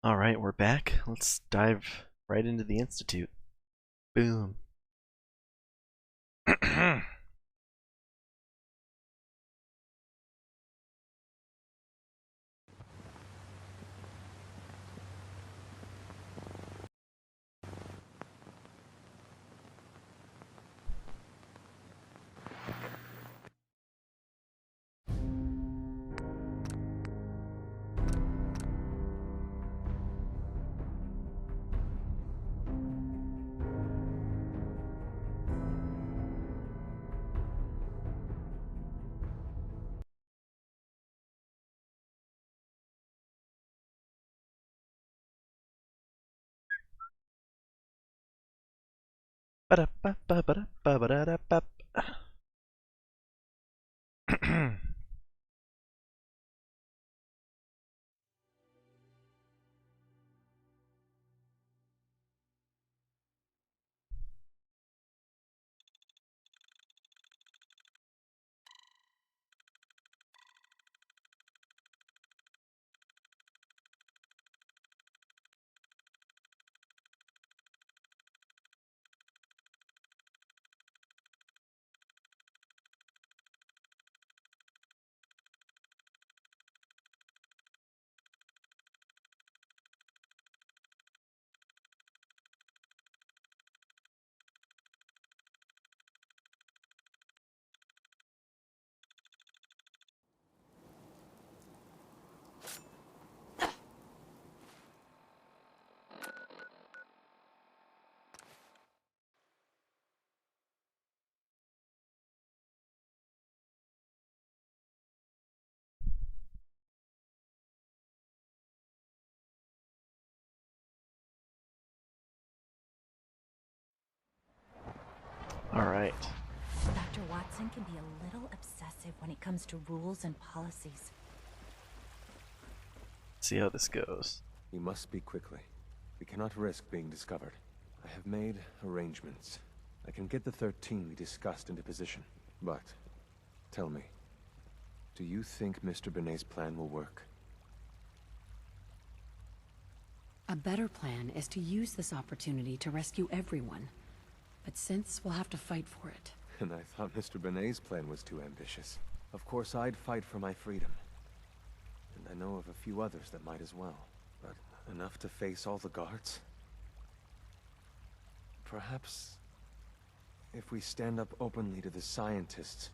Alright, we're back. Let's dive right into the Institute. Boom. Ba-da-ba-ba-ba-da-ba-ba-da-da-ba. Alright. Dr. Watson can be a little obsessive when it comes to rules and policies. See how this goes. We must speak quickly. We cannot risk being discovered. I have made arrangements. I can get the 13 we discussed into position. But, tell me, do you think Mr. Benet's plan will work? A better plan is to use this opportunity to rescue everyone. But since we'll have to fight for it. And I thought Mr. Benet's plan was too ambitious. Of course, I'd fight for my freedom. And I know of a few others that might as well. But enough to face all the guards? Perhaps, if we stand up openly to the scientists,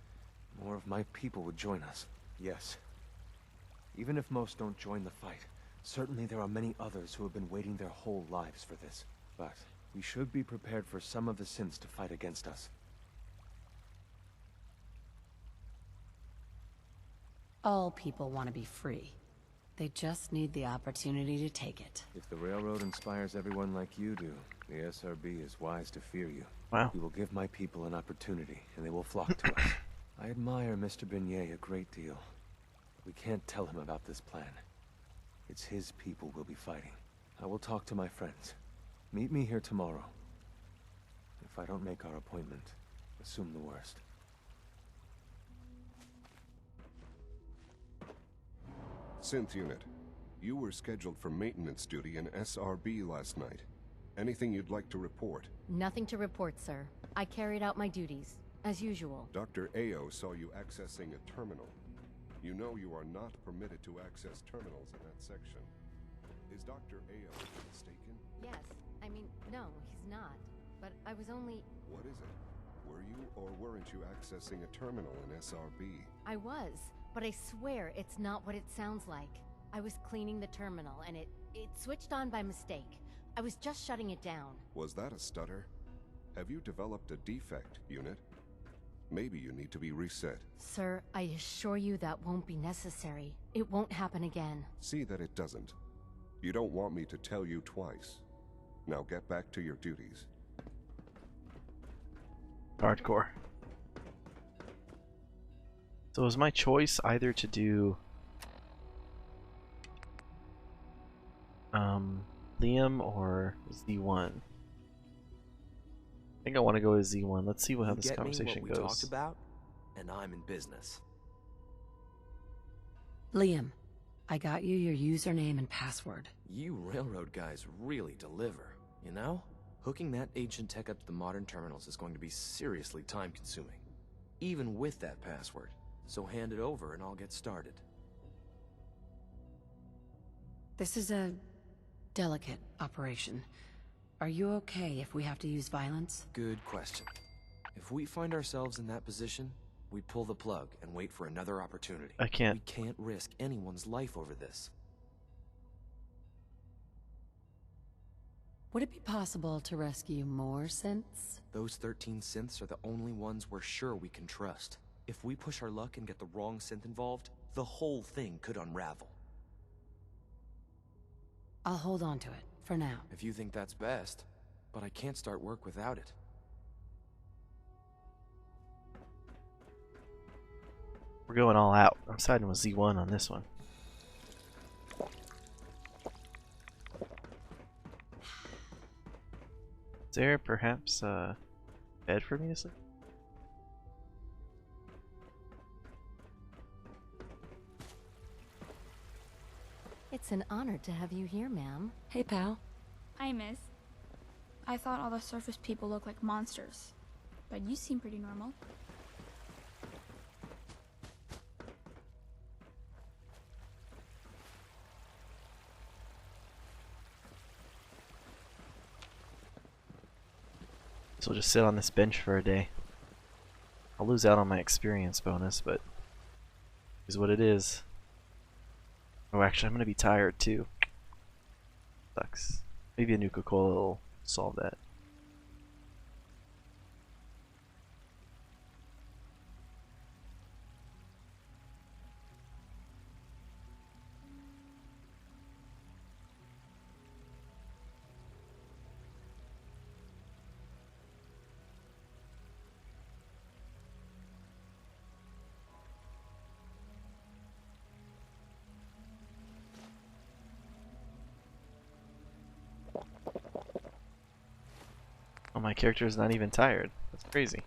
more of my people would join us. Yes. Even if most don't join the fight, certainly there are many others who have been waiting their whole lives for this. But we should be prepared for some of the sins to fight against us. All people want to be free. They just need the opportunity to take it. If the railroad inspires everyone like you do, the SRB is wise to fear you. Wow. We will give my people an opportunity, and they will flock to us. I admire Mr. Benet a great deal. We can't tell him about this plan. It's his people we'll be fighting. I will talk to my friends. Meet me here tomorrow. If I don't make our appointment, assume the worst. Synth Unit, you were scheduled for maintenance duty in SRB last night. Anything you'd like to report? Nothing to report, sir. I carried out my duties, as usual. Dr. Ao saw you accessing a terminal. You know you are not permitted to access terminals in that section. Is Dr. Ao mistaken? Yes. I mean, no, he's not. But I was only... What is it? Were you or weren't you accessing a terminal in SRB? I was, but I swear it's not what it sounds like. I was cleaning the terminal, and it switched on by mistake. I was just shutting it down. Was that a stutter? Have you developed a defect, Unit? Maybe you need to be reset. Sir, I assure you that won't be necessary. It won't happen again. See that it doesn't. You don't want me to tell you twice. Now get back to your duties. Hardcore. So is my choice either to do Liam or Z1? I think I want to go with Z1. Let's see how this conversation what we goes. Talked about, and I'm in business. Liam, I got you your username and password. You railroad guys really deliver, you know? Hooking that ancient tech up to the modern terminals is going to be seriously time-consuming, even with that password. So hand it over and I'll get started. This is a delicate operation. Are you okay if we have to use violence? Good question. If we find ourselves in that position, we pull the plug and wait for another opportunity. I can't. We can't risk anyone's life over this. Would it be possible to rescue more synths? Those 13 synths are the only ones we're sure we can trust. If we push our luck and get the wrong synth involved, the whole thing could unravel. I'll hold on to it, for now. If you think that's best, but I can't start work without it. We're going all out. I'm siding with Z1 on this one. Is there perhaps a bed for me to sleep? It's an honor to have you here, ma'am. Hey, pal. Hi, miss. I thought all the surface people look like monsters, but you seem pretty normal. So we'll just sit on this bench for a day. I'll lose out on my experience bonus, but is what it is. Oh, actually, I'm gonna be tired too. Sucks. Maybe a Nuka-Cola will solve that. Oh, my character is not even tired. That's crazy.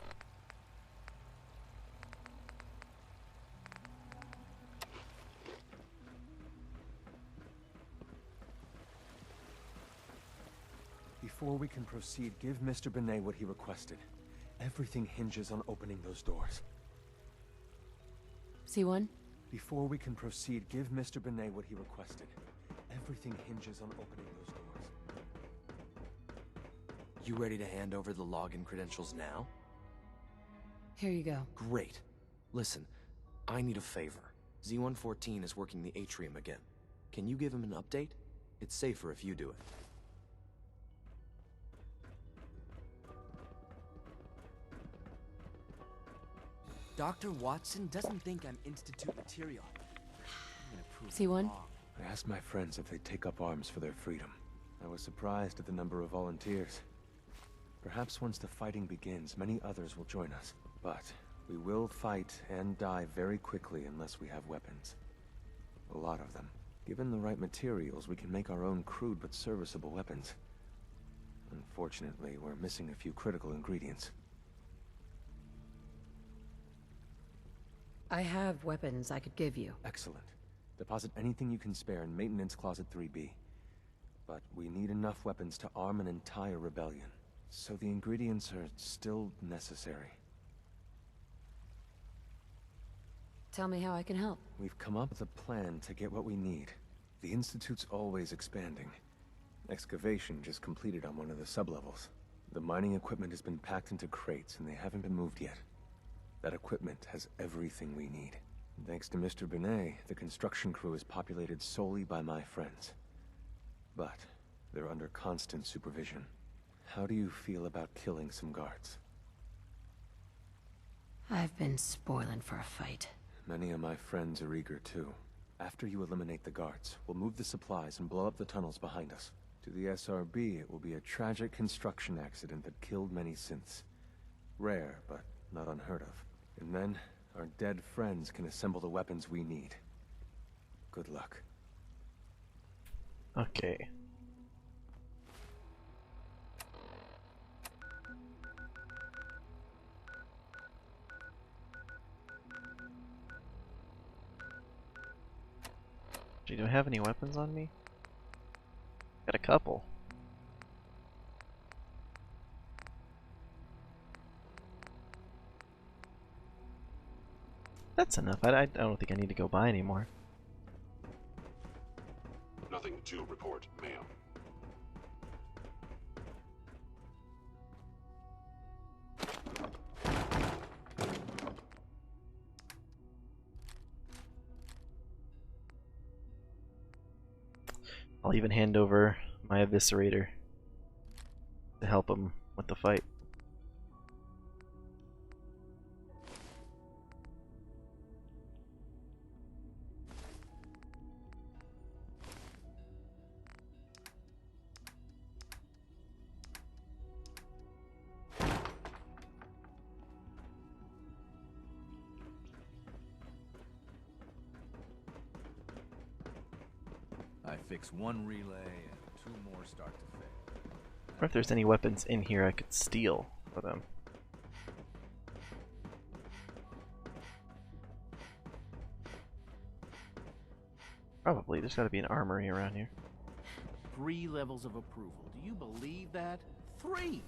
Before we can proceed, give Mr. Benet what he requested. Everything hinges on opening those doors. C1? Before we can proceed, give Mr. Benet what he requested. Everything hinges on opening those doors. You ready to hand over the login credentials now? Here you go. Great. Listen, I need a favor. Z-114 is working the atrium again. Can you give him an update? It's safer if you do it. Dr. Watson doesn't think I'm Institute material. I'm gonna prove C1? him wrong. I asked my friends if they'd take up arms for their freedom. I was surprised at the number of volunteers. Perhaps once the fighting begins, many others will join us. But we will fight and die very quickly unless we have weapons. A lot of them. Given the right materials, we can make our own crude but serviceable weapons. Unfortunately, we're missing a few critical ingredients. I have weapons I could give you. Excellent. Deposit anything you can spare in Maintenance Closet 3B. But we need enough weapons to arm an entire rebellion. So the ingredients are still necessary. Tell me how I can help. We've come up with a plan to get what we need. The Institute's always expanding. Excavation just completed on one of the sublevels. The mining equipment has been packed into crates and they haven't been moved yet. That equipment has everything we need. Thanks to Mr. Benet, the construction crew is populated solely by my friends. But they're under constant supervision. How do you feel about killing some guards? I've been spoiling for a fight. Many of my friends are eager too. After you eliminate the guards, we'll move the supplies and blow up the tunnels behind us. To the SRB, it will be a tragic construction accident that killed many synths. Rare, but not unheard of. And then, our dead friends can assemble the weapons we need. Good luck. Okay. Gee, do I have any weapons on me? Got a couple. That's enough. I don't think I need to go buy anymore. Nothing to report, ma'am. I'll even hand over my eviscerator to help him with the fight. I fix one relay and 2 more start to fail. I wonder if there's any weapons in here I could steal for them. Probably. There's got to be an armory around here. 3 levels of approval. Do you believe that? 3!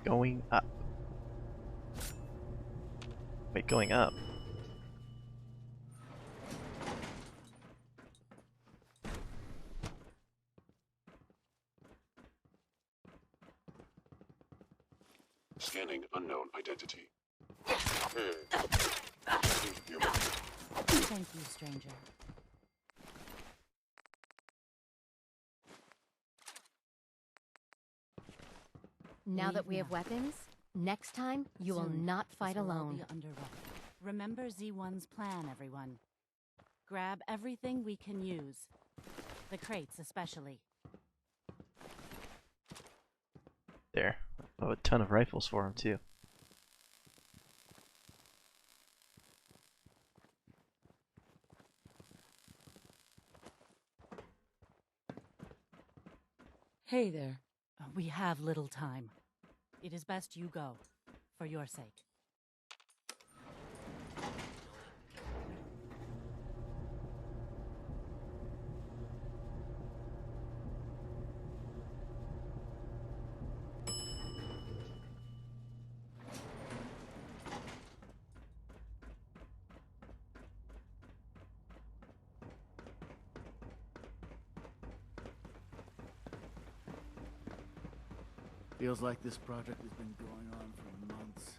Going up. Wait, going up. Scanning unknown identity. Thank you, stranger. Now that Leave we have now. weapons, next time you will Soon, not fight this will all alone. be under wraps. Remember Z1's plan, everyone. Grab everything we can use. The crates especially. There. I have a ton of rifles for him too. Hey there. We have little time. It is best you go, for your sake. Feels like this project has been going on for months.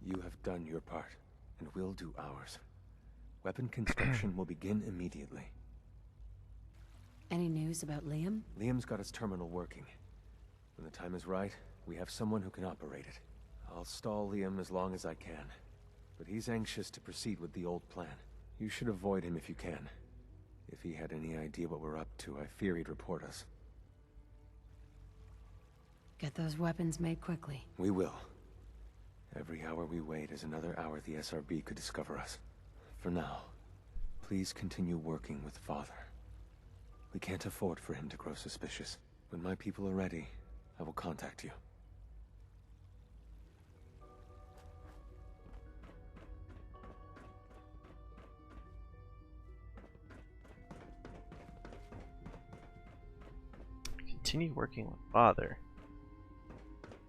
You have done your part, and we'll do ours. Weapon construction will begin immediately. Any news about Liam? Liam's got his terminal working. When the time is right, we have someone who can operate it. I'll stall Liam as long as I can. But he's anxious to proceed with the old plan. You should avoid him if you can. If he had any idea what we're up to, I fear he'd report us. Get those weapons made quickly. We will. Every hour we wait is another hour the SRB could discover us. For now, please continue working with Father. We can't afford for him to grow suspicious. When my people are ready, I will contact you. Continue working with Father.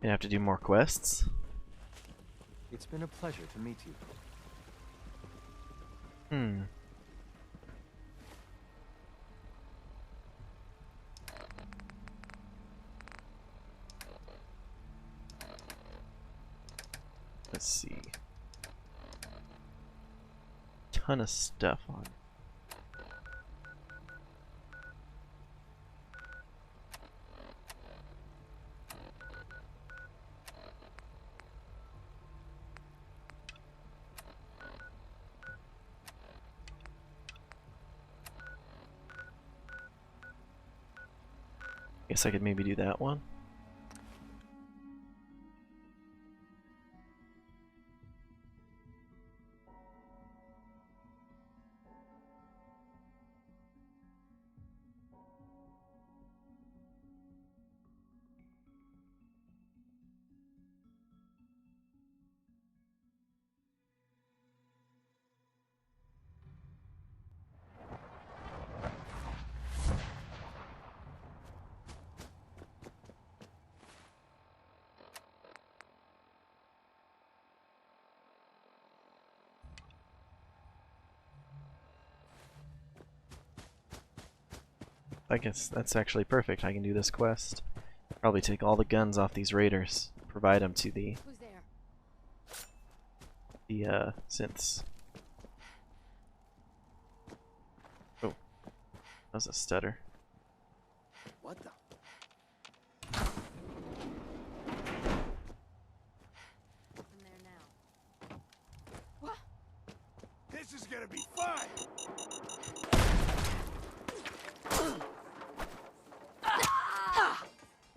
Gonna have to do more quests. It's been a pleasure to meet you. Let's see. Ton of stuff on. Guess I could maybe do that one. I guess that's actually perfect. I can do this quest. Probably take all the guns off these raiders. Provide them to the Who's there? synths. Oh, that was a stutter. What the? In there now. What? This is gonna be fun!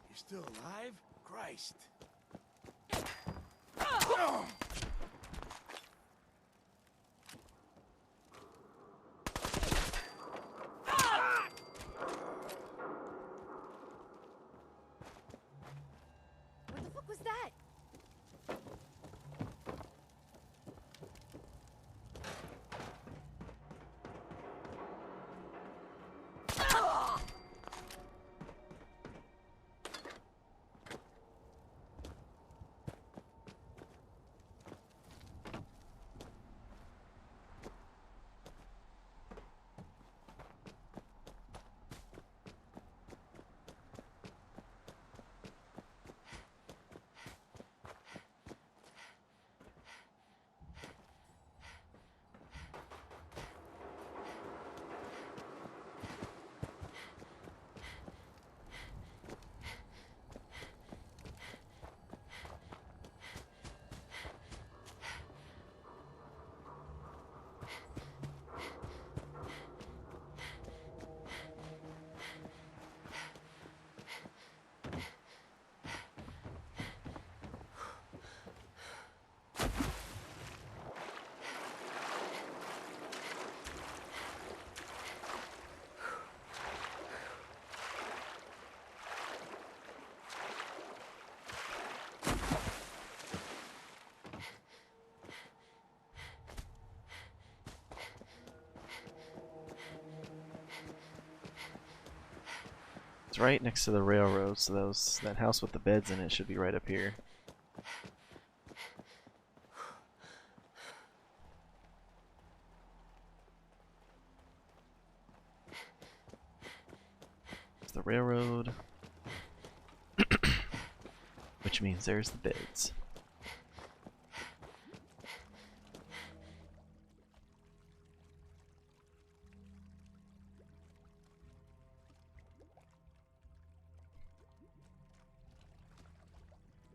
You still alive? Christ. What the fuck was that? It's right next to the railroad, so that house with the beds in it should be right up here. It's the railroad, which means there's the beds.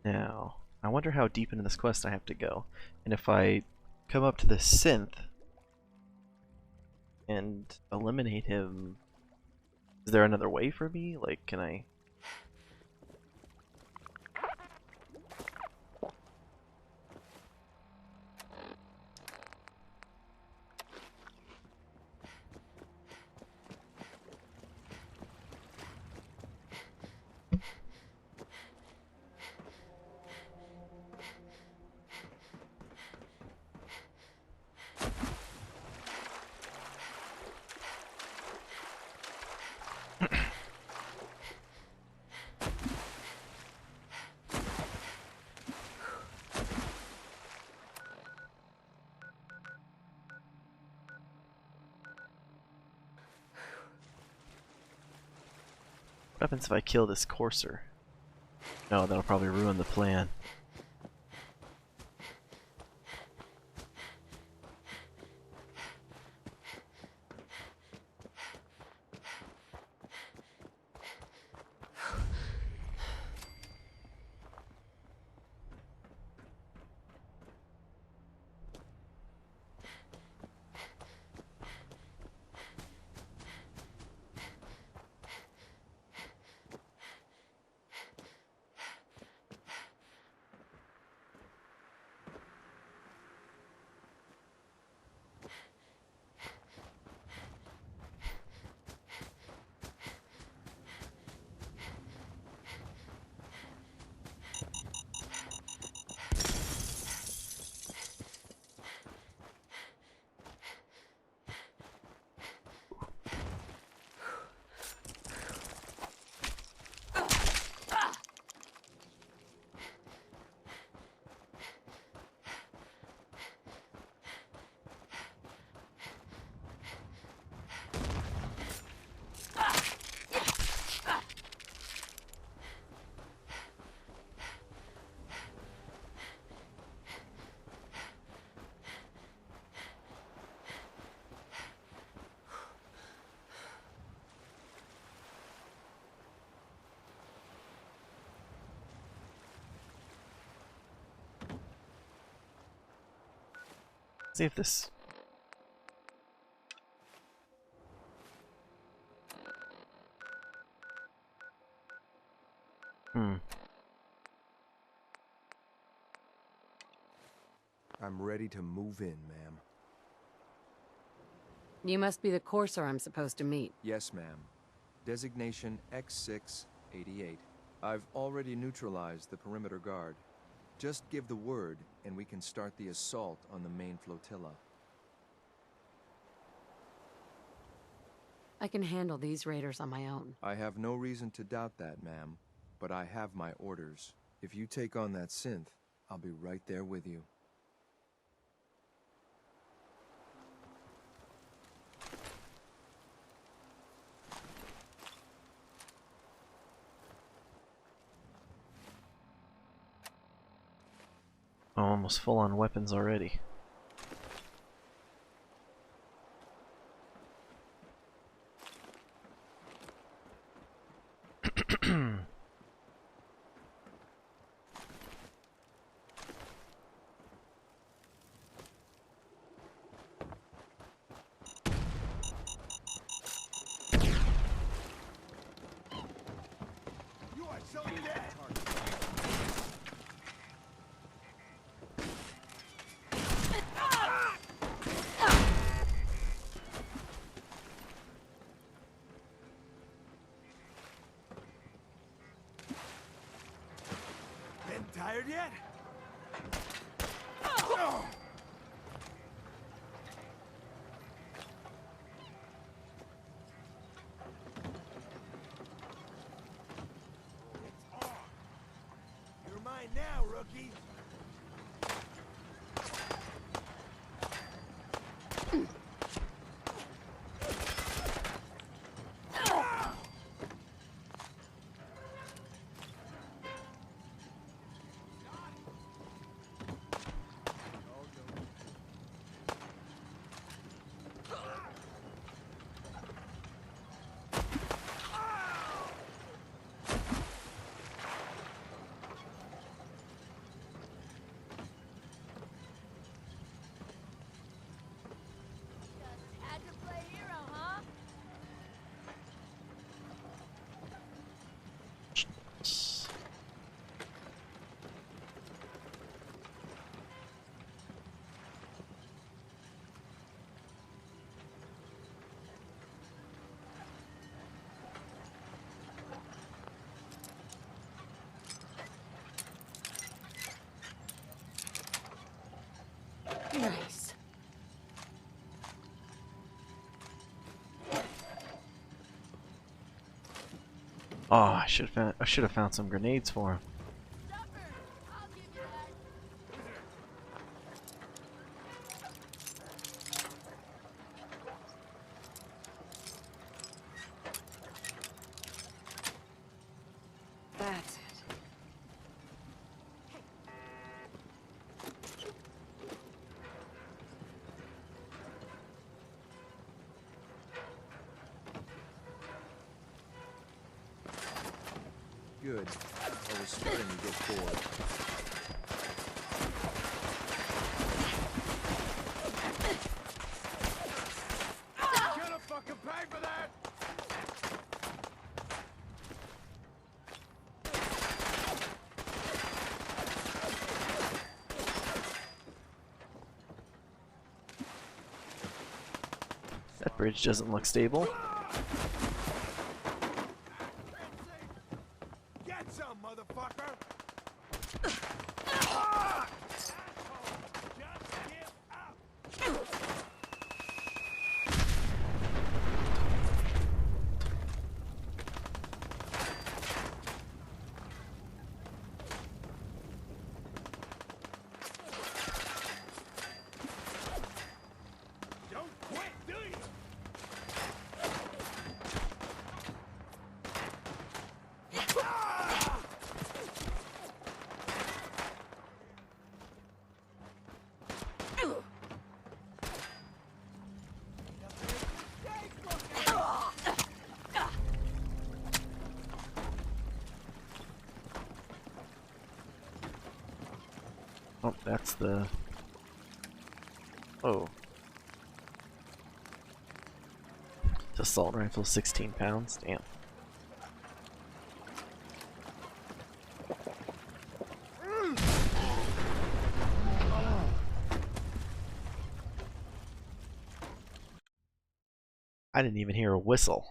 Now, I wonder how deep into this quest I have to go. And if I come up to the synth and eliminate him, is there another way for me? Like, can I... What happens if I kill this courser? No, that'll probably ruin the plan. See if this... I'm ready to move in, ma'am. You must be the courser I'm supposed to meet. Yes, ma'am. Designation X688. I've already neutralized the perimeter guard. Just give the word, and we can start the assault on the main flotilla. I can handle these raiders on my own. I have no reason to doubt that, ma'am. But I have my orders. If you take on that synth, I'll be right there with you. Oh, almost full on weapons already. You are so dead! Been tired yet? It's on. You're mine now, rookie. Had to play hero, huh? Nice. Oh, I should have found some grenades for him. That's it. Good. I was starting to get bored. Gonna fucking pay for that! That bridge doesn't look stable. Get some, motherfucker! Just give up! Don't quit, do you? Oh, that's the... Oh. This assault rifle, 16 pounds. Damn. I didn't even hear a whistle.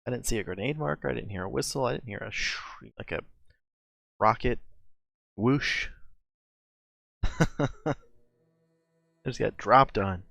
I didn't see a grenade marker. I didn't hear a whistle. I didn't hear a like a rocket whoosh. I just got dropped on.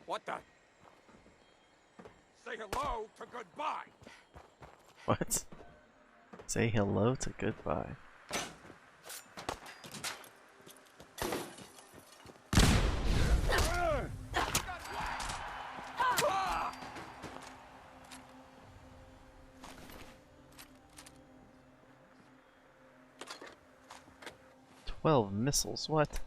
What the? Say hello to goodbye. What? Say hello to goodbye. "12 missiles, what?"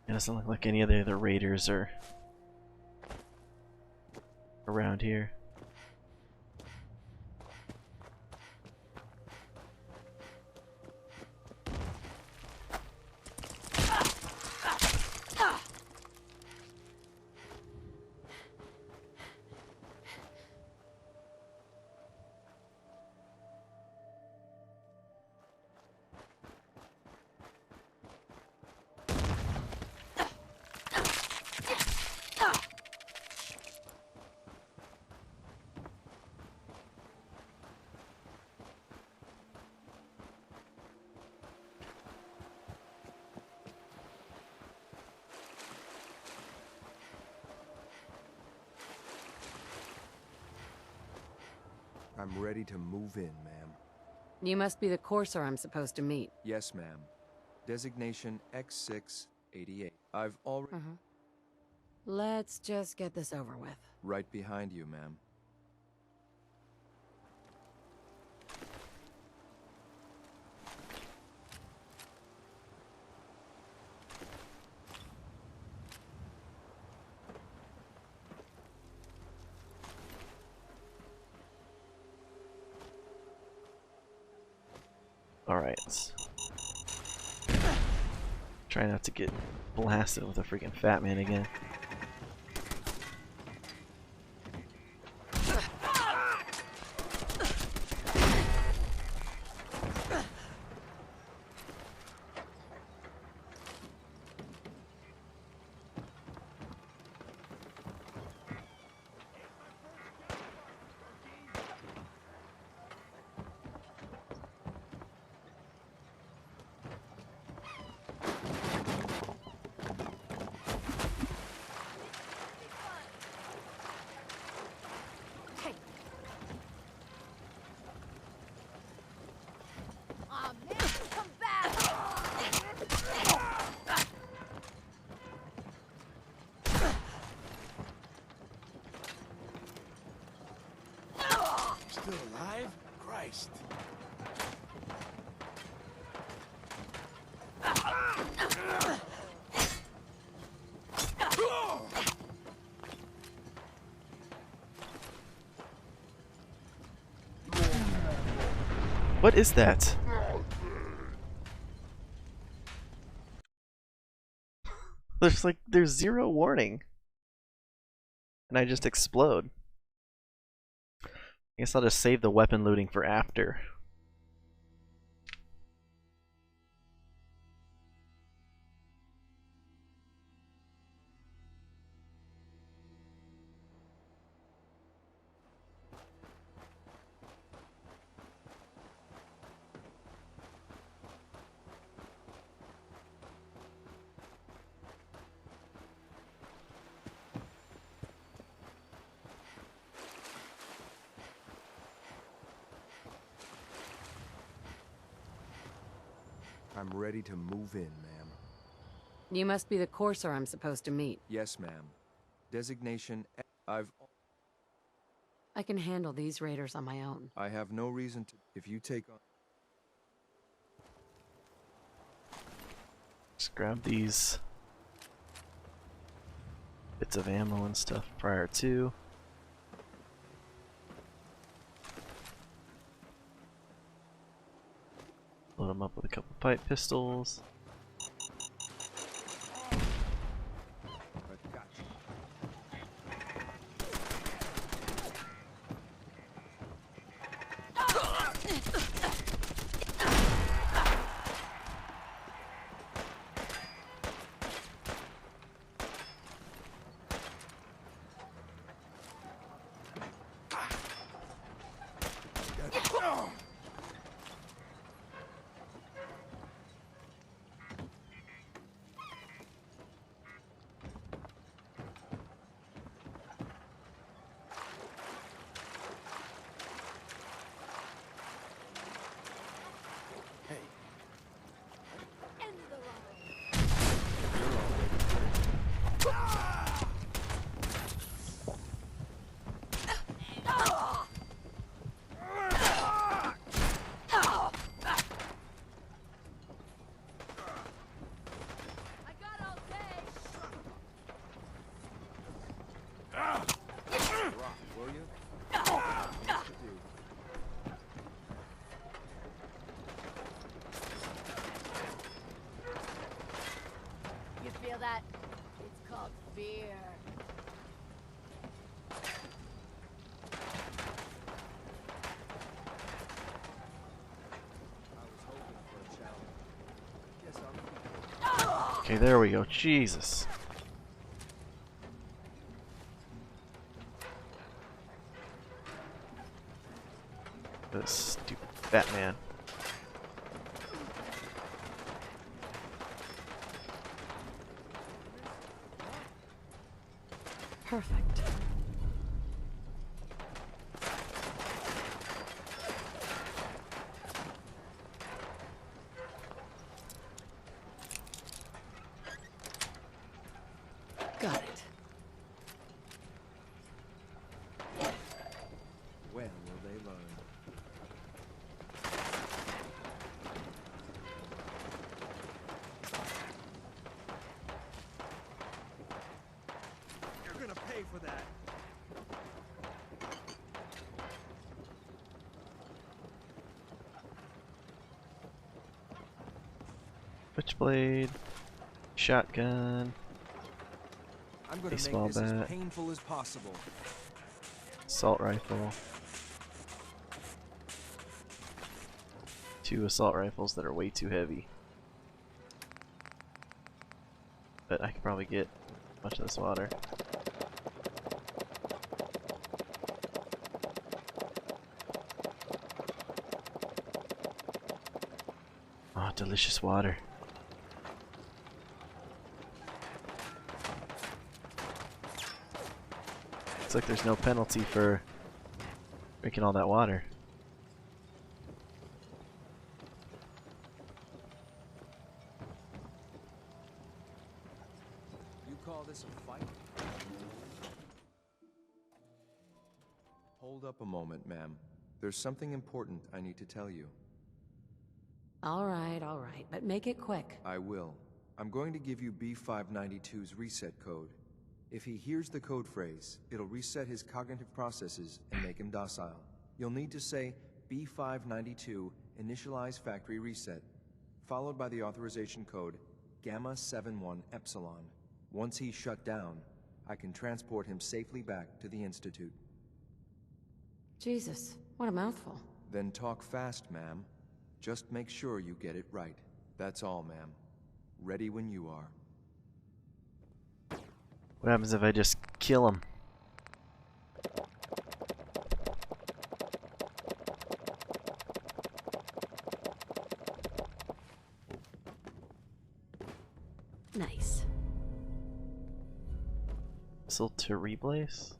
It doesn't look like any of the other raiders are around here. I'm ready to move in, ma'am. You must be the courser I'm supposed to meet. Yes, ma'am. Designation X688. I've already... Let's just get this over with. Right behind you, ma'am. Alright. Try not to get blasted with a freaking fat man again. What is that? There's zero warning. And I just explode. I guess I'll just save the weapon looting for after. I'm ready to move in, ma'am. You must be the courser I'm supposed to meet. Yes, ma'am. Designation... I can handle these raiders on my own. I have no reason to... If you take on... Just grab these bits of ammo and stuff prior to. Load them up with a couple pipe pistols. You feel that? It's called fear. Okay, there we go. Jesus. This stupid Batman. Perfect. Got it. When will they learn? You're gonna pay for that. Switchblade, shotgun, I'm gonna baseball make this bat, as painful as possible. assault rifle. 2 assault rifles that are way too heavy. But I can probably get much of this water. Oh, delicious water. Looks like there's no penalty for drinking all that water. You call this a fight? Hold up a moment, ma'am. There's something important I need to tell you. All right, but make it quick. I will. I'm going to give you B592's reset code. If he hears the code phrase, it'll reset his cognitive processes and make him docile. You'll need to say B592 Initialize factory reset, followed by the authorization code Gamma 71 Epsilon. Once he's shut down, I can transport him safely back to the Institute. Jesus, what a mouthful. Then talk fast, ma'am. Just make sure you get it right. That's all, ma'am. Ready when you are. What happens if I just kill him? Nice. Missile to replace?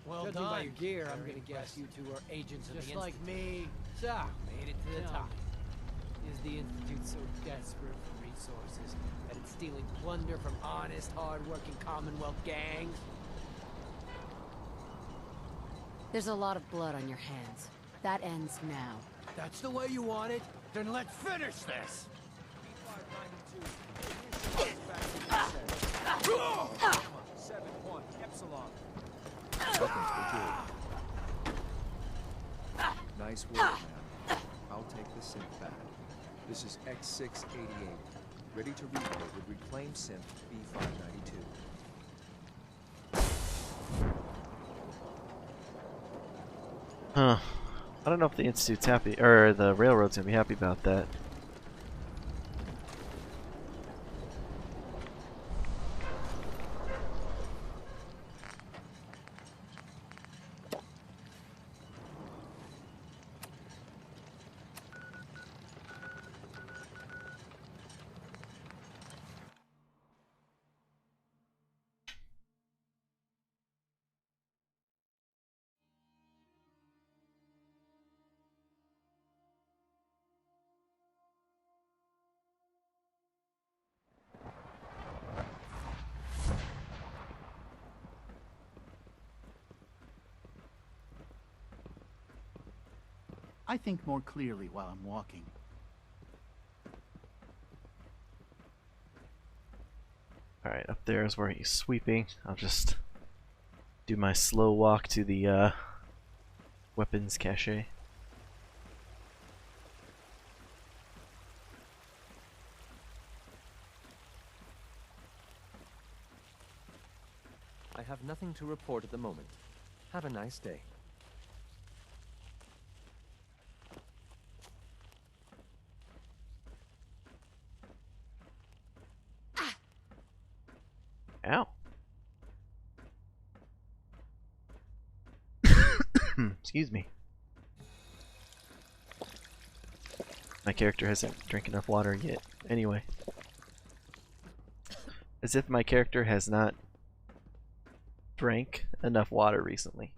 Well Judging done. by your gear, I'm Very gonna guess impressive. you two are agents of the Just Institute. like me. So, made it to the Tell top. Is the Institute so desperate for resources that it's stealing plunder from honest, hard-working Commonwealth gangs? There's a lot of blood on your hands. That ends now. That's the way you want it? Then let's finish this! Nice work, ma'am. I'll take the synth back. This is X688, ready to reload with reclaimed synth B592. Huh. I don't know if the Institute's happy, or the Railroad's gonna be happy about that. I think more clearly while I'm walking. Alright, up there is where he's sweeping. I'll just do my slow walk to the weapons cache. I have nothing to report at the moment. Have a nice day. Ow. Excuse me. My character hasn't drank enough water yet. Anyway. As if my character has not drank enough water recently.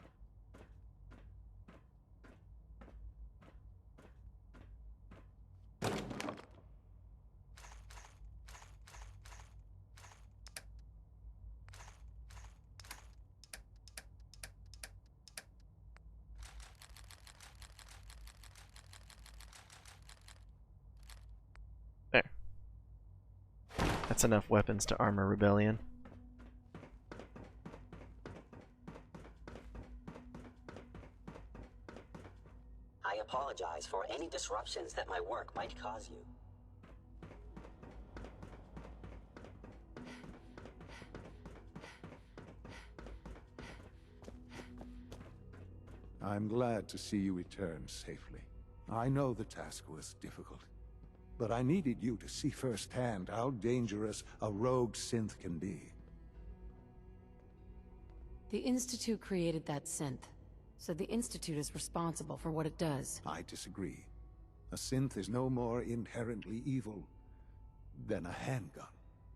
There. enough weapons to arm a rebellion. I apologize for any disruptions that my work might cause you. I'm glad to see you return safely. I know the task was difficult, but I needed you to see firsthand how dangerous a rogue synth can be. The Institute created that synth, so the Institute is responsible for what it does. I disagree. A synth is no more inherently evil than a handgun.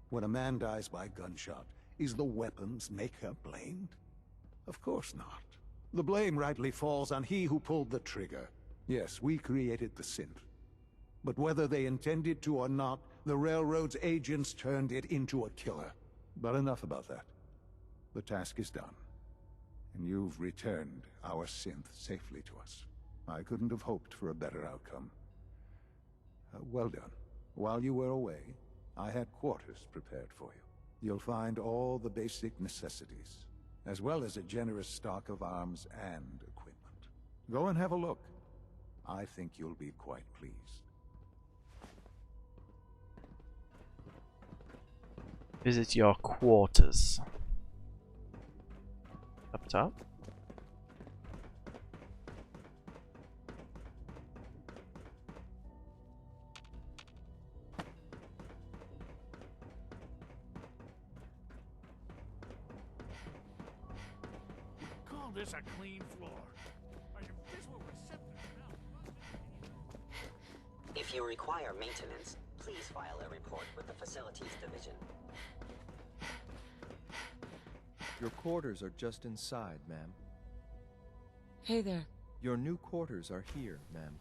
When a man dies by gunshot, is the weapon's maker blamed? Of course not. The blame rightly falls on he who pulled the trigger. Yes, we created the synth. But whether they intended to or not, the Railroad's agents turned it into a killer. But enough about that. The task is done. And you've returned our synth safely to us. I couldn't have hoped for a better outcome. Well done. While you were away, I had quarters prepared for you. You'll find all the basic necessities, as well as a generous stock of arms and equipment. Go and have a look. I think you'll be quite pleased. Visit your quarters. Up top. Call this a clean floor. Are you visual receptors now? If you require maintenance, please file a report with the Facilities Division. Your quarters are just inside, ma'am. Hey there. Your new quarters are here, ma'am.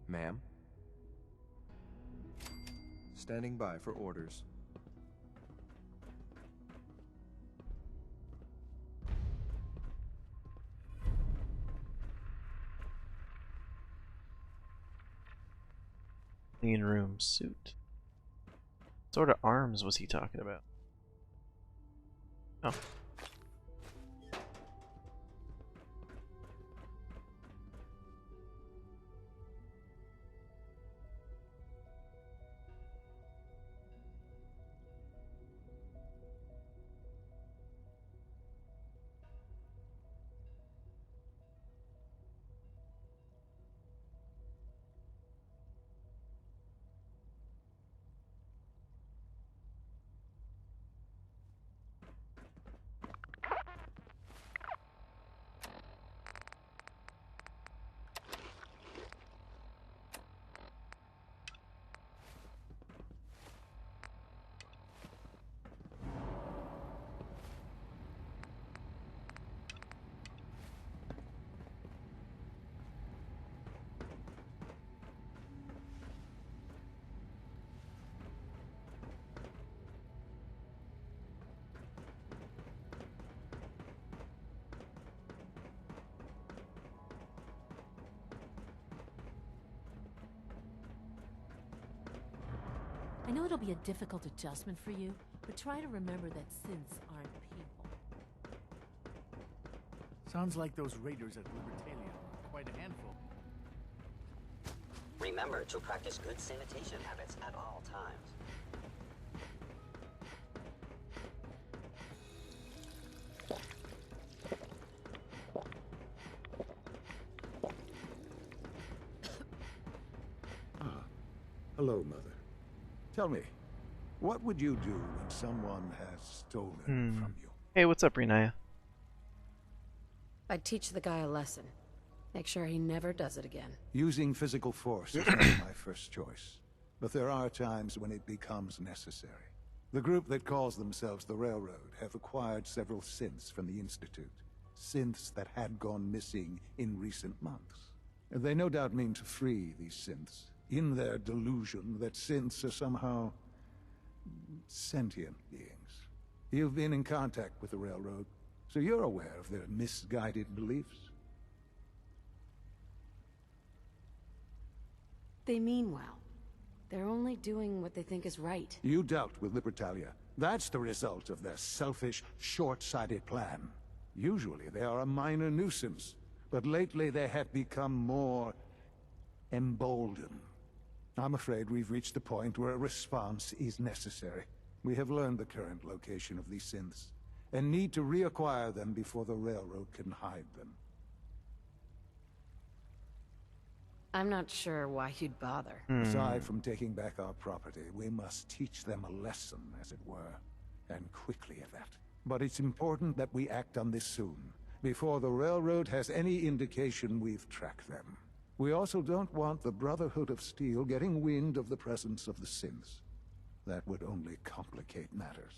Ma'am? Standing by for orders. Clean room suit. What sort of arms was he talking about? Oh. I know it'll be a difficult adjustment for you, but try to remember that synths aren't people. Sounds like those raiders at Libertalia are quite a handful. Remember to practice good sanitation habits at all times. Hello, Mother. Tell me, what would you do when someone has stolen from you? Hey, what's up, Renaya? I'd teach the guy a lesson. Make sure he never does it again. Using physical force is not my first choice, but there are times when it becomes necessary. The group that calls themselves the Railroad have acquired several synths from the Institute. Synths that had gone missing in recent months. They no doubt mean to free these synths, in their delusion that synths are somehow sentient beings. You've been in contact with the Railroad, so you're aware of their misguided beliefs. They mean well. They're only doing what they think is right. You dealt with Libertalia. That's the result of their selfish, short-sighted plan. Usually they are a minor nuisance, but lately they have become more emboldened. I'm afraid we've reached the point where a response is necessary. We have learned the current location of these synths, and need to reacquire them before the railroad can hide them. I'm not sure why you'd bother. Aside from taking back our property, we must teach them a lesson, as it were. And quickly at that. But it's important that we act on this soon, before the railroad has any indication we've tracked them. We also don't want the Brotherhood of Steel getting wind of the presence of the synths. That would only complicate matters.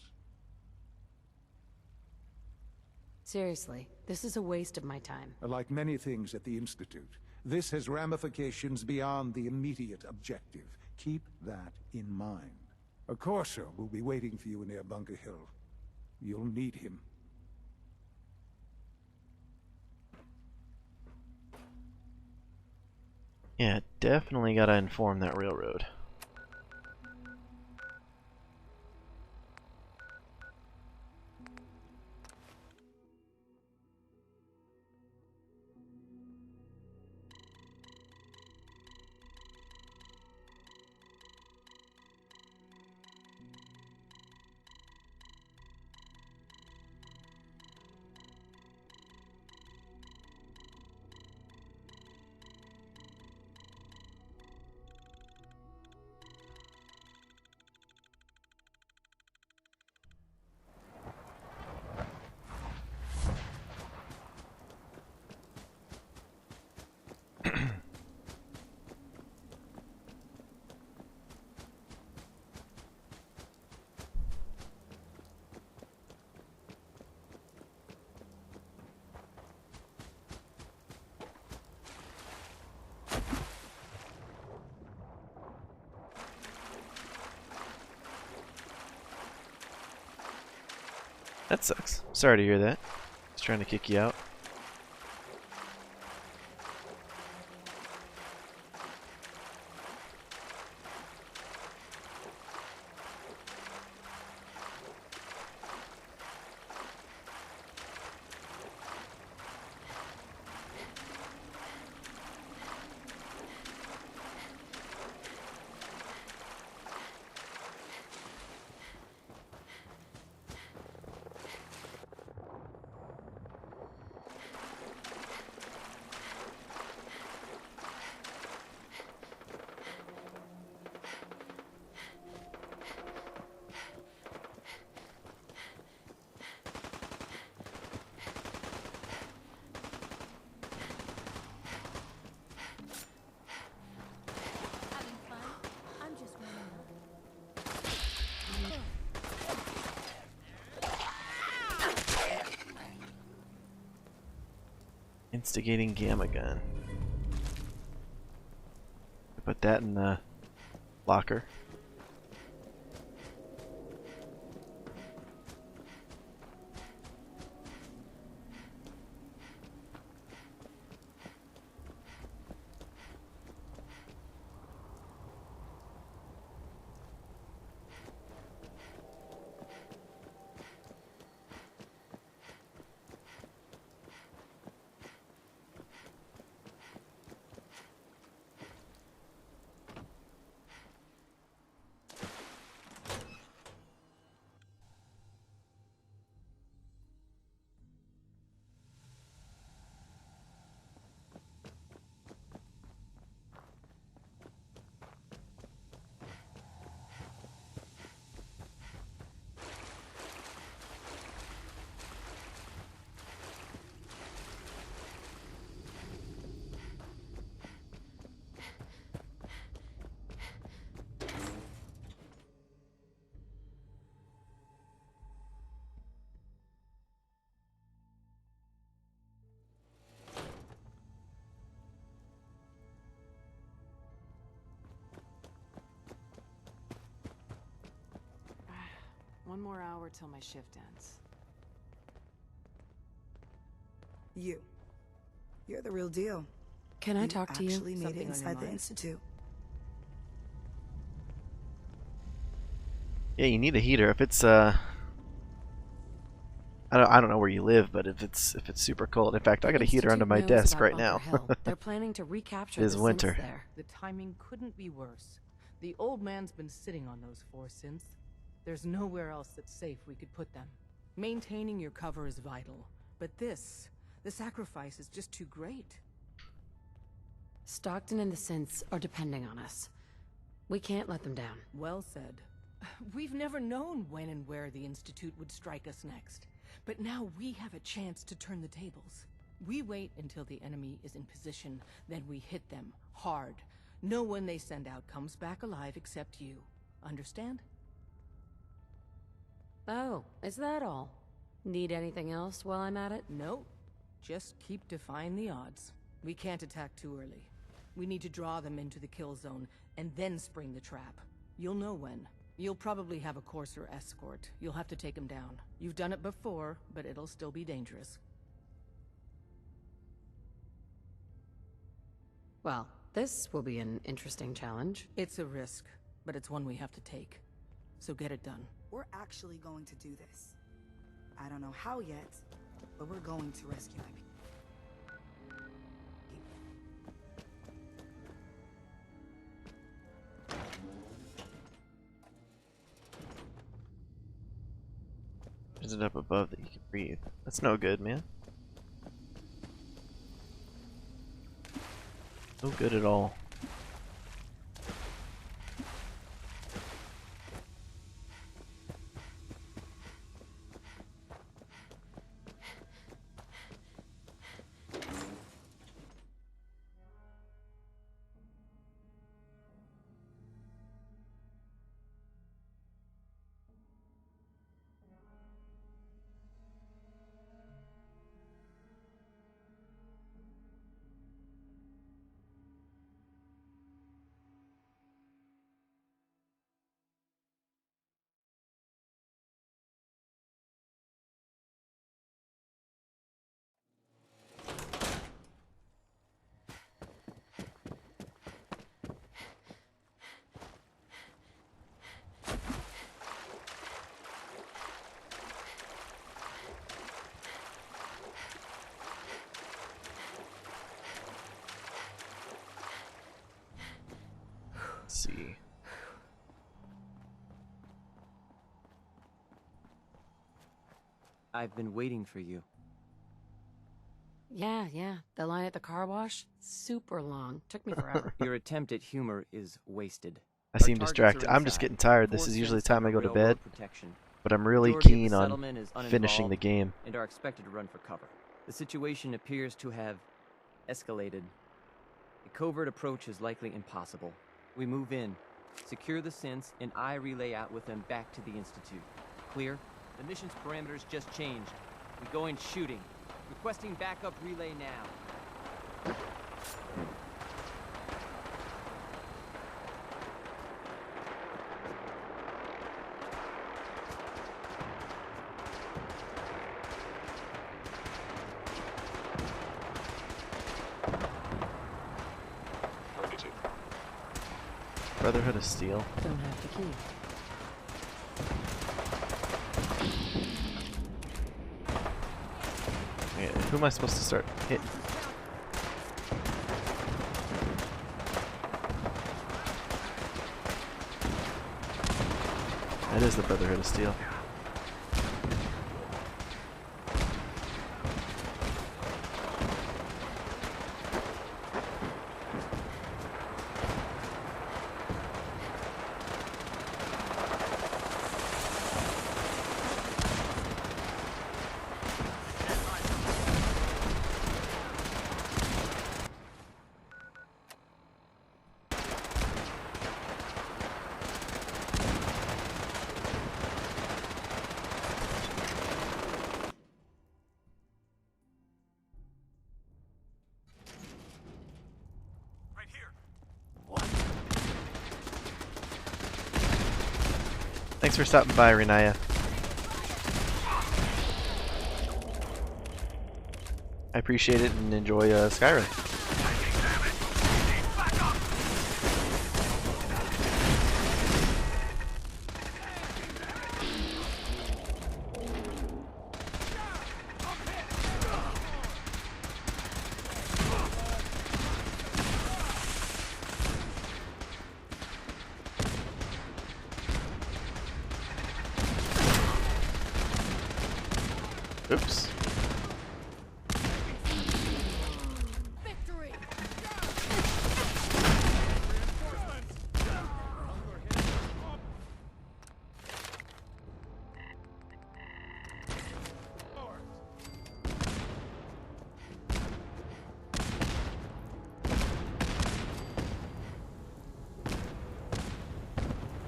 Seriously, this is a waste of my time. Like many things at the Institute, this has ramifications beyond the immediate objective. Keep that in mind. A Corsair will be waiting for you near Bunker Hill. You'll need him. Yeah, definitely gotta inform that railroad. That sucks. Sorry to hear that. He's trying to kick you out. Instigating gamma gun. Put that in the locker. One more hour till my shift ends. You're the real deal. Can I talk to you? Actually made it Something on your inside the mind? Institute. Yeah, you need a heater. If it's I don't know where you live, but if it's super cold. In fact, I got a heater under my desk right now. They're planning to recapture It is the winter. synths there. The timing couldn't be worse. The old man's been sitting on those 4 synths. There's nowhere else that's safe we could put them. Maintaining your cover is vital, but the sacrifice is just too great. Stockton and the synths are depending on us. We can't let them down. Well said. We've never known when and where the Institute would strike us next. But now we have a chance to turn the tables. We wait until the enemy is in position, then we hit them hard. No one they send out comes back alive except you. Understand? Oh, is that all? Need anything else while I'm at it? No. Just keep defying the odds. We can't attack too early. We need to draw them into the kill zone, and then spring the trap. You'll know when. You'll probably have a Courser escort. You'll have to take them down. You've done it before, but it'll still be dangerous. Well, this will be an interesting challenge. It's a risk, but it's one we have to take. So get it done. We're actually going to do this. I don't know how yet, but we're going to rescue my people. Is it up above that you can breathe? That's no good, man. No good at all. See. I've been waiting for you. Yeah. The line at the car wash? Super long. Took me forever. Your attempt at humor is wasted. I seem distracted. I'm just getting tired. This is usually the time I go to bed. But I'm really keen on finishing the game. And are expected to run for cover. The situation appears to have escalated. A covert approach is likely impossible. We move in, secure the synths, and I relay out with them back to the Institute. Clear? The mission's parameters just changed. We go in shooting. Requesting backup relay now. Brotherhood of Steel. Don't have the key. Yeah, who am I supposed to start hitting? That is the Brotherhood of Steel. Thanks for stopping by, Renaya. I appreciate it and enjoy Skyrim. Oops. Victory!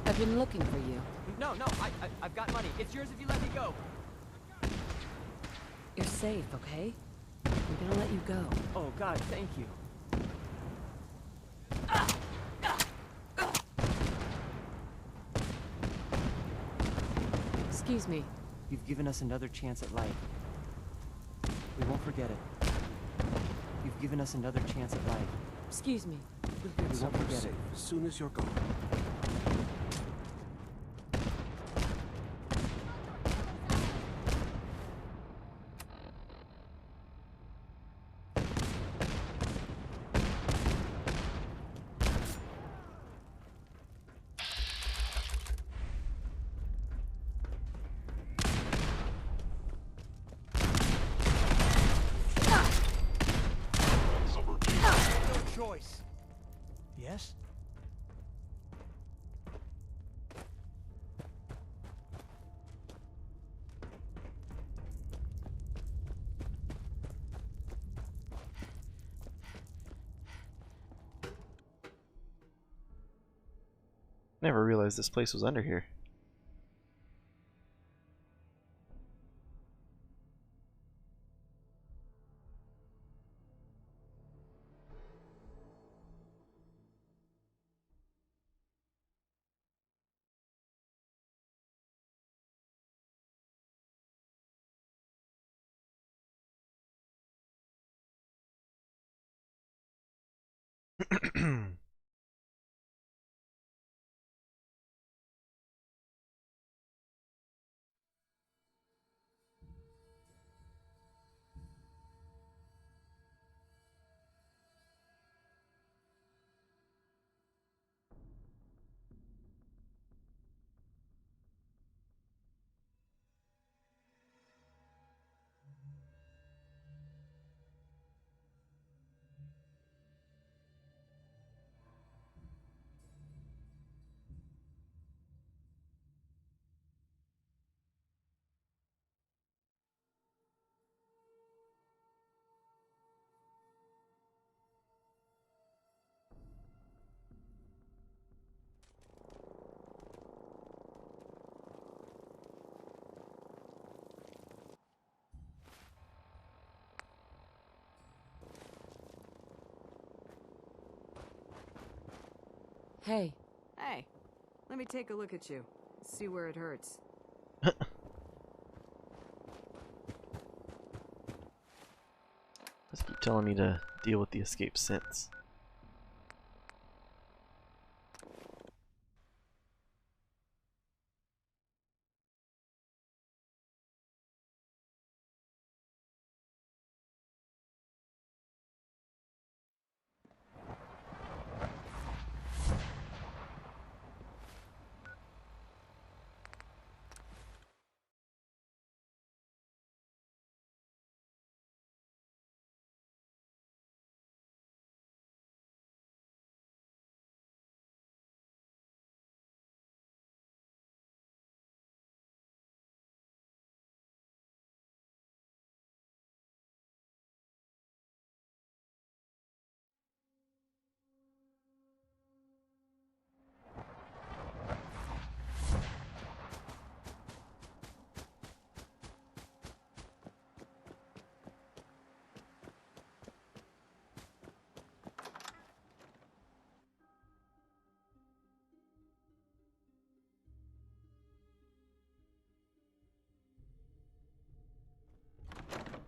I've been looking for you. No, I've got money. It's yours if you let me go. You're safe, okay? I'm gonna let you go. Oh, God, thank you. Excuse me. You've given us another chance at life. We won't forget it. You've given us another chance at life. Excuse me. We'll get We won't somewhere forget safe it. as soon as you're gone. No choice. Yes? Never realized this place was under here. Hey. Hey, let me take a look at you. See where it hurts. Just keep telling me to deal with the escape synths.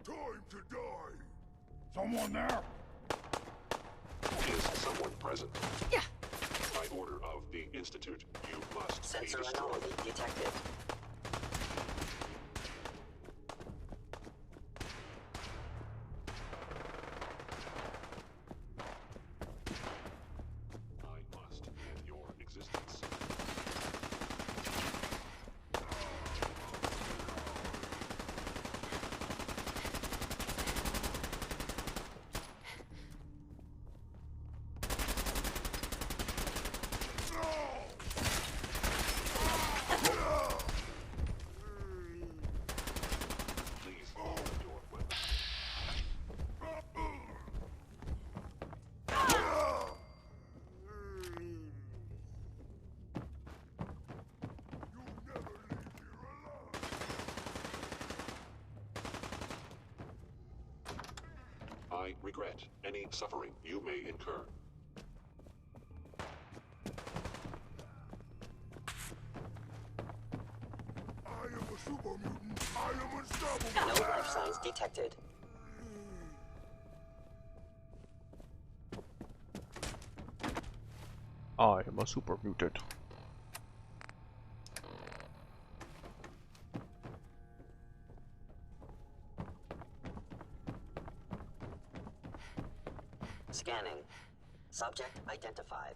Time to die! Someone there? Is someone present? Yeah. By order of the Institute, you must be Sensor destroyed. anomaly detected. I must end your existence. I regret any suffering you may incur. I am a super mutant. I am unstoppable. No life signs detected. I am a super mutant. Scanning. Subject identified.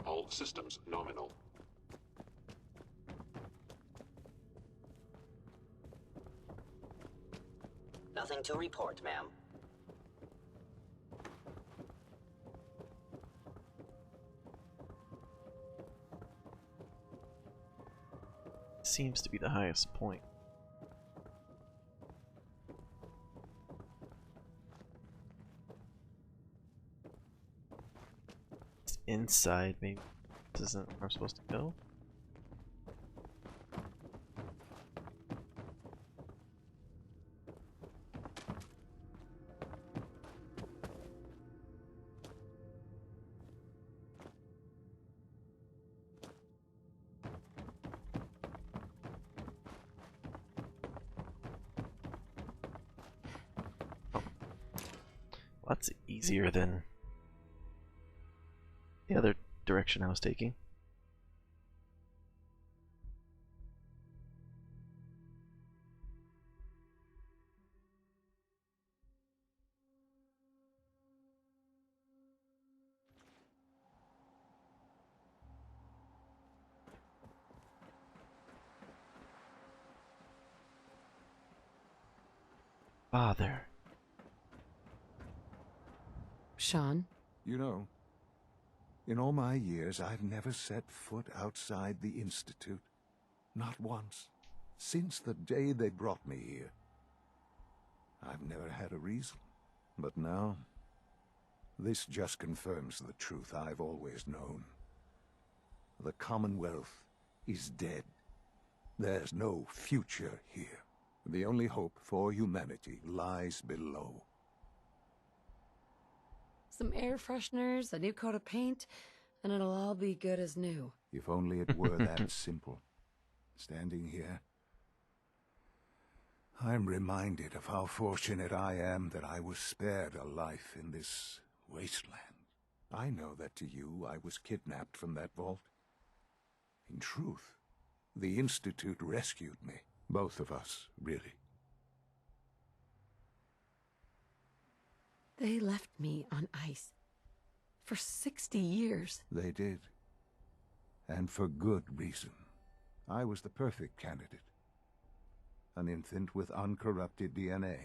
All systems nominal. Nothing to report, ma'am. Seems to be the highest point. It's inside, maybe. This isn't where I'm supposed to go. That's easier than the other direction I was taking. Father. Sean? You know, in all my years, I've never set foot outside the Institute. Not once. Since the day they brought me here. I've never had a reason. But now, this just confirms the truth I've always known. The Commonwealth is dead. There's no future here. The only hope for humanity lies below. Some air fresheners, a new coat of paint, and it'll all be good as new. If only it were that simple. Standing here, I'm reminded of how fortunate I am that I was spared a life in this wasteland. I know that to you, I was kidnapped from that vault. In truth, the Institute rescued me. Both of us, really. They left me on ice. For 60 years. They did. And for good reason. I was the perfect candidate. An infant with uncorrupted DNA.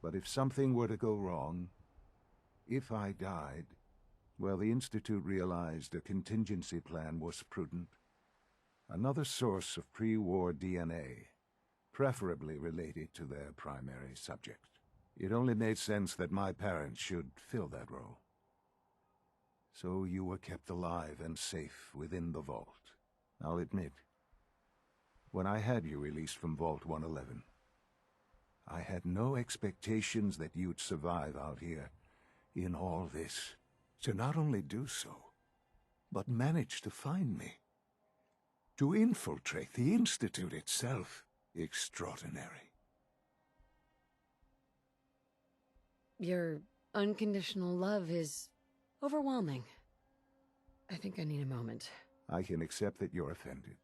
But if something were to go wrong, if I died, well, the Institute realized a contingency plan was prudent. Another source of pre-war DNA, preferably related to their primary subject. It only made sense that my parents should fill that role. So you were kept alive and safe within the vault. I'll admit, when I had you released from Vault 111, I had no expectations that you'd survive out here in all this. To not only do so, but manage to find me. To infiltrate the Institute itself. Extraordinary. Your unconditional love is overwhelming. I think I need a moment. I can accept that you're offended.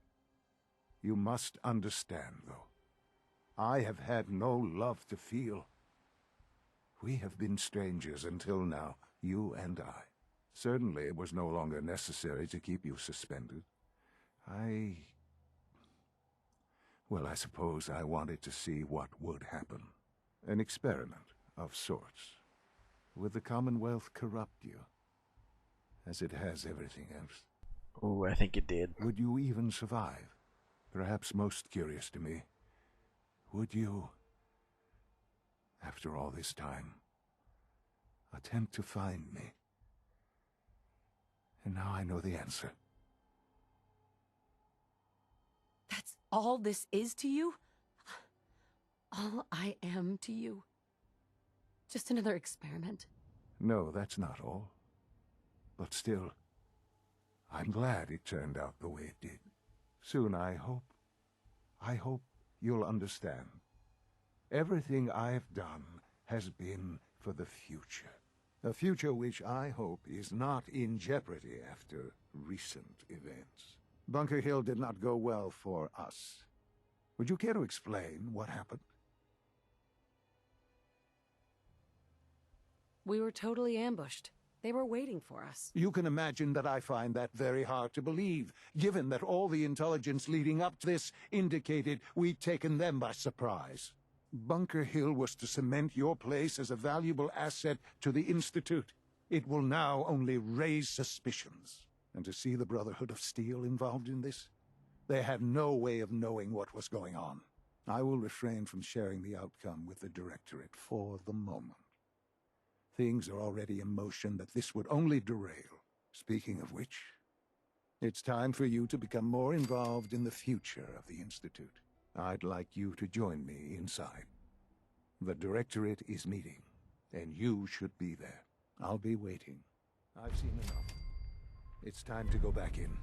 You must understand, though. I have had no love to feel. We have been strangers until now, you and I. Certainly it was no longer necessary to keep you suspended. Well, I suppose I wanted to see what would happen. An experiment of sorts. Would the Commonwealth corrupt you? As it has everything else. Oh, I think it did. Would you even survive? Perhaps most curious to me, would you, after all this time, attempt to find me? And now I know the answer. That's all this is to you? All I am to you? Just another experiment? No, that's not all. But still, I'm glad it turned out the way it did. Soon, I hope you'll understand. Everything I've done has been for the future. A future which I hope is not in jeopardy after recent events. Bunker Hill did not go well for us. Would you care to explain what happened? We were totally ambushed. They were waiting for us. You can imagine that I find that very hard to believe, given that all the intelligence leading up to this indicated we'd taken them by surprise. Bunker Hill was to cement your place as a valuable asset to the Institute. It will now only raise suspicions. And to see the Brotherhood of Steel involved in this? They had no way of knowing what was going on. I will refrain from sharing the outcome with the Directorate for the moment. Things are already in motion that this would only derail. Speaking of which, it's time for you to become more involved in the future of the Institute. I'd like you to join me inside. The Directorate is meeting, and you should be there. I'll be waiting. I've seen enough. It's time to go back in.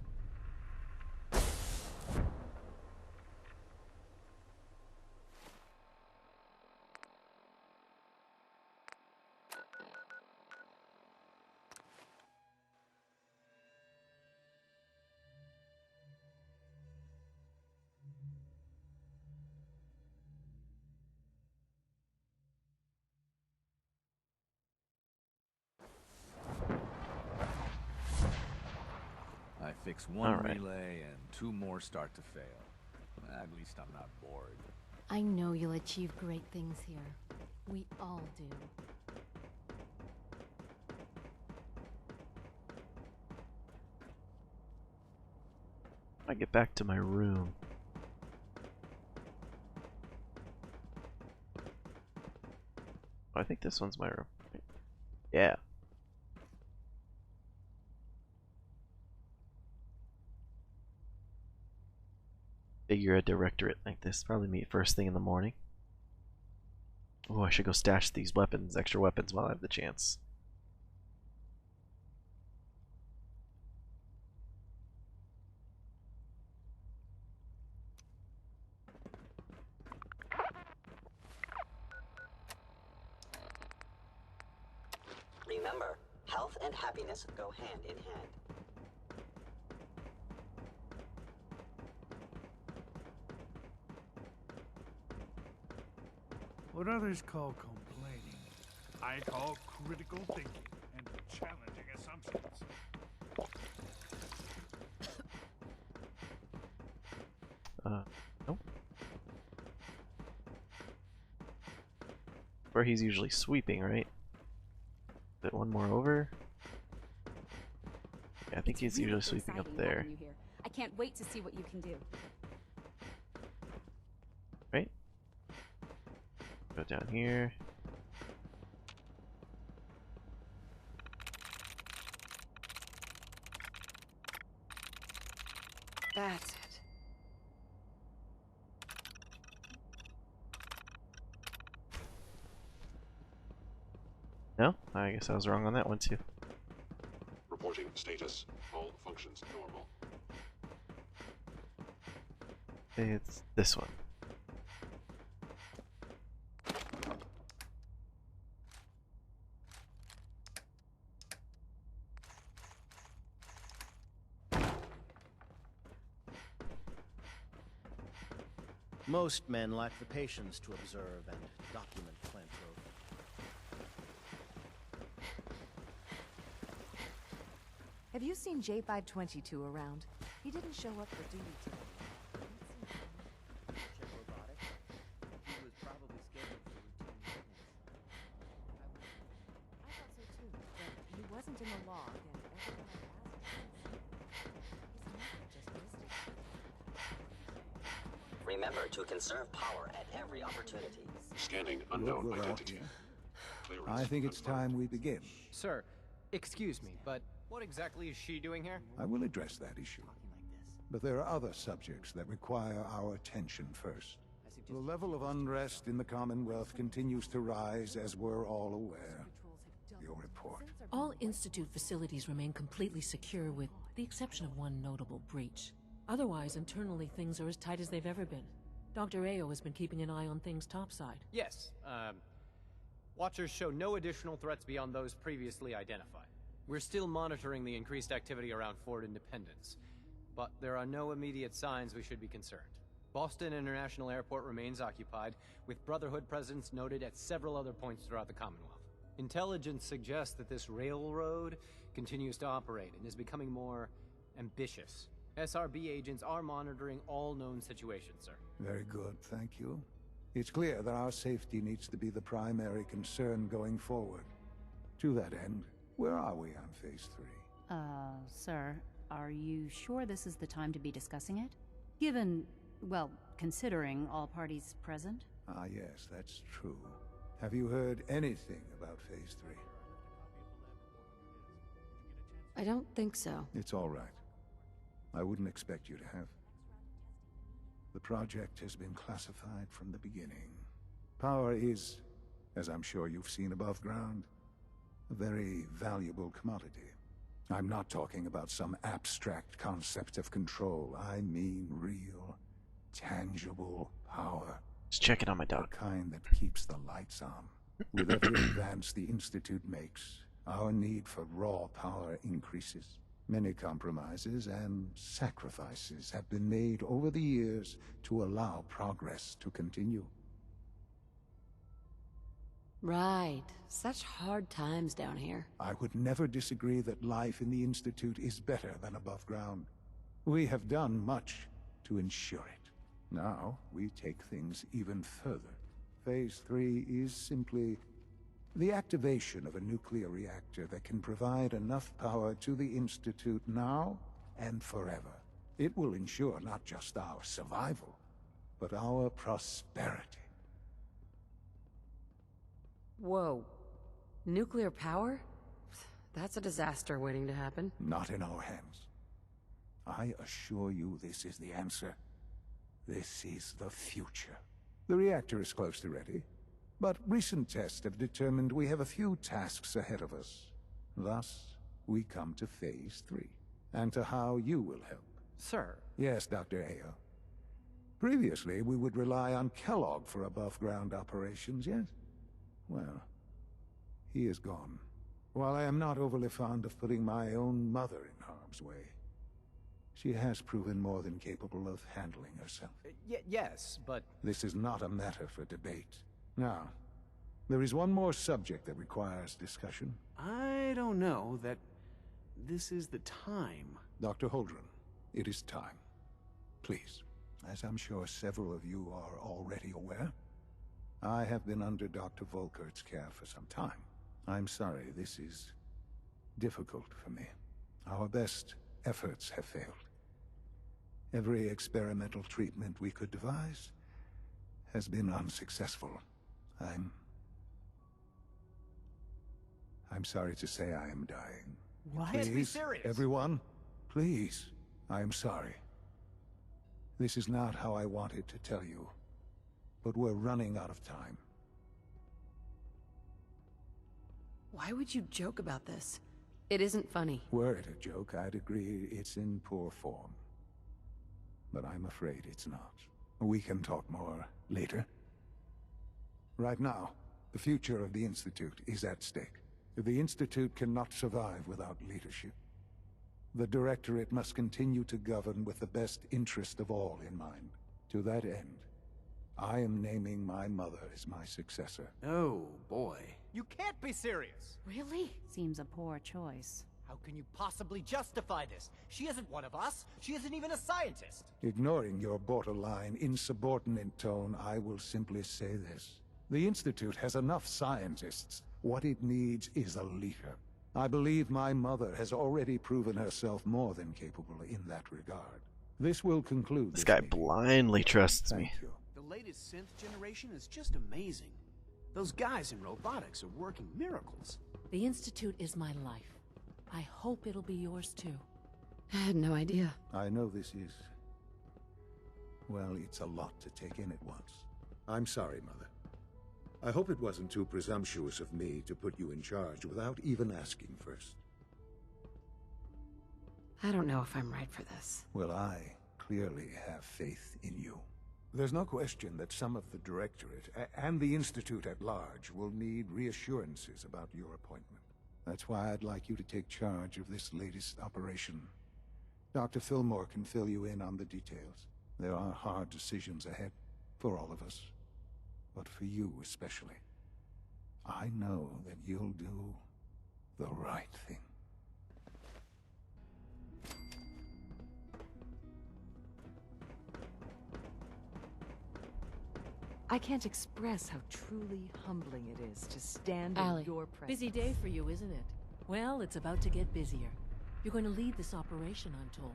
I fix one All right. relay and 2 more start to fail. At least I'm not bored. I know you'll achieve great things here. We all do. I get back to my room. I think this one's my room. Yeah. Figure a directorate like this. Probably meet first thing in the morning. Oh, I should go stash these weapons, extra weapons, while I have the chance. Remember, health and happiness go hand in hand. What others call complaining, I call critical thinking and challenging assumptions. Nope. Where he's usually sweeping, right? Is it one more over? Yeah, I think he's usually sweeping up there. I can't wait to see what you can do. Right? Go down here. That's it. No? I guess I was wrong on that one too. Reporting status. All functions normal. It's this one. Most men lack the patience to observe and document plant growth. Have you seen J522 around? He didn't show up for duty today. Remember to conserve power at every opportunity. Scanning Good, unknown we're out identity. here. Clearance I think it's confirmed. time we begin. Sir, excuse me, but what exactly is she doing here? I will address that issue. But there are other subjects that require our attention first. The level of unrest in the Commonwealth continues to rise, as we're all aware. Your report. All Institute facilities remain completely secure with the exception of one notable breach. Otherwise, internally things are as tight as they've ever been. Dr. Ao has been keeping an eye on things topside. Yes, Watchers show no additional threats beyond those previously identified. We're still monitoring the increased activity around Fort Independence, but there are no immediate signs we should be concerned. Boston International Airport remains occupied, with Brotherhood presence noted at several other points throughout the Commonwealth. Intelligence suggests that this railroad continues to operate and is becoming more ambitious. SRB agents are monitoring all known situations, sir. Very good, thank you. It's clear that our safety needs to be the primary concern going forward. To that end, where are we on Phase 3? Sir, are you sure this is the time to be discussing it? Given, well, considering all parties present? Ah, yes, that's true. Have you heard anything about Phase 3? I don't think so. It's all right. I wouldn't expect you to have. The project has been classified from the beginning. Power is, as I'm sure you've seen above ground, a very valuable commodity. I'm not talking about some abstract concept of control. I mean real, tangible power. Just checking on my dog. The kind that keeps the lights on. With every advance the Institute makes, our need for raw power increases. Many compromises and sacrifices have been made over the years to allow progress to continue. Right. Such hard times down here. I would never disagree that life in the Institute is better than above ground. We have done much to ensure it. Now, we take things even further. Phase 3 is simply the activation of a nuclear reactor that can provide enough power to the Institute now and forever. It will ensure not just our survival, but our prosperity. Whoa. Nuclear power? That's a disaster waiting to happen. Not in our hands. I assure you this is the answer. This is the future. The reactor is close to ready, but recent tests have determined we have a few tasks ahead of us. Thus, we come to Phase 3, and to how you will help. Sir. Yes, Dr. Ao. Previously, we would rely on Kellogg for above-ground operations, yes? Well, he is gone. While I am not overly fond of putting my own mother in harm's way, she has proven more than capable of handling herself. Yes, but... This is not a matter for debate. Now, there is one more subject that requires discussion. I don't know that this is the time. Dr. Holdren, it is time. Please, as I'm sure several of you are already aware, I have been under Dr. Volkert's care for some time. I'm sorry, this is difficult for me. Our best efforts have failed. Every experimental treatment we could devise has been unsuccessful. I'm sorry to say I am dying. What? Please, Be serious. everyone, please, I am sorry. This is not how I wanted to tell you, but we're running out of time. Why would you joke about this? It isn't funny. Were it a joke, I'd agree it's in poor form. But I'm afraid it's not. We can talk more later. Right now, the future of the Institute is at stake. The Institute cannot survive without leadership. The Directorate must continue to govern with the best interest of all in mind. To that end, I am naming my mother as my successor. Oh, boy. You can't be serious! Really? Seems a poor choice. How can you possibly justify this? She isn't one of us. She isn't even a scientist. Ignoring your borderline, insubordinate tone, I will simply say this. The Institute has enough scientists. What it needs is a leader. I believe my mother has already proven herself more than capable in that regard. This will conclude This guy blindly trusts me. Thank you. The latest synth generation is just amazing. Those guys in robotics are working miracles. The Institute is my life. I hope it'll be yours too. I had no idea. I know this is... well, it's a lot to take in at once. I'm sorry, Mother. I hope it wasn't too presumptuous of me to put you in charge without even asking first. I don't know if I'm right for this. Well, I clearly have faith in you. There's no question that some of the Directorate and the Institute at large will need reassurances about your appointment. That's why I'd like you to take charge of this latest operation. Dr. Fillmore can fill you in on the details. There are hard decisions ahead for all of us, but for you especially. I know that you'll do the right thing. I can't express how truly humbling it is to stand Allie, in your presence. busy day for you, isn't it? Well, it's about to get busier. You're going to lead this operation, I'm told.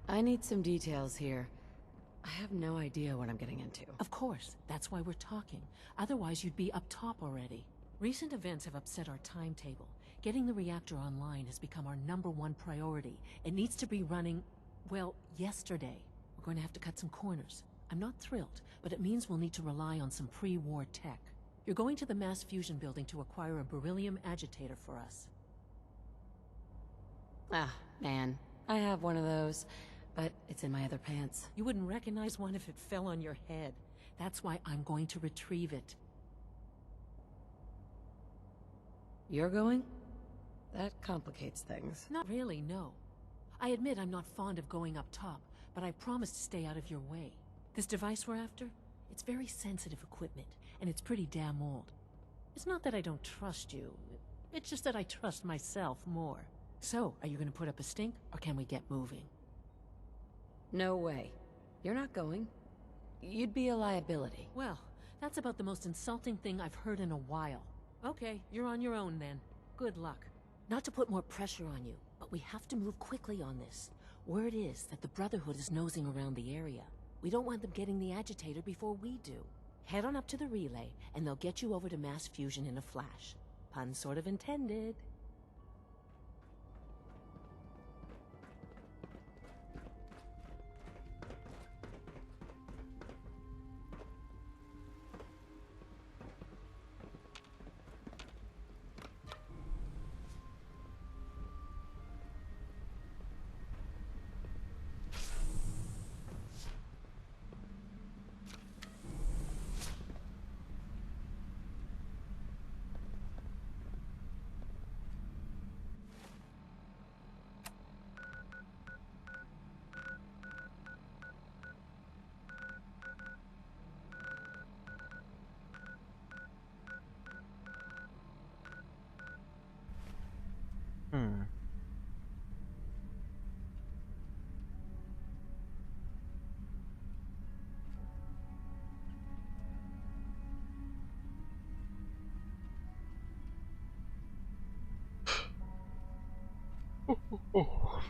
I need some details here. I have no idea what I'm getting into. Of course, that's why we're talking. Otherwise, you'd be up top already. Recent events have upset our timetable. Getting the reactor online has become our #1 priority. It needs to be running, well, yesterday. We're going to have to cut some corners. I'm not thrilled, but it means we'll need to rely on some pre-war tech. You're going to the mass fusion building to acquire a beryllium agitator for us. Ah, man. I have one of those, but it's in my other pants. You wouldn't recognize one if it fell on your head. That's why I'm going to retrieve it. You're going? That complicates things. Not really, no. I admit I'm not fond of going up top, but I promise to stay out of your way. This device we're after? It's very sensitive equipment, and it's pretty damn old. It's not that I don't trust you. It's just that I trust myself more. So, are you going to put up a stink, or can we get moving? No way. You're not going. You'd be a liability. Well, that's about the most insulting thing I've heard in a while. Okay, you're on your own then. Good luck. Not to put more pressure on you, but we have to move quickly on this. Word is that the Brotherhood is nosing around the area. We don't want them getting the agitator before we do. Head on up to the relay, and they'll get you over to mass fusion in a flash. Pun sort of intended. Oh.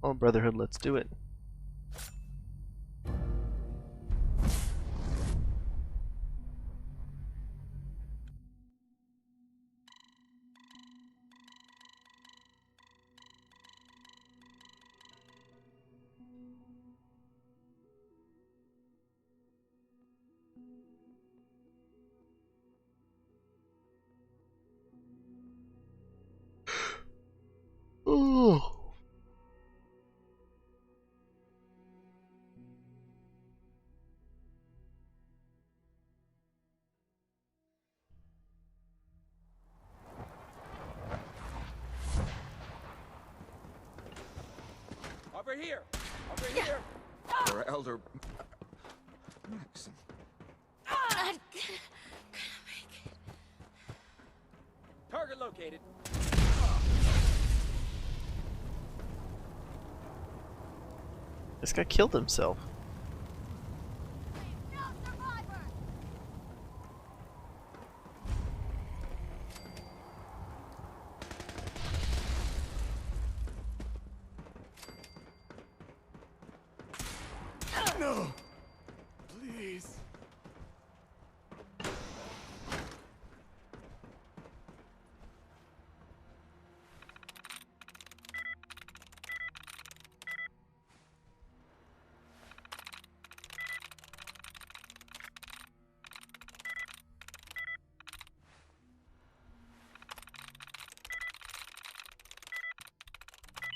Oh, Brotherhood, let's do it. Oh. Over here! Over here! Or Elder... Maxon. Target located. This guy killed himself. No! Please.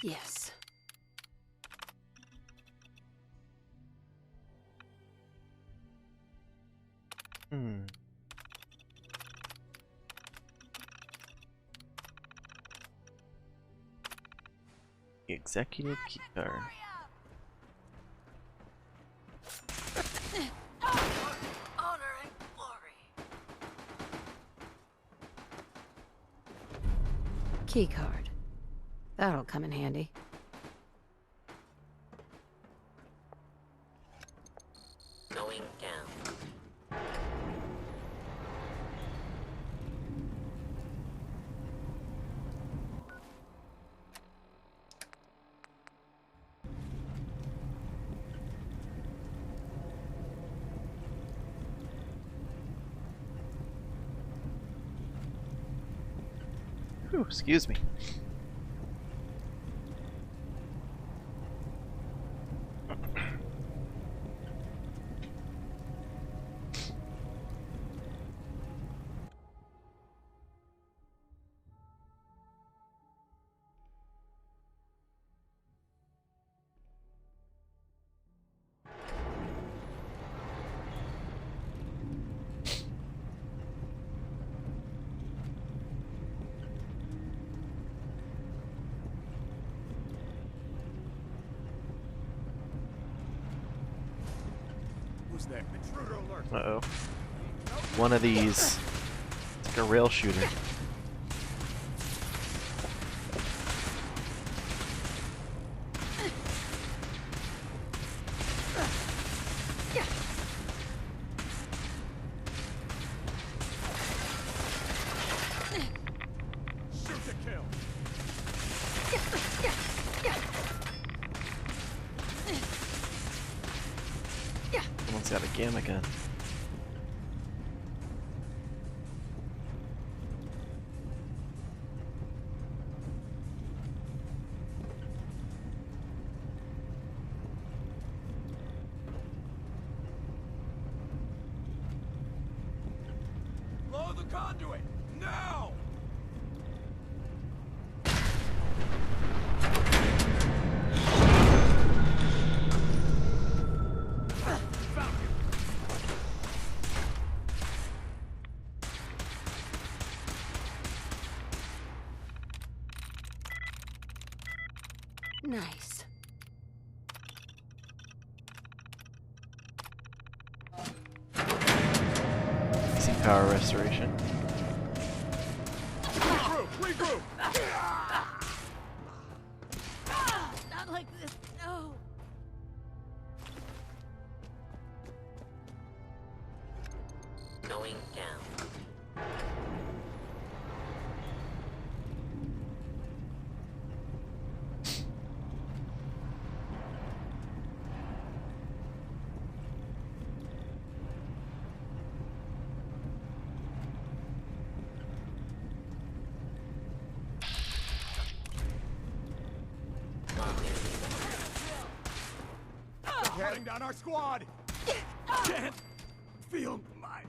Yes. The executive keycard. Honor and glory. Keycard. That'll come in handy. Going down. Whew, excuse me. Who's that? Intruder alert. Uh-oh. One of these. It's like a rail shooter. Shoot to kill. Someone's got a gamma gun. Blow the conduit! Now! Nice. Easy power restoration. Regroup! Regroup! Not like this. No. Going down. They're hunting down our squad! Can't feel my...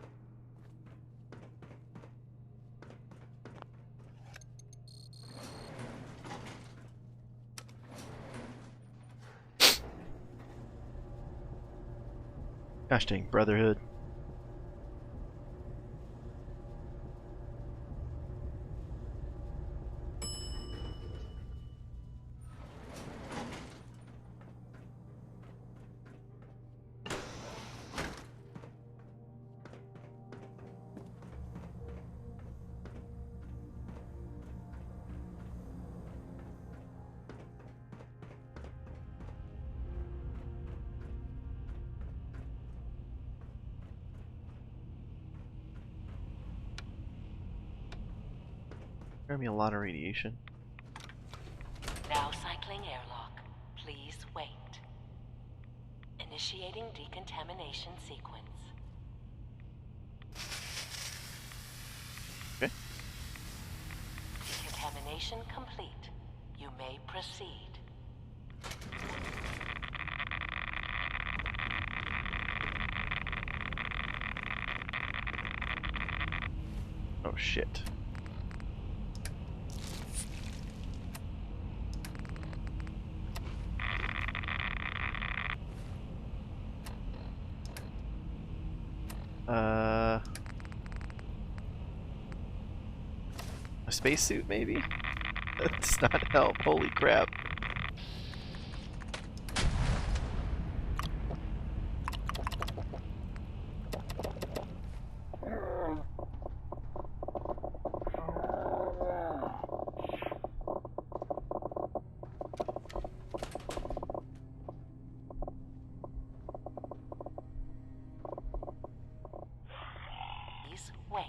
Gosh dang, Brotherhood. Gonna be a lot of radiation. Now cycling airlock. Please wait. Initiating decontamination sequence. Okay. Decontamination complete. You may proceed. Oh shit. A spacesuit maybe? That does not help. Holy crap. Please wait.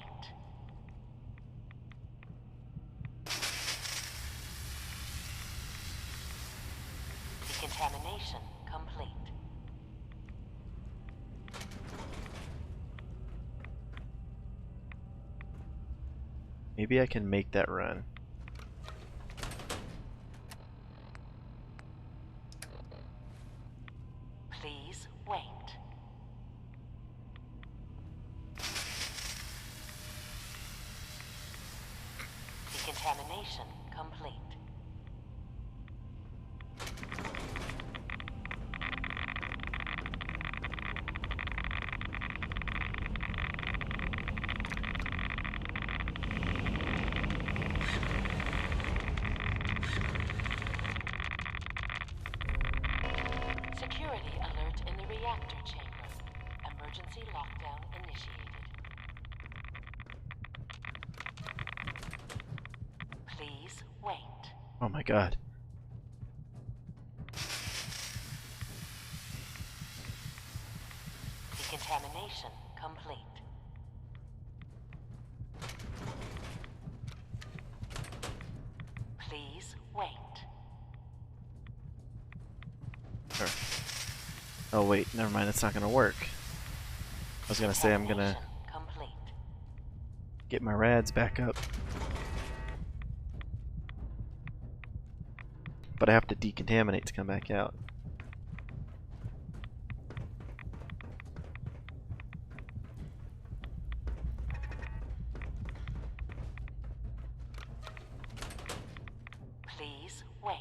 Decontamination complete. Maybe I can make that run. Please wait. Decontamination complete. Security alert in the reactor chamber. Emergency lockdown initiated. Please wait. Oh my god. Decontamination complete. Please wait. Sure. Oh wait, never mind, it's not gonna work. I was gonna say I'm gonna Complete. get my rads back up. But I have to decontaminate to come back out. Please wait.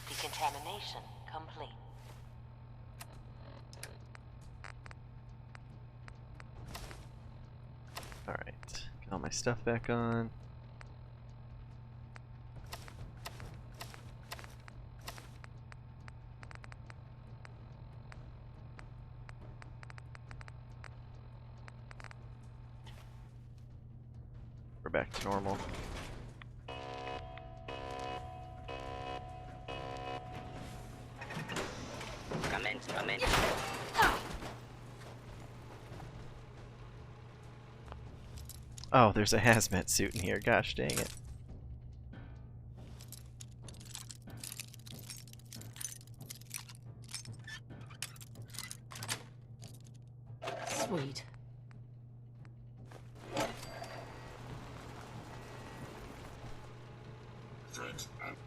Decontamination complete. Alright, get all my stuff back on. We're back to normal. Come in. Oh, there's a hazmat suit in here. Gosh dang it. Sweet.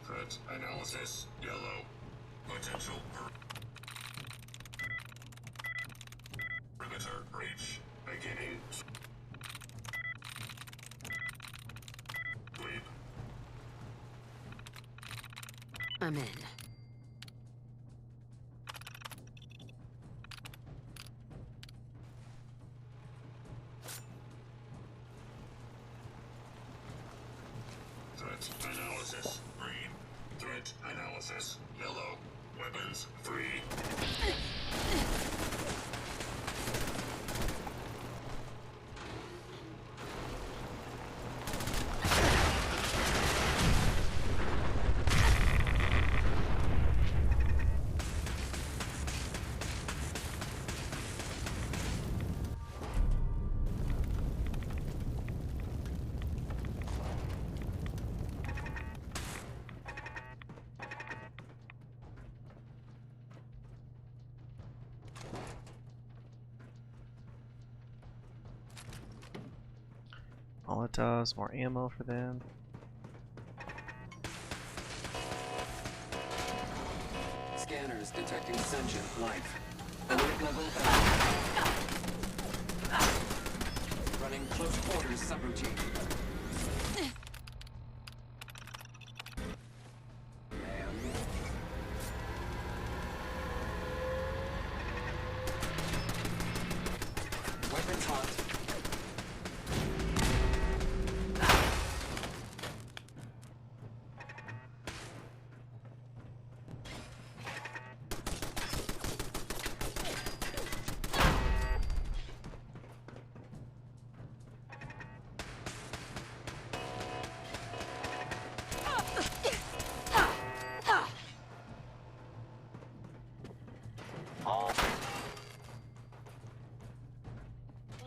Threat analysis yellow. Potential perimeter breach beginning. Sweep. I'm in. Threat analysis green. Threat analysis yellow. Weapons free. Molotovs, more ammo for them. Scanners detecting sentient life. Alert level up. Running close quarters subroutine. Weapons hot.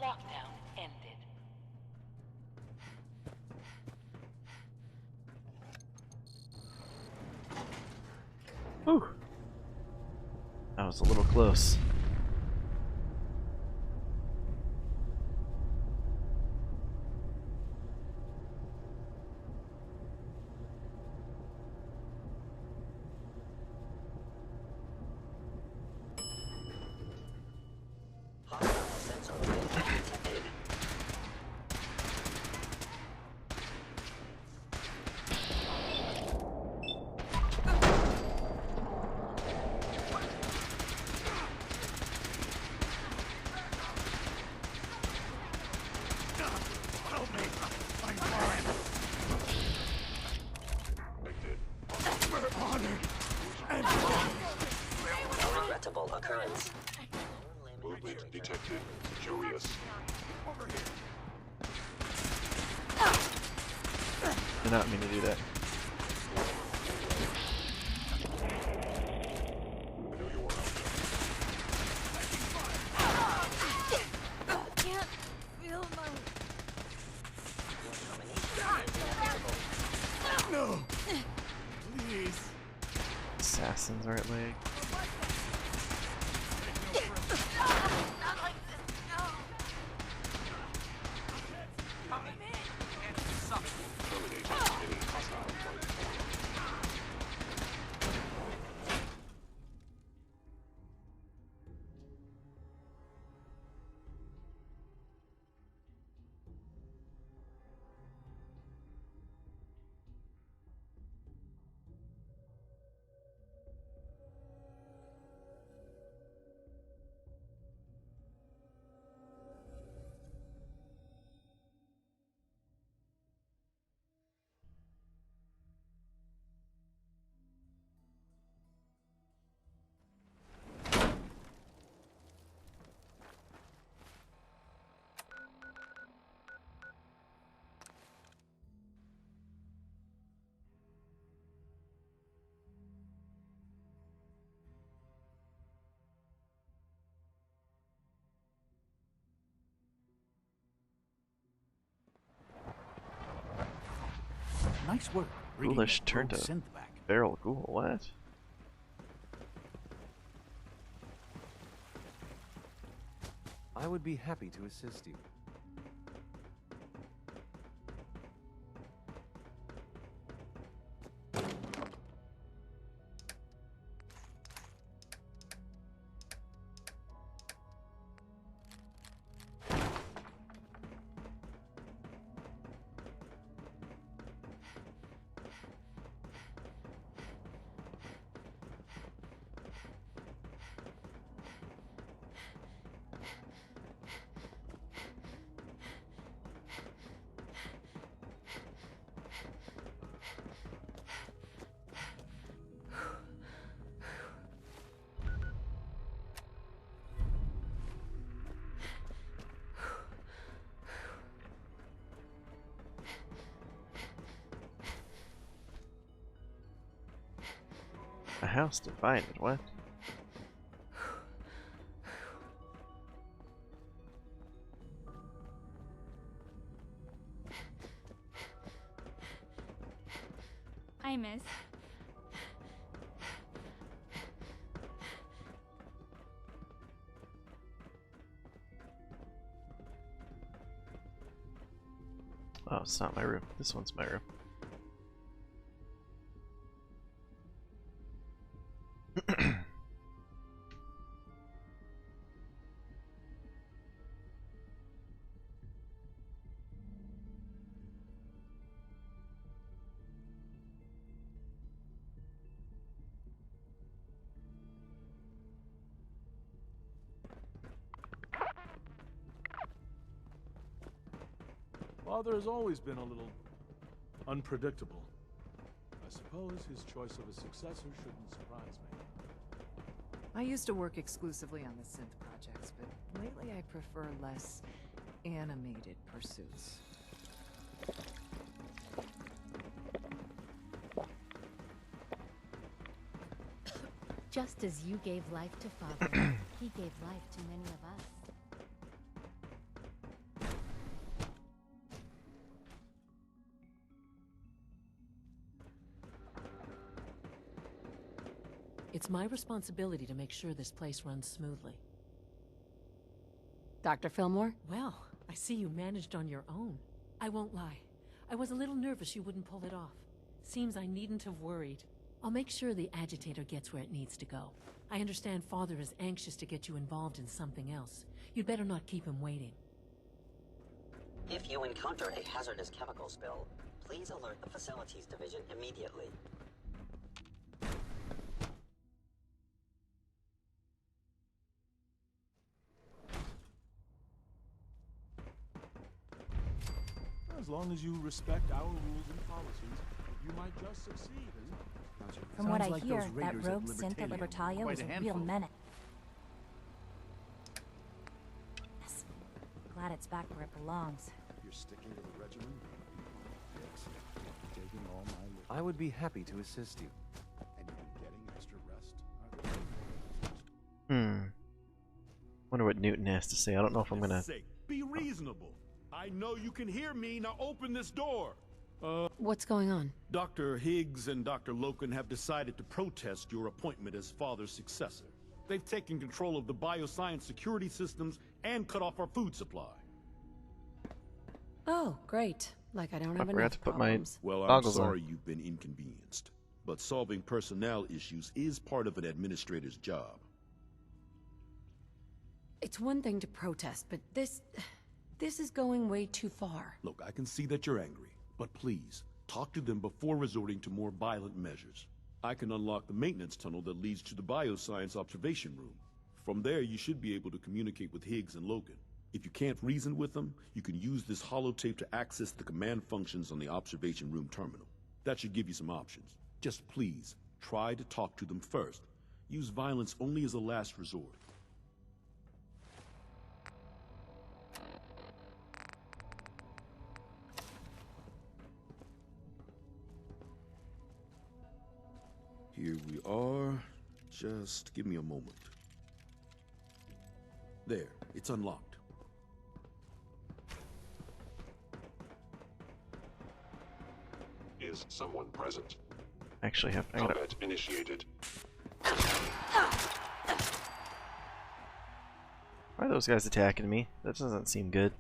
Lockdown ended. Whew. That was a little close. Regrettable occurrence. Movement detected. Curious. Did not mean to do that. Can't feel my... No! Please. Assassin's right leg. Not like this, no! Nice work. bringing Ghoulish that turned rogue to synth back. feral ghoul. What? I would be happy to assist you. A house divided. What? Hi, miss. Oh, it's not my room. This one's my room. Father has always been a little unpredictable. I suppose his choice of a successor shouldn't surprise me. I used to work exclusively on the synth projects, but lately I prefer less animated pursuits. Just as you gave life to Father, he gave life to many of us. It's my responsibility to make sure this place runs smoothly. Dr. Fillmore? Well, I see you managed on your own. I won't lie. I was a little nervous you wouldn't pull it off. Seems I needn't have worried. I'll make sure the agitator gets where it needs to go. I understand Father is anxious to get you involved in something else. You'd better not keep him waiting. If you encounter a hazardous chemical spill, please alert the Facilities Division immediately. As long as you respect our rules and policies, you might just succeed. From what I hear, that rogue synth at Libertalia was a real menace. Yes. Glad it's back where it belongs. You're sticking to the regimen? Yes. Taking all my... I would be happy to assist you. And you've been getting extra rest? Wonder what Newton has to say. I don't know if I'm gonna... Be reasonable. I know you can hear me. Now open this door. What's going on? Dr. Higgs and Dr. Loken have decided to protest your appointment as Father's successor. They've taken control of the bioscience security systems and cut off our food supply. Oh, great. Like I don't have forgot enough to put problems. Well, I'm goggles on. sorry you've been inconvenienced, but solving personnel issues is part of an administrator's job. It's one thing to protest, but this is going way too far. Look, I can see that you're angry, but please, talk to them before resorting to more violent measures. I can unlock the maintenance tunnel that leads to the bioscience observation room. From there, you should be able to communicate with Higgs and Logan. If you can't reason with them, you can use this holotape to access the command functions on the observation room terminal. That should give you some options. Just please, try to talk to them first. Use violence only as a last resort. Here we are. Just give me a moment. There, it's unlocked. Is someone present? Actually have... I gotta... Combat initiated. Why are those guys attacking me? That doesn't seem good.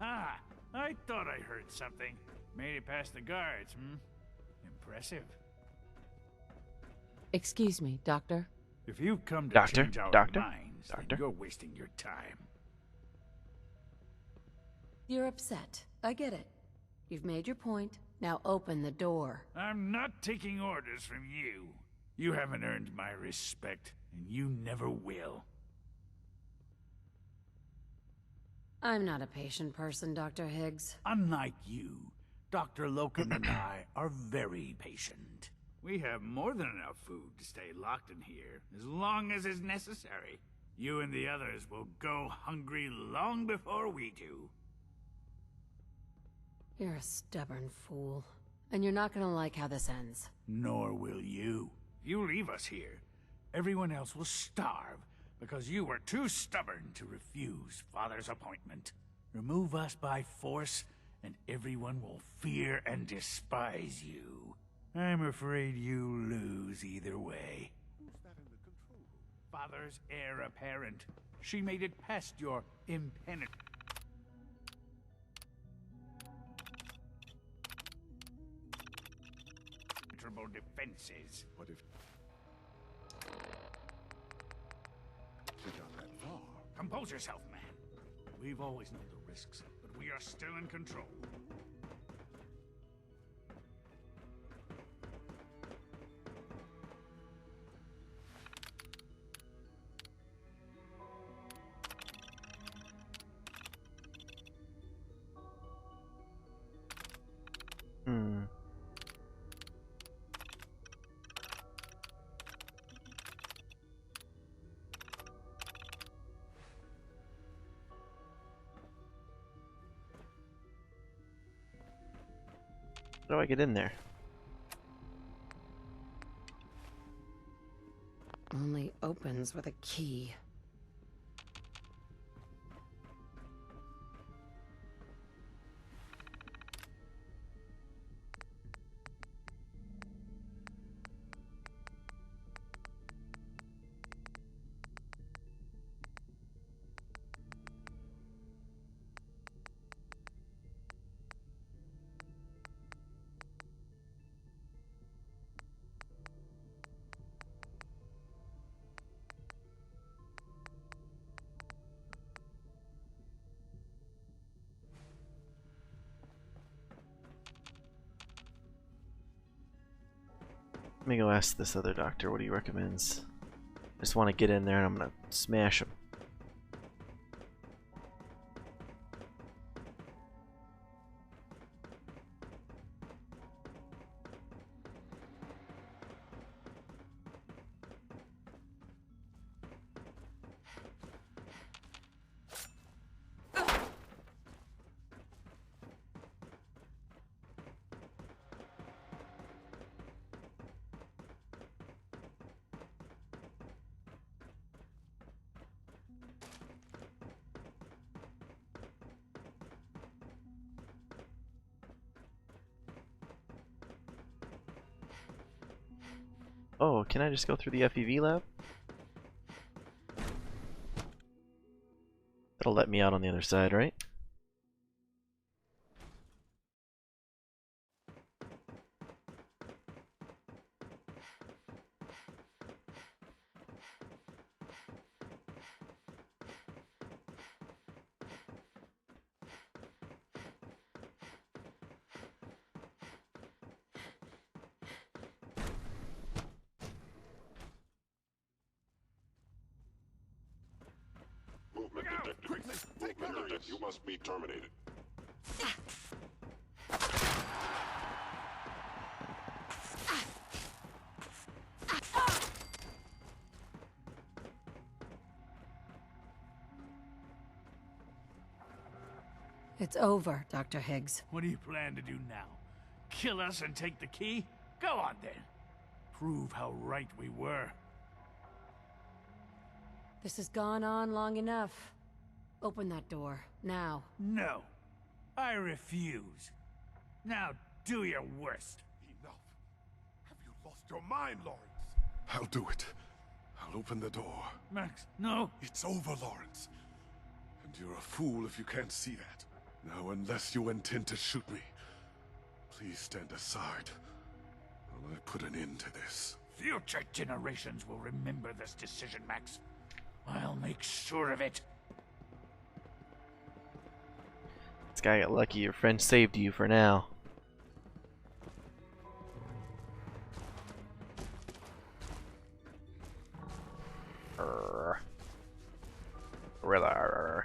Aha! I thought I heard something. Made it past the guards, Impressive. Excuse me, Doctor. If you've come to Doctor? change our Doctor? minds, Doctor? then you're wasting your time. You're upset. I get it. You've made your point. Now open the door. I'm not taking orders from you. You haven't earned my respect, and you never will. I'm not a patient person, Dr. Higgs. Unlike you, Dr. Loken and I are very patient. We have more than enough food to stay locked in here, as long as is necessary. You and the others will go hungry long before we do. You're a stubborn fool. And you're not gonna like how this ends. Nor will you. If you leave us here, everyone else will starve, because you were too stubborn to refuse Father's appointment. Remove us by force, and everyone will fear and despise you. I'm afraid you lose either way. Who's that in the control room? Father's heir apparent. She made it past your impenetrable defenses. What if we got that far? Compose yourself, man. We've always known the risks, but we are still in control. How do I get in there? Only opens with a key. Let me go ask this other doctor what he recommends. I just want to get in there and I'm gonna smash him. Oh, can I just go through the FEV lab? That'll let me out on the other side, right? Movement detected. Movement detected. You must be terminated. It's over, Dr. Higgs. What do you plan to do now? Kill us and take the key? Go on then. Prove how right we were. This has gone on long enough. Open that door, now. No. I refuse. Now do your worst. Enough. Have you lost your mind, Lawrence? I'll do it. I'll open the door. Max, no. It's over, Lawrence. And you're a fool if you can't see that. Now, unless you intend to shoot me, please stand aside while I put an end to this. Future generations will remember this decision, Max. I'll make sure of it. This guy got lucky. Your friend saved you for now. Gorilla.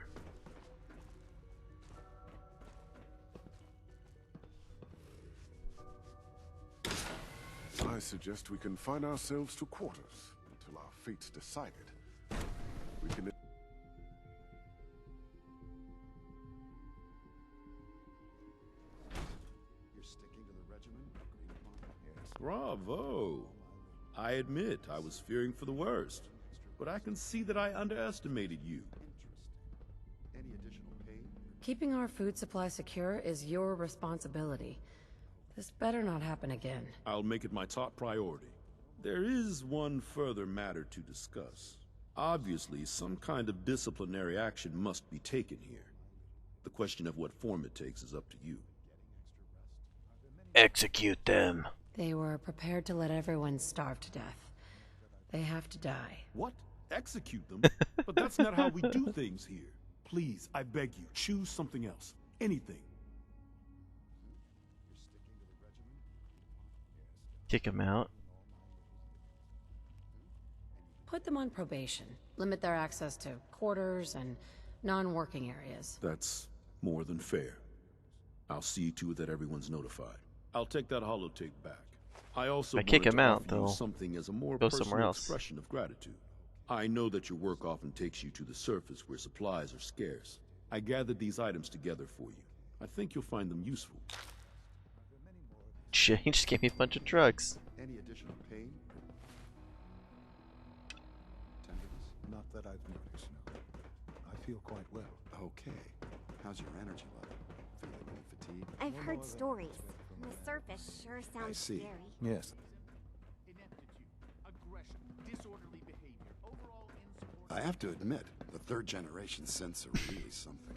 I suggest we confine ourselves to quarters until our fate's decided. We can... You're sticking to the regimen? Yes. Bravo! I admit I was fearing for the worst, but I can see that I underestimated you. Any additional pay? Keeping our food supply secure is your responsibility. This better not happen again. I'll make it my top priority. There is one further matter to discuss. Obviously, some kind of disciplinary action must be taken here. The question of what form it takes is up to you. Execute them. They were prepared to let everyone starve to death. They have to die. What? Execute them? But that's not how we do things here. Please, I beg you, choose something else. Anything. Kick him out. Put them on probation. Limit their access to quarters and non-working areas. That's more than fair. I'll see to it that everyone's notified. I'll take that holotape back. I also I kick wanted him to out, offer you though. something as a more Go somewhere personal else. expression of gratitude. I know that your work often takes you to the surface where supplies are scarce. I gathered these items together for you. I think you'll find them useful. Shit, he just gave me a bunch of drugs. Any additional pain? Tenderness? Not that I've noticed, no. I feel quite well. Okay. How's your energy level? Feeling any fatigue? I've heard stories. And the surface sure sounds scary. Yes. I have to admit, the third generation synths are really something.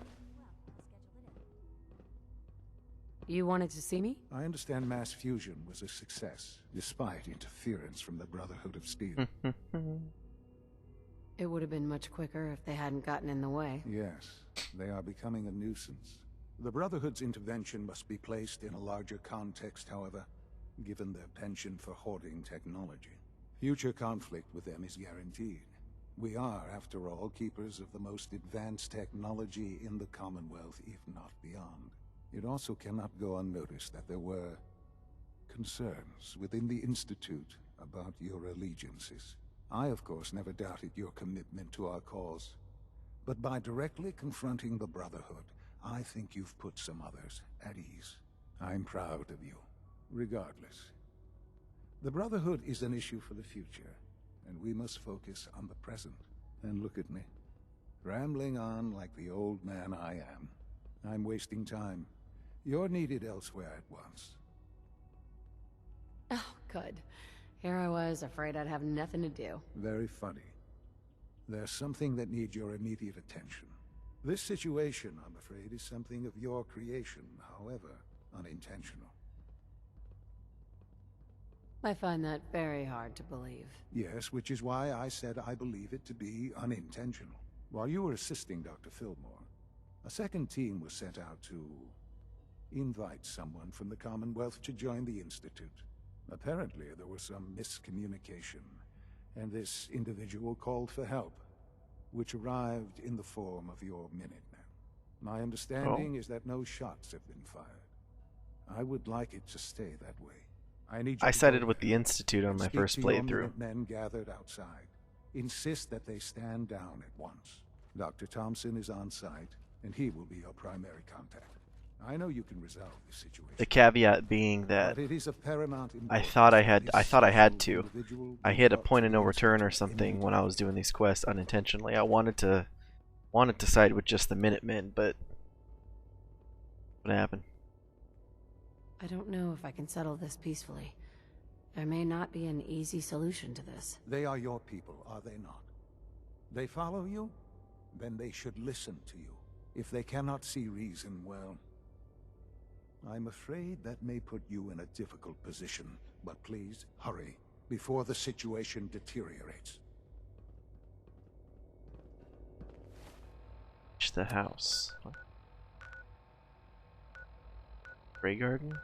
You wanted to see me? I understand mass fusion was a success, despite interference from the Brotherhood of Steel. It would have been much quicker if they hadn't gotten in the way. Yes, they are becoming a nuisance. The Brotherhood's intervention must be placed in a larger context, however, given their penchant for hoarding technology. Future conflict with them is guaranteed. We are, after all, keepers of the most advanced technology in the Commonwealth, if not beyond. It also cannot go unnoticed that there were concerns within the Institute about your allegiances. I, of course, never doubted your commitment to our cause. But by directly confronting the Brotherhood, I think you've put some others at ease. I'm proud of you, regardless. The Brotherhood is an issue for the future, and we must focus on the present. And look at me, rambling on like the old man I am. I'm wasting time. You're needed elsewhere at once. Oh, good. Here I was, afraid I'd have nothing to do. Very funny. There's something that needs your immediate attention. This situation, I'm afraid, is something of your creation, however unintentional. I find that very hard to believe. Yes, which is why I said I believe it to be unintentional. While you were assisting Dr. Fillmore, a second team was sent out to invite someone from the Commonwealth to join the Institute. Apparently, there was some miscommunication, and this individual called for help, which arrived in the form of your Minutemen. My understanding is that no shots have been fired. I would like it to stay that way. I sided with the Institute on my first playthrough. Men gathered outside. Insist that they stand down at once. Dr. Thompson is on site, and he will be your primary contact. I know you can resolve this situation. The caveat being that But it is of paramount I thought I had to. I hit a point of no return or something when I was doing these quests unintentionally. I wanted to side with just the Minutemen, but what happened? I don't know if I can settle this peacefully. There may not be an easy solution to this. They are your people, are they not? They follow you? Then they should listen to you. If they cannot see reason, well, I'm afraid that may put you in a difficult position. But please, hurry, before the situation deteriorates. Reach the house. Grey Garden?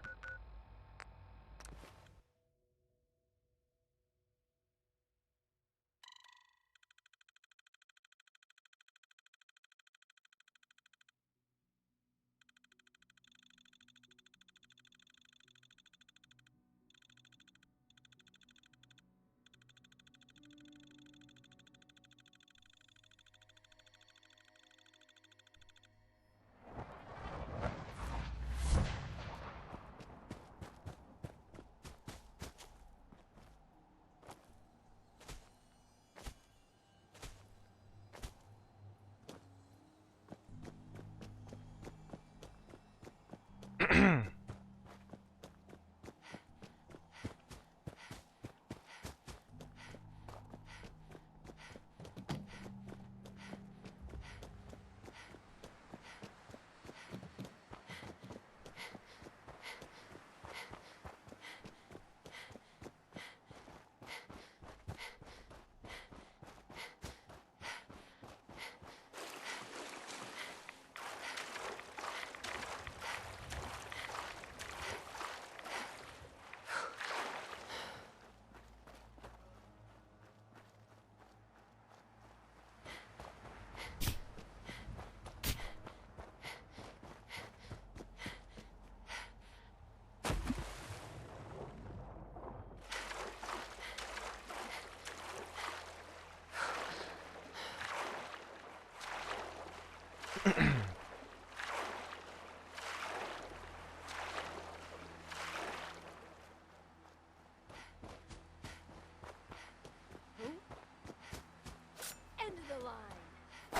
End of the line.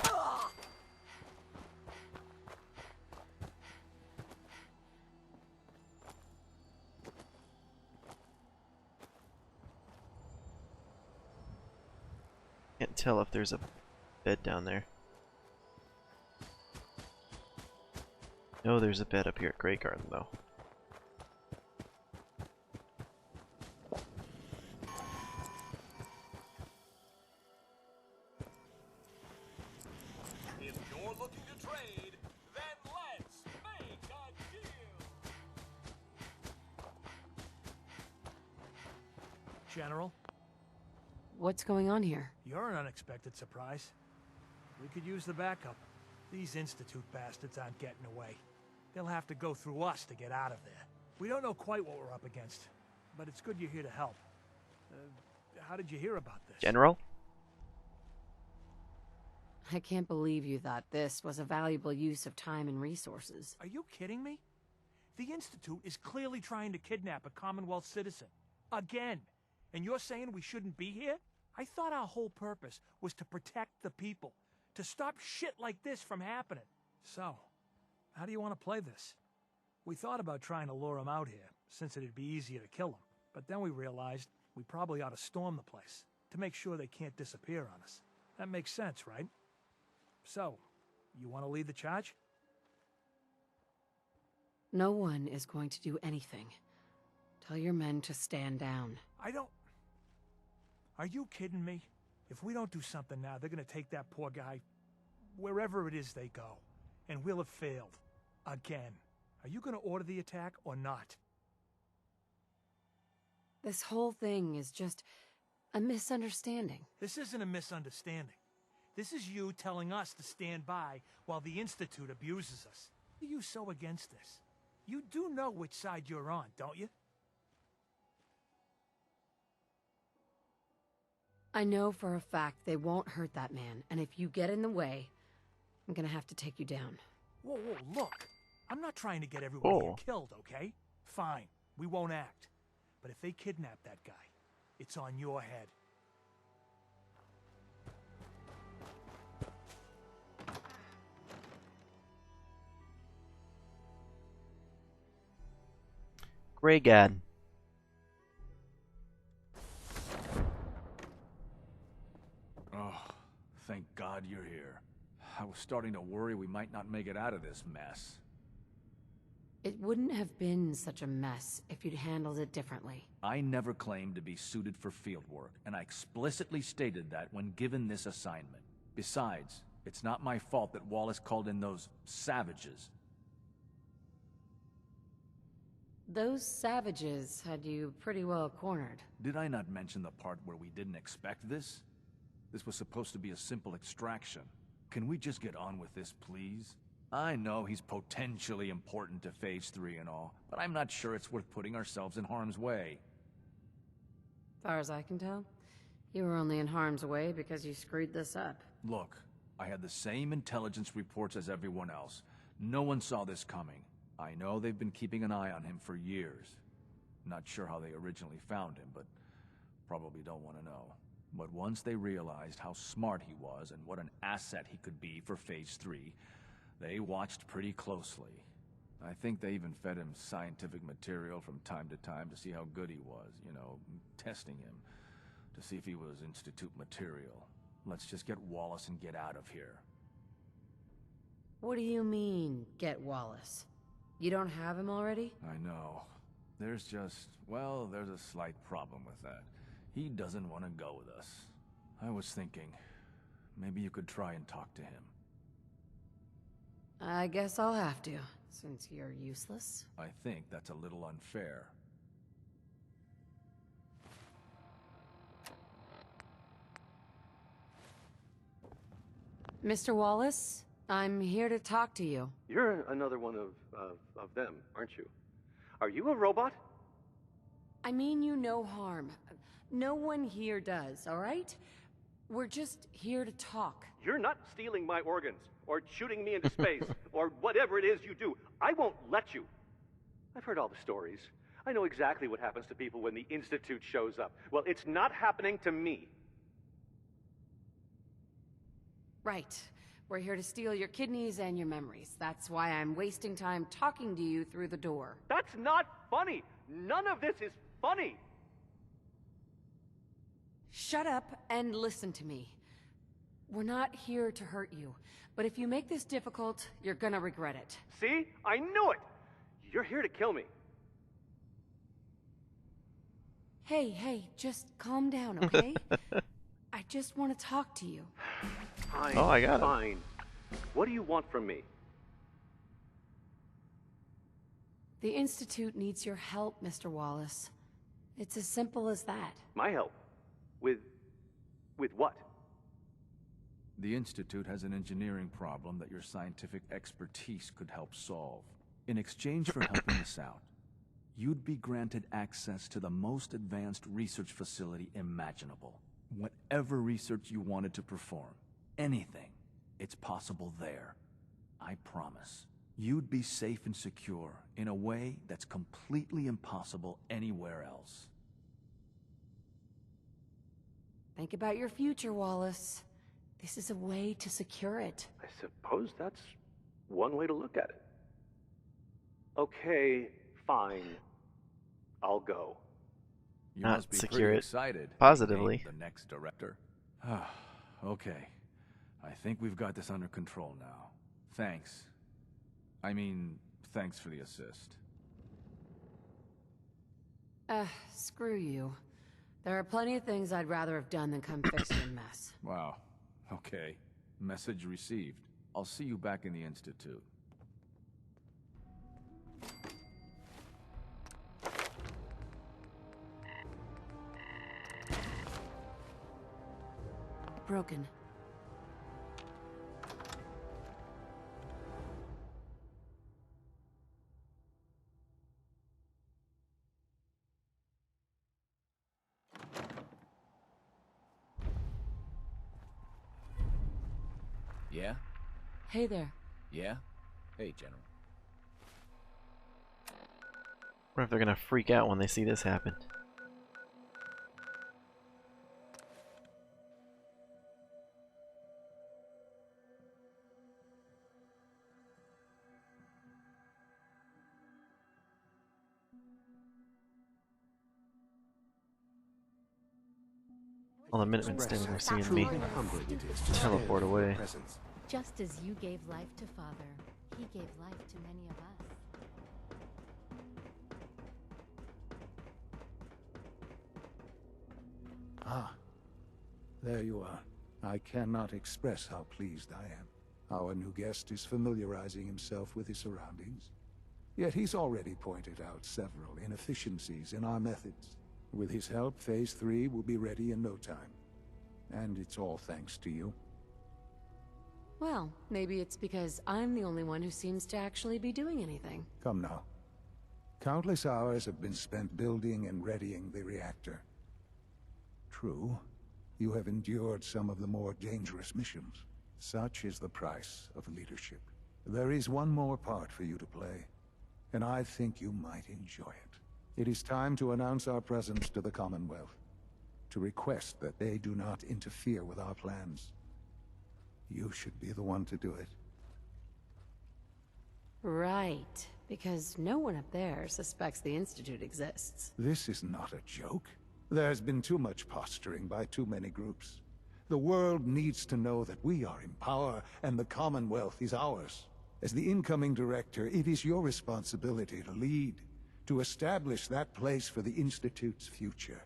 Ugh. Can't tell if there's a bed down there. No, there's a bed up here at Grey Garden, though. If you're looking to trade, then let's make a deal. General? What's going on here? You're an unexpected surprise. We could use the backup. These Institute bastards aren't getting away. They'll have to go through us to get out of there. We don't know quite what we're up against, but it's good you're here to help. How did you hear about this? General? I can't believe you thought this was a valuable use of time and resources. Are you kidding me? The Institute is clearly trying to kidnap a Commonwealth citizen. Again. And you're saying we shouldn't be here? I thought our whole purpose was to protect the people, to stop shit like this from happening. So, how do you want to play this? We thought about trying to lure them out here, since it'd be easier to kill them. But then we realized we probably ought to storm the place, to make sure they can't disappear on us. That makes sense, right? So, you want to lead the charge? No one is going to do anything. Tell your men to stand down. Are you kidding me? If we don't do something now, they're gonna take that poor guy wherever it is they go. And we'll have failed. Again. Are you gonna order the attack or not? This whole thing is just a misunderstanding. This isn't a misunderstanding. This is you telling us to stand by while the Institute abuses us. Why are you so against this? You do know which side you're on, don't you? I know for a fact they won't hurt that man, and if you get in the way, I'm gonna have to take you down. Whoa, look. I'm not trying to get everyone here killed, okay? Fine, we won't act. But if they kidnap that guy, it's on your head. Grey God. Oh, thank God you're here. I was starting to worry we might not make it out of this mess. It wouldn't have been such a mess if you'd handled it differently. I never claimed to be suited for field work, and I explicitly stated that when given this assignment. Besides, it's not my fault that Wallace called in those savages. Those savages had you pretty well cornered. Did I not mention the part where we didn't expect this? This was supposed to be a simple extraction. Can we just get on with this, please? I know he's potentially important to Phase 3 and all, but I'm not sure it's worth putting ourselves in harm's way. Far as I can tell, you were only in harm's way because you screwed this up. Look, I had the same intelligence reports as everyone else. No one saw this coming. I know they've been keeping an eye on him for years. Not sure how they originally found him, but probably don't want to know. But once they realized how smart he was and what an asset he could be for Phase 3, they watched pretty closely. I think they even fed him scientific material from time to time to see how good he was, you know, testing him, to see if he was Institute material. Let's just get Wallace and get out of here. What do you mean, get Wallace? You don't have him already? I know. There's just, well, there's a slight problem with that. He doesn't want to go with us. I was thinking, maybe you could try and talk to him. I guess I'll have to, since you're useless. I think that's a little unfair. Mr. Wallace, I'm here to talk to you. You're another one of them, aren't you? Are you a robot? I mean you no harm. No one here does, all right? We're just here to talk. You're not stealing my organs, or shooting me into space, or whatever it is you do. I won't let you. I've heard all the stories. I know exactly what happens to people when the Institute shows up. Well, it's not happening to me. Right. We're here to steal your kidneys and your memories. That's why I'm wasting time talking to you through the door. That's not funny! None of this is funny! Shut up and listen to me. We're not here to hurt you, but if you make this difficult, you're gonna regret it. See? I knew it! You're here to kill me. Hey, just calm down, okay? I just want to talk to you. Fine, Oh, I got it. fine. What do you want from me? The Institute needs your help, Mr. Wallace. It's as simple as that. My help? With what? The Institute has an engineering problem that your scientific expertise could help solve. In exchange for helping us out, you'd be granted access to the most advanced research facility imaginable. Whatever research you wanted to perform, anything, it's possible there. I promise. You'd be safe and secure in a way that's completely impossible anywhere else. Think about your future, Wallace. This is a way to secure it. I suppose that's one way to look at it. Okay, fine. I'll go. You Not must be secure pretty it excited. positively. Being the next director. Okay. I think we've got this under control now. Thanks. I mean, thanks for the assist. Screw you. There are plenty of things I'd rather have done than come fix your mess. Wow. Okay. Message received. I'll see you back in the Institute. Broken. Yeah? Hey there. Yeah? Hey, General. I wonder if they're gonna freak out when they see this happen. All the Minutemen standing there seeing me teleport away. Just as you gave life to Father, he gave life to many of us. Ah, there you are. I cannot express how pleased I am. Our new guest is familiarizing himself with his surroundings. Yet he's already pointed out several inefficiencies in our methods. With his help, Phase 3 will be ready in no time. And it's all thanks to you. Well, maybe it's because I'm the only one who seems to actually be doing anything. Come now. Countless hours have been spent building and readying the reactor. True, you have endured some of the more dangerous missions. Such is the price of leadership. There is one more part for you to play, and I think you might enjoy it. It is time to announce our presence to the Commonwealth, to request that they do not interfere with our plans. You should be the one to do it. Right, because no one up there suspects the Institute exists. This is not a joke. There's been too much posturing by too many groups. The world needs to know that we are in power and the Commonwealth is ours. As the incoming director, it is your responsibility to lead, to establish that place for the Institute's future.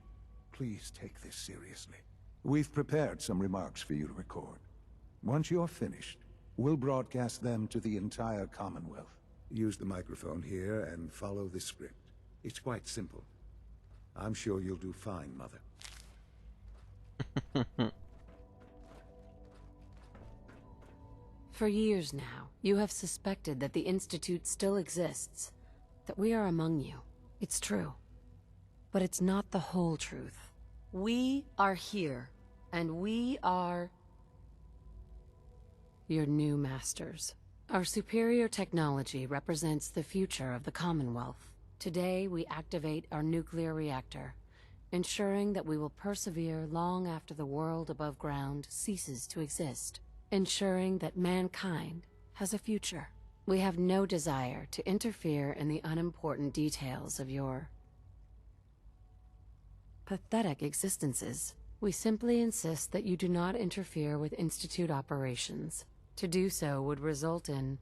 Please take this seriously. We've prepared some remarks for you to record. Once you're finished, we'll broadcast them to the entire Commonwealth. Use the microphone here and follow this script. It's quite simple. I'm sure you'll do fine, Mother. For years now, you have suspected that the Institute still exists, that we are among you. It's true. But it's not the whole truth. We are here, And we are your new masters. Our superior technology represents the future of the Commonwealth. Today, we activate our nuclear reactor, ensuring that we will persevere long after the world above ground ceases to exist, ensuring that mankind has a future. We have no desire to interfere in the unimportant details of your pathetic existences. We simply insist that you do not interfere with Institute operations. To do so would result in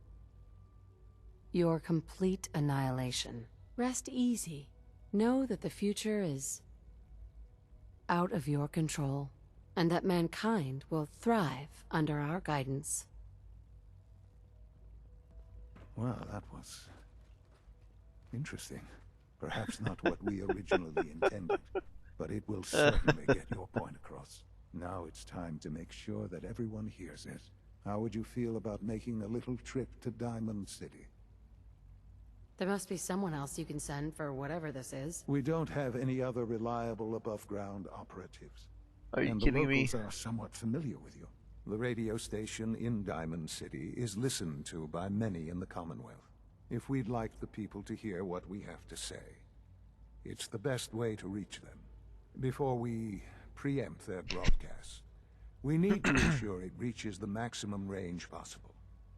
your complete annihilation. Rest easy. Know that the future is out of your control, and that mankind will thrive under our guidance. Well, that was interesting. Perhaps not what we originally intended, but it will certainly get your point across. Now it's time to make sure that everyone hears it. How would you feel about making a little trip to Diamond City? There must be someone else you can send for whatever this is. We don't have any other reliable above-ground operatives. Are you and kidding me? the locals are somewhat familiar with you. The radio station in Diamond City is listened to by many in the Commonwealth. If we'd like the people to hear what we have to say, it's the best way to reach them. Before we preempt their broadcasts, we need to ensure it reaches the maximum range possible.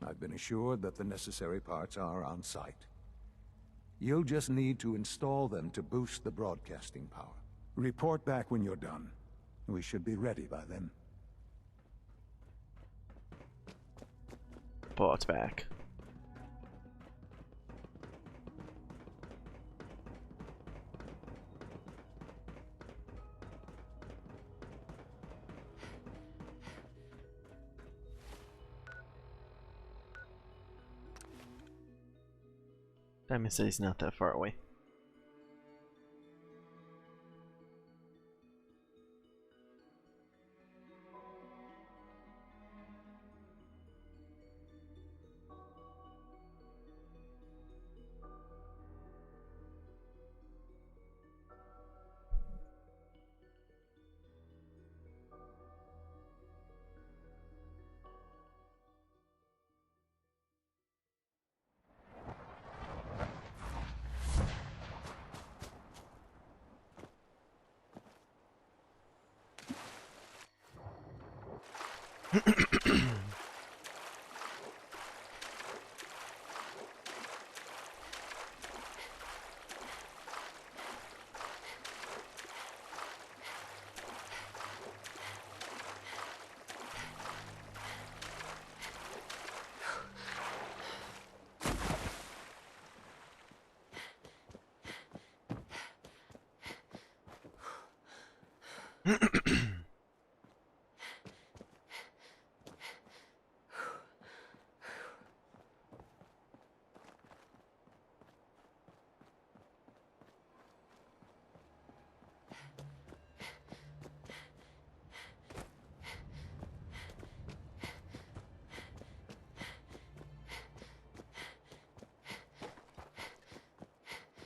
I've been assured that the necessary parts are on site. You'll just need to install them to boost the broadcasting power. Report back when you're done. We should be ready by then. Report back. Diamond City's not that far away.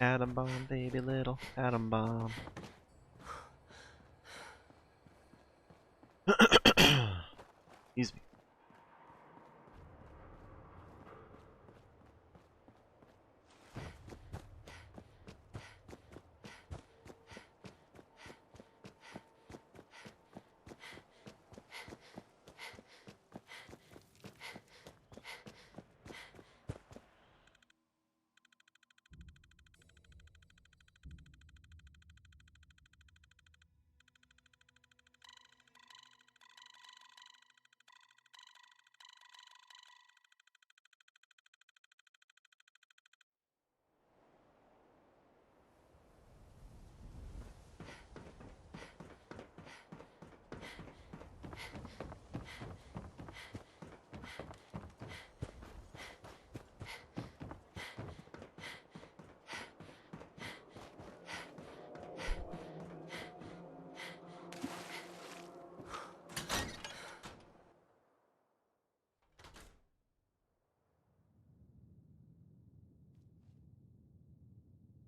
Atom bomb, baby, little atom bomb. Excuse me.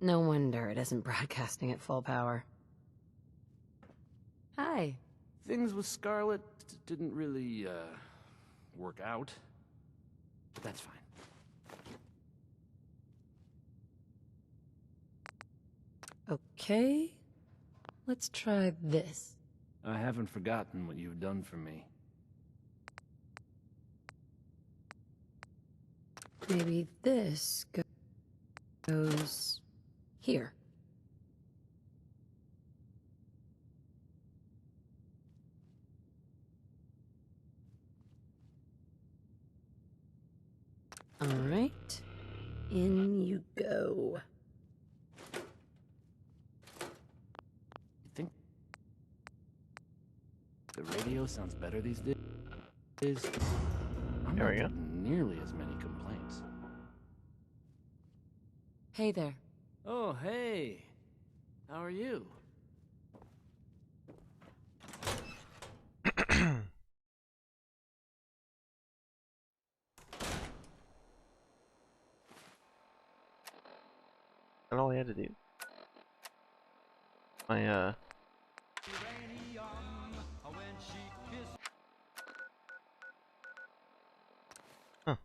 No wonder it isn't broadcasting at full power. Hi. Things with Scarlet didn't really, work out. But that's fine. Okay, let's try this. I haven't forgotten what you've done for me. Maybe this goes here. All right, in you go. You think the radio sounds better these days? I'm There not we go. getting nearly as many complaints. Hey there. Oh, hey. How are you? That's all I had to do. My Huh.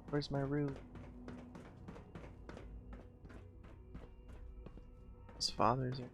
Where's my room? His father's here.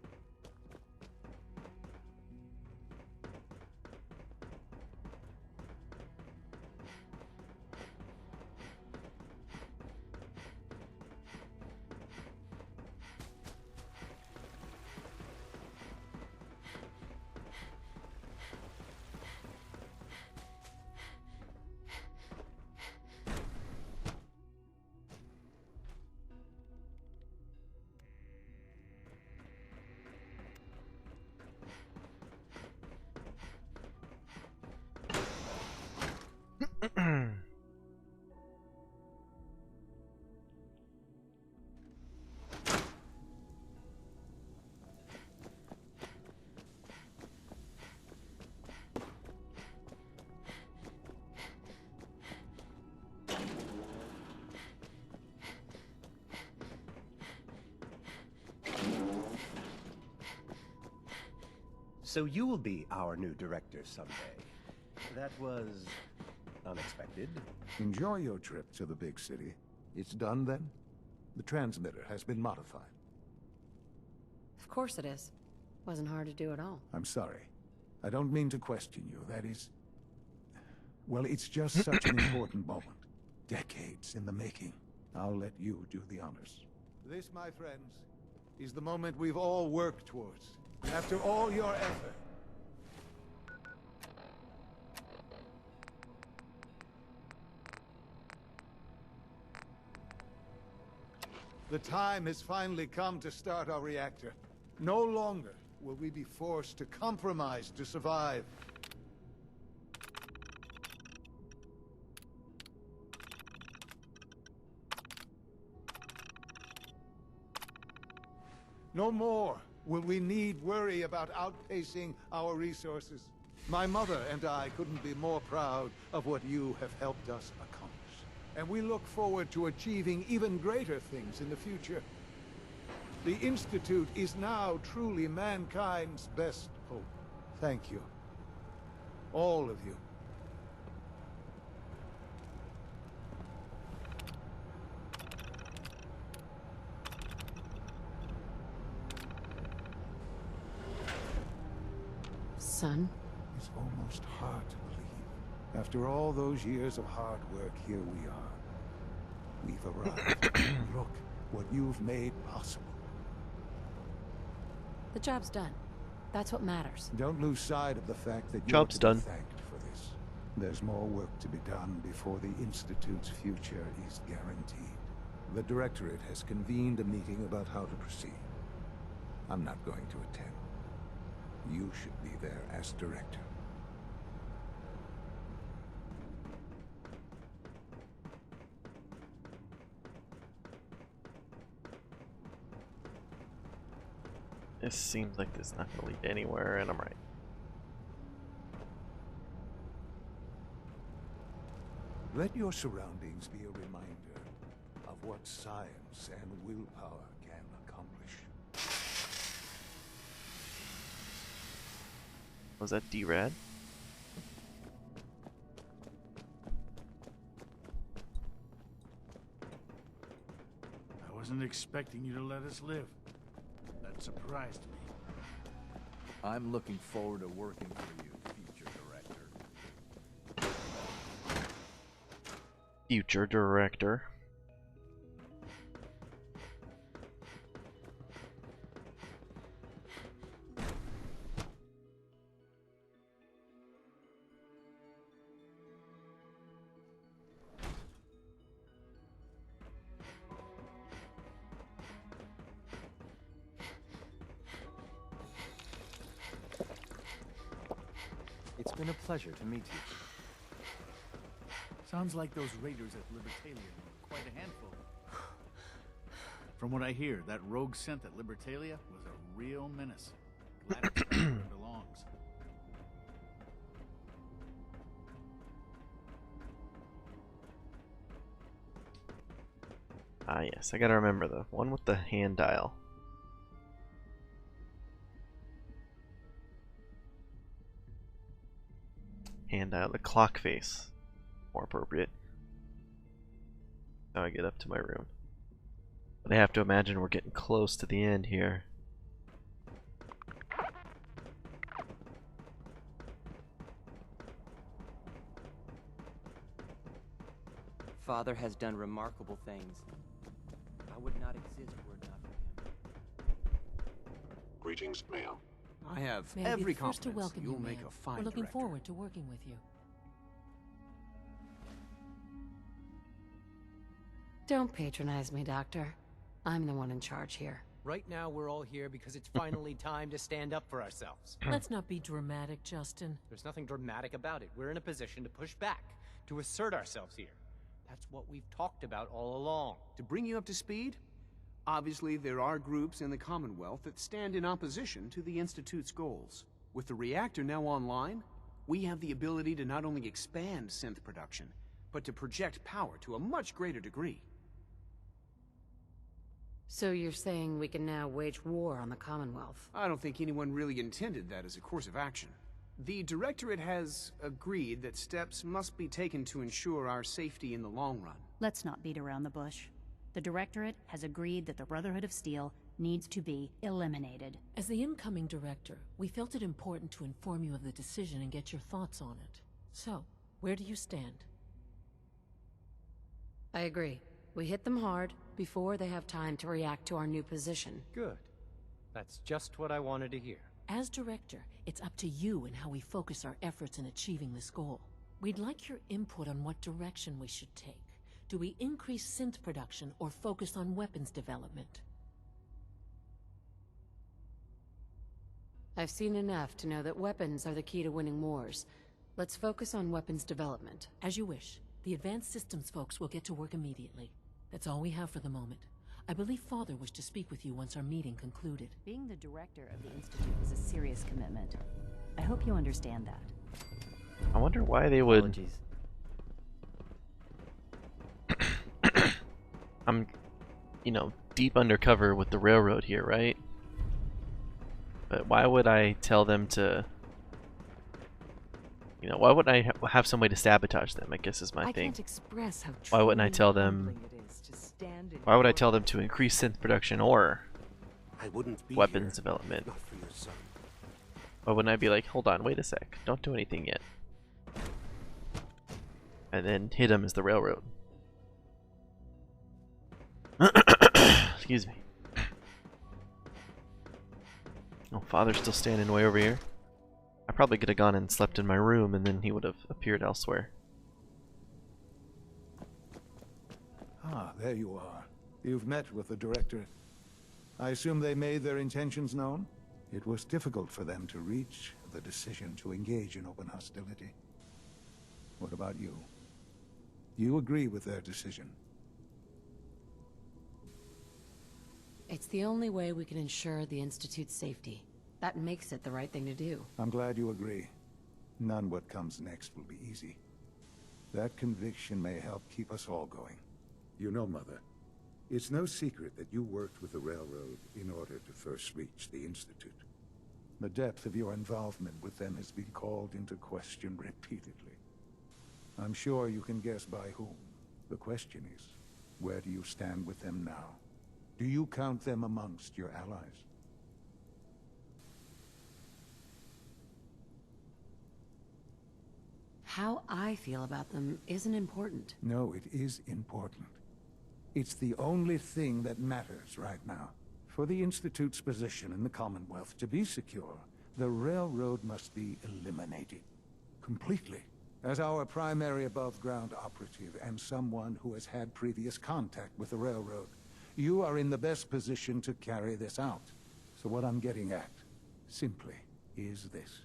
So you will be our new director someday. That was unexpected. Enjoy your trip to the big city. It's done then? The transmitter has been modified. Of course it is. Wasn't hard to do at all. I'm sorry. I don't mean to question you. That is... Well, it's just such an important moment. Decades in the making. I'll let you do the honors. This, my friends, is the moment we've all worked towards. After all your effort. The time has finally come to start our reactor. No longer will we be forced to compromise to survive. No more will we need worry about outpacing our resources. My mother and I couldn't be more proud of what you have helped us accomplish. And we look forward to achieving even greater things in the future. The Institute is now truly mankind's best hope. Thank you. All of you. Son? It's almost hard to believe. After all those years of hard work, here we are. We've arrived. Look what you've made possible. The job's done. That's what matters. Don't lose sight of the fact that you're Job's to done. be thanked for this. There's more work to be done before the Institute's future is guaranteed. The Directorate has convened a meeting about how to proceed. I'm not going to attend. You should be there as director. This seems like this is not gonna lead anywhere, and I'm right. Let your surroundings be a reminder of what science and willpower can accomplish. Was that D-Rad? I wasn't expecting you to let us live. That surprised me. I'm looking forward to working for you, future director. Future director. It's been a pleasure to meet you. Sounds like those raiders at Libertalia were quite a handful. From what I hear, that rogue scent at Libertalia was a real menace. Glad it's back where it belongs. Ah yes, I gotta remember the one with the hand dial. Hand dial, the clock face. More appropriate. Now I get up to my room. But I have to imagine we're getting close to the end here. Father has done remarkable things. I would not exist were it not for him. Greetings, ma'am. I have May I be every the first to confidence welcome you'll you, make ma'am. a fine We're looking director. forward to working with you. Don't patronize me, Doctor. I'm the one in charge here. Right now, we're all here because it's finally time to stand up for ourselves. Let's not be dramatic, Justin. There's nothing dramatic about it. We're in a position to push back, to assert ourselves here. That's what we've talked about all along. To bring you up to speed, obviously there are groups in the Commonwealth that stand in opposition to the Institute's goals. With the reactor now online, we have the ability to not only expand synth production, but to project power to a much greater degree. So you're saying we can now wage war on the Commonwealth? I don't think anyone really intended that as a course of action. The Directorate has agreed that steps must be taken to ensure our safety in the long run. Let's not beat around the bush. The Directorate has agreed that the Brotherhood of Steel needs to be eliminated. As the incoming director, we felt it important to inform you of the decision and get your thoughts on it. So, where do you stand? I agree. We hit them hard before they have time to react to our new position. Good. That's just what I wanted to hear. As director, it's up to you and how we focus our efforts in achieving this goal. We'd like your input on what direction we should take. Do we increase synth production or focus on weapons development? I've seen enough to know that weapons are the key to winning wars. Let's focus on weapons development. As you wish. The advanced systems folks will get to work immediately. That's all we have for the moment. I believe Father wished to speak with you once our meeting concluded. Being the director of the Institute is a serious commitment. I hope you understand that. I wonder why they would... Apologies. I'm, you know, deep undercover with the railroad here, right? But why would I tell them to... You know, why wouldn't I have some way to sabotage them, I guess is my thing. Can't express how Why wouldn't I tell them... humbling it is to stand in Why would I your- tell them to increase synth production or I wouldn't be weapons here development? if not for your son. Why wouldn't I be like, hold on, wait a sec, don't do anything yet. And then hit him as the railroad. Excuse me. Oh, Father's still standing way over here. I probably could have gone and slept in my room and then he would have appeared elsewhere. Ah, there you are. You've met with the Directorate. I assume they made their intentions known? It was difficult for them to reach the decision to engage in open hostility. What about you? You agree with their decision? It's the only way we can ensure the Institute's safety. That makes it the right thing to do. I'm glad you agree. None what comes next will be easy. That conviction may help keep us all going. You know, Mother, it's no secret that you worked with the Railroad in order to first reach the Institute. The depth of your involvement with them has been called into question repeatedly. I'm sure you can guess by whom. The question is, where do you stand with them now? Do you count them amongst your allies? How I feel about them isn't important. No, it is important. It's the only thing that matters right now. For the Institute's position in the Commonwealth to be secure, the Railroad must be eliminated. Completely. As our primary above-ground operative and someone who has had previous contact with the Railroad, you are in the best position to carry this out. So what I'm getting at, simply, is this.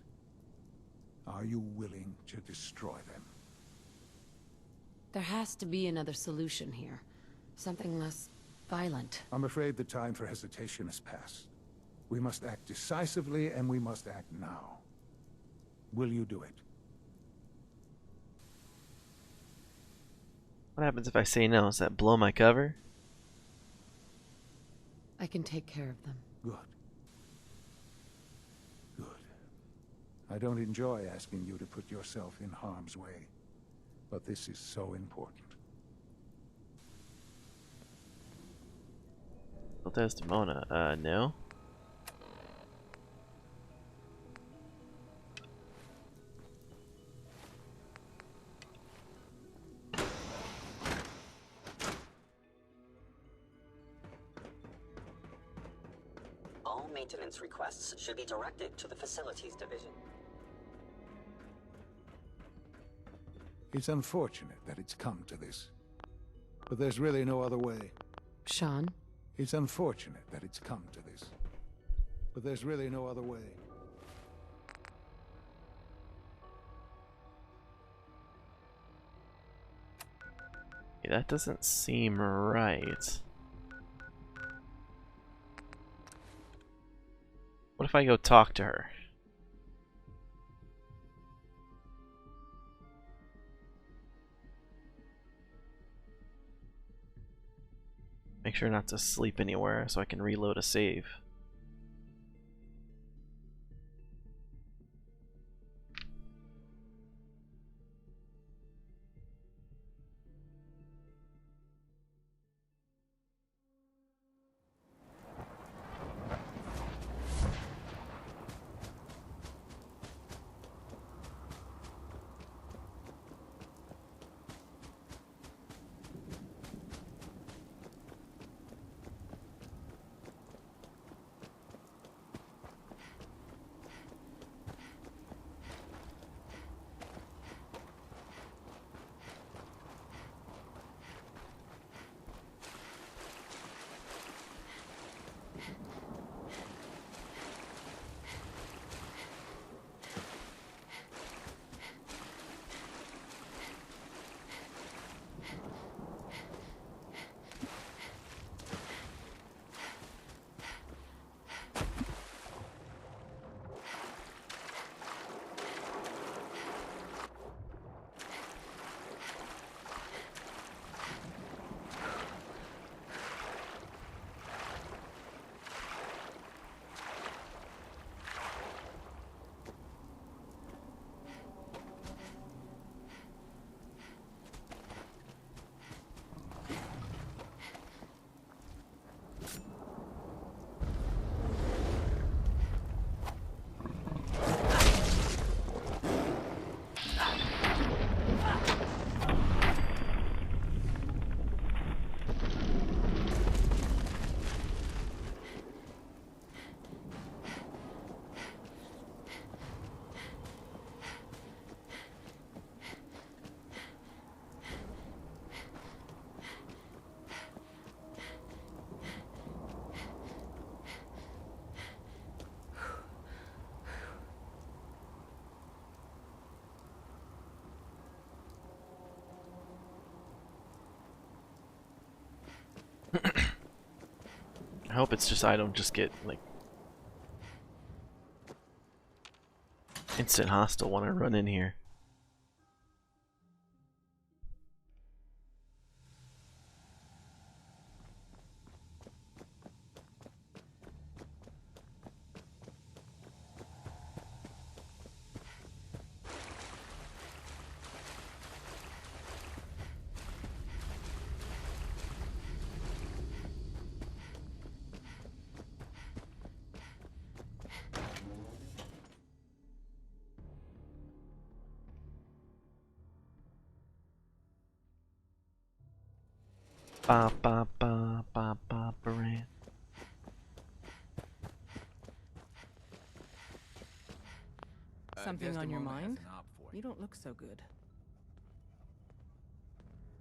Are you willing to destroy them? There has to be another solution here. Something less violent. I'm afraid the time for hesitation has passed. We must act decisively, and we must act now. Will you do it? What happens if I say no? Does that blow my cover? I can take care of them. Good. Good. I don't enjoy asking you to put yourself in harm's way, but this is so important. Desdemona, no. All maintenance requests should be directed to the Facilities Division. It's unfortunate that it's come to this, but there's really no other way. Sean? It's unfortunate that it's come to this, but there's really no other way. Yeah, that doesn't seem right. What if I go talk to her? Make sure not to sleep anywhere so I can reload a save. hope it's just I don't just get like instant hostile when I run in here. Ba ba ba ba ba baran. Something on your mind? You don't look so good.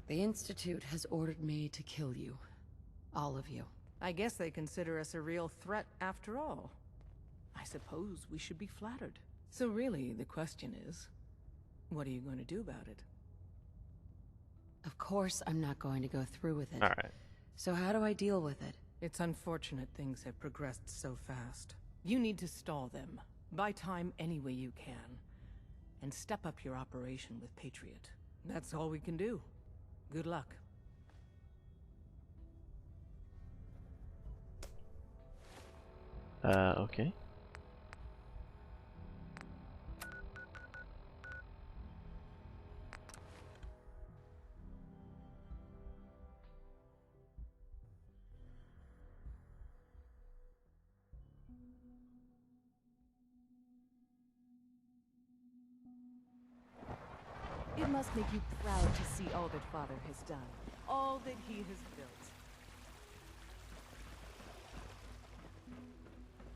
The Institute has ordered me to kill you. All of you. I guess they consider us a real threat after all. I suppose we should be flattered. So really, the question is, what are you going to do about it? Of course I'm not going to go through with it. Alright. So how do I deal with it? It's unfortunate things have progressed so fast. You need to stall them. Buy time any way you can. And step up your operation with Patriot. That's all we can do. Good luck. Okay. It must make you proud to see all that Father has done. All that he has built.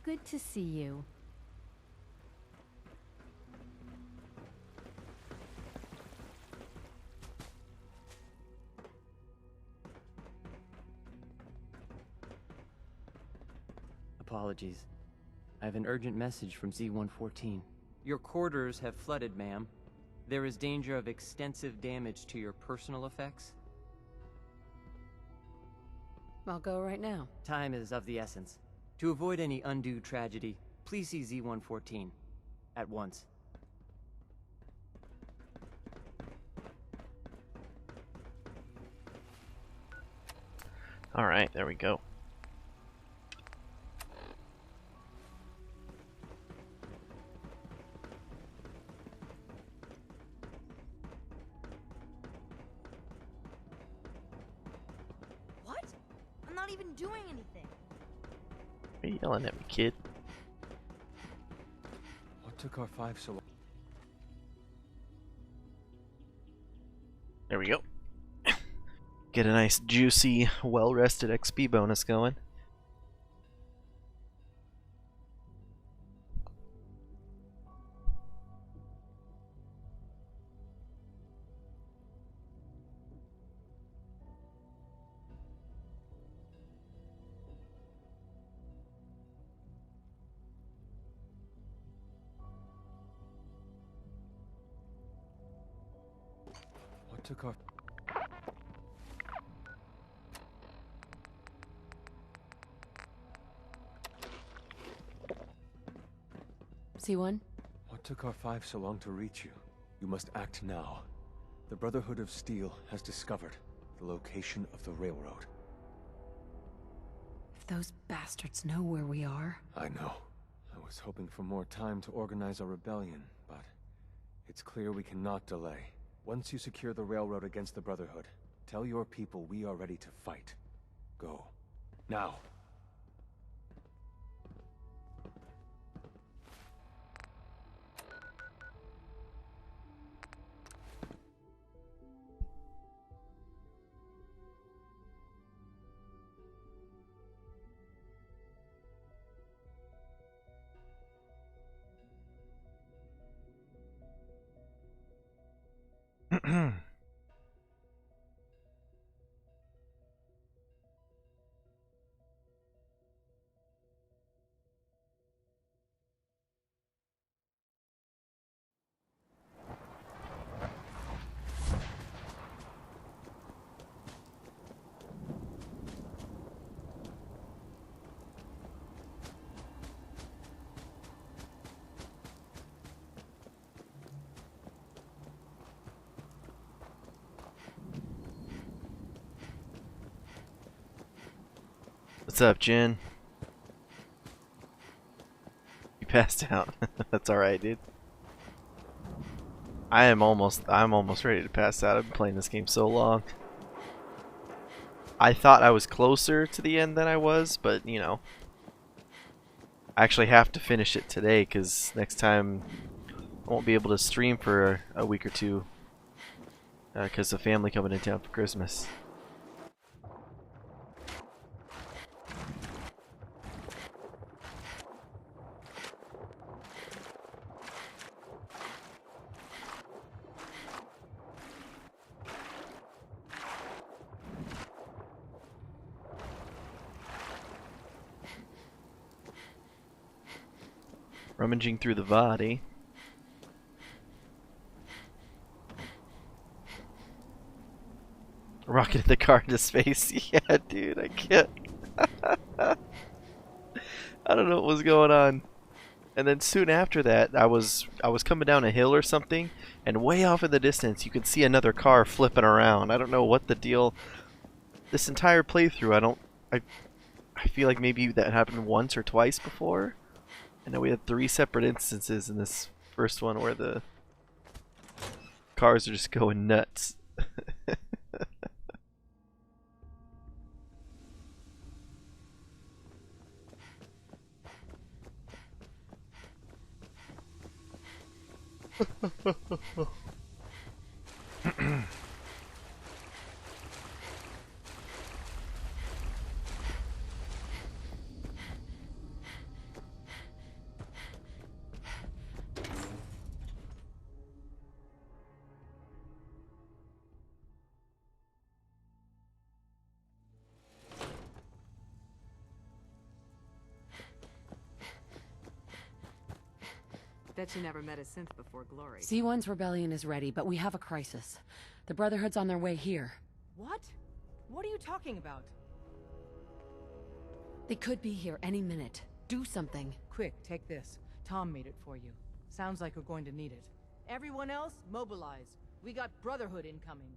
Good to see you. Apologies. I have an urgent message from Z-114. Your quarters have flooded, ma'am. There is danger of extensive damage to your personal effects. I'll go right now. Time is of the essence. To avoid any undue tragedy, please see Z-114. At once. Alright, there we go. What? I'm not even doing anything. Why are you yelling at me, kid? What took our 5 so long? There we go. Get a nice, juicy, well-rested XP bonus going. What took our... C1? What took our 5 so long to reach you? You must act now. The Brotherhood of Steel has discovered the location of the railroad. If those bastards know where we are... I know. I was hoping for more time to organize a rebellion, but it's clear we cannot delay. Once you secure the railroad against the Brotherhood, tell your people we are ready to fight. Go. Now. What's up, Jen? You passed out. That's alright, dude. I'm almost ready to pass out. I've been playing this game so long. I thought I was closer to the end than I was, but you know, I actually have to finish it today because next time I won't be able to stream for a week or two because the family coming in town for Christmas. Rummaging through the body. Rocketed the car into space. Yeah, dude, I can't. I don't know what was going on. And then soon after that, I was coming down a hill or something, and way off in the distance, you could see another car flipping around. I don't know what the deal. This entire playthrough, I feel like maybe that happened once or twice before. I know we had 3 separate instances in this first one where the cars are just going nuts. Bet you never met a synth before Glory. C1's rebellion is ready, but we have a crisis. The Brotherhood's on their way here. What? What are you talking about? They could be here any minute. Do something. Quick, take this. Tom made it for you. Sounds like we're going to need it. Everyone else, mobilize. We got Brotherhood incoming.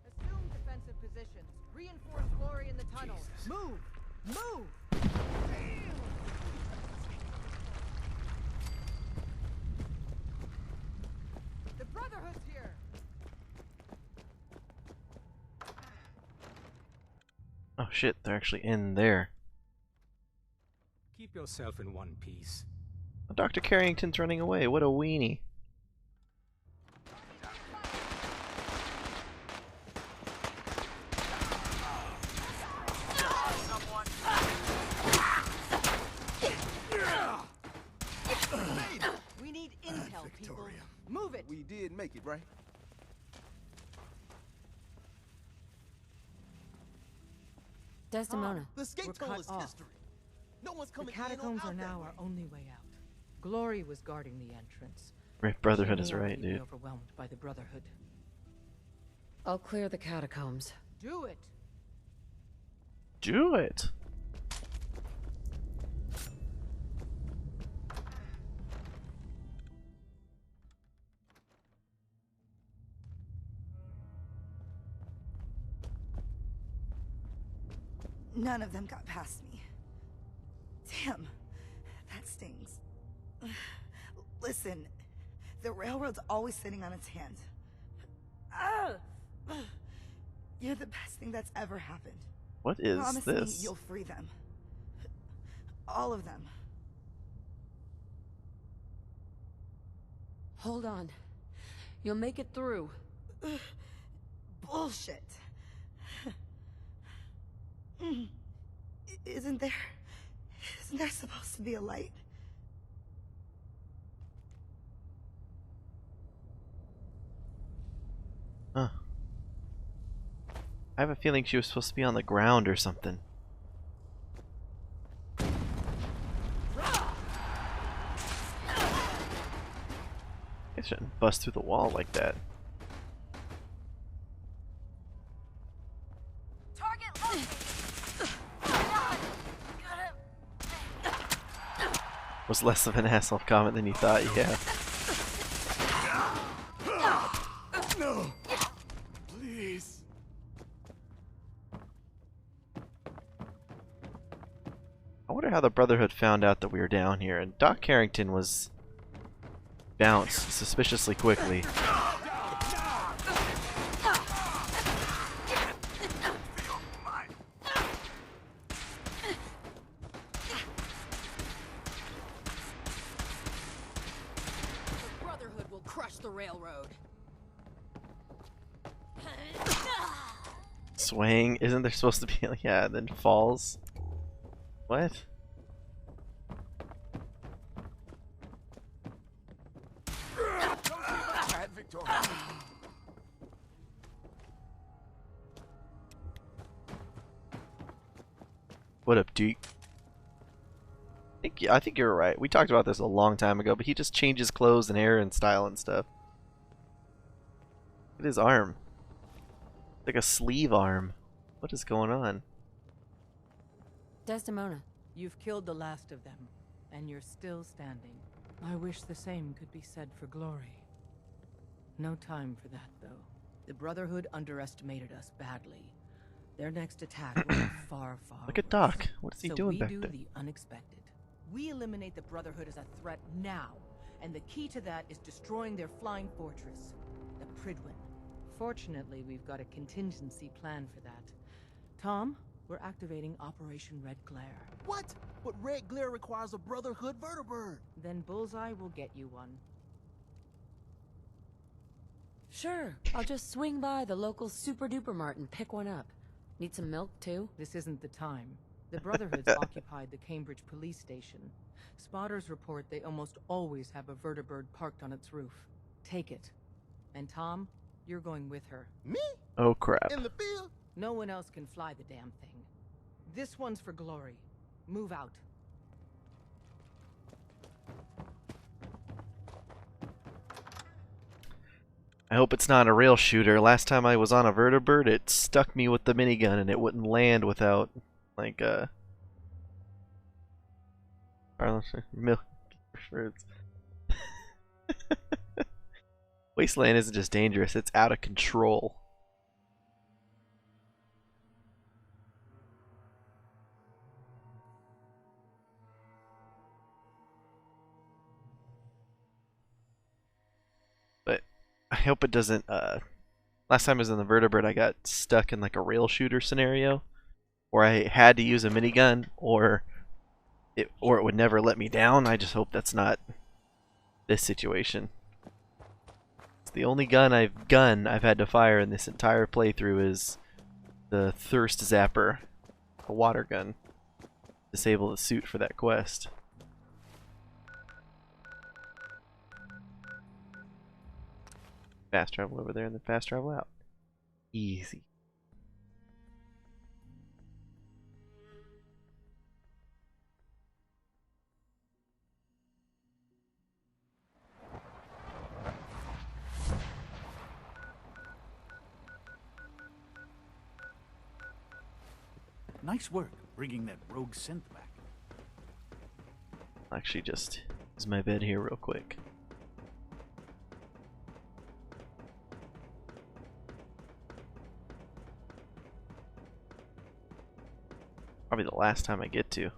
Assume defensive positions. Reinforce Glory in the tunnel. Jesus. Move! Move! Damn. The Brotherhood's here! Oh shit, they're actually in there. Keep yourself in one piece. Dr. Carrington's running away. What a weenie. We need intel, people. Move it! We did make it, right? Desdemona. The escape tunnel is history. No one's coming in or out. The catacombs are now our only way out. Glory was guarding the entrance. Right, Brotherhood is She may right, already be dude. overwhelmed by the Brotherhood. I'll clear the catacombs. Do it! Do it! None of them got past me. Damn, that stings. Listen, the railroad's always sitting on its hands. You're the best thing that's ever happened. What is Promise this? me you'll free them. All of them. Hold on. You'll make it through. Bullshit. Isn't there supposed to be a light? Huh. I have a feeling she was supposed to be on the ground or something. It shouldn't bust through the wall like that. Was less of an asshole comment than you thought, yeah. No! Please. wonder how the Brotherhood found out that we were down here. And Doc Carrington was bounced suspiciously quickly. The Brotherhood will crush the railroad. Swaying? Isn't there supposed to be, yeah, then falls? What? What up, Deke? I think you're right. We talked about this a long time ago, but he just changes clothes and hair and style and stuff. Look at his arm. Like a sleeve arm. What is going on? Desdemona. You've killed the last of them, and you're still standing. I wish the same could be said for Glory. No time for that, though. The Brotherhood underestimated us badly. Their next attack will be far, far Look at Doc. What is he so doing back we do there? the unexpected. We eliminate the Brotherhood as a threat now, and the key to that is destroying their flying fortress, the Pridwin. Fortunately, we've got a contingency plan for that. Tom, we're activating Operation Red Glare. What? But Red Glare requires a Brotherhood vertibird. Then Bullseye will get you one. Sure, I'll just swing by the local Super Duper Mart and pick one up. Need some milk, too? This isn't the time. The Brotherhood's occupied the Cambridge police station. Spotters report they almost always have a vertibird parked on its roof. Take it. And Tom, you're going with her. Me? Oh, crap. In the field? No one else can fly the damn thing. This one's for Glory. Move out. I hope it's not a rail shooter. Last time I was on a vertibird, it stuck me with the minigun and it wouldn't land without, like, milk. Wasteland isn't just dangerous, it's out of control. But I hope it doesn't, last time I was in the vertibird I got stuck in like a rail shooter scenario where I had to use a minigun or it would never let me down. I just hope that's not this situation. It's the only gun I've had to fire in this entire playthrough is the thirst zapper, a water gun. Disable the suit for that quest. Fast travel over there and then fast travel out. Easy. Nice work bringing that rogue synth back. I'll actually just use my bed here real quick. Probably the last time I get to.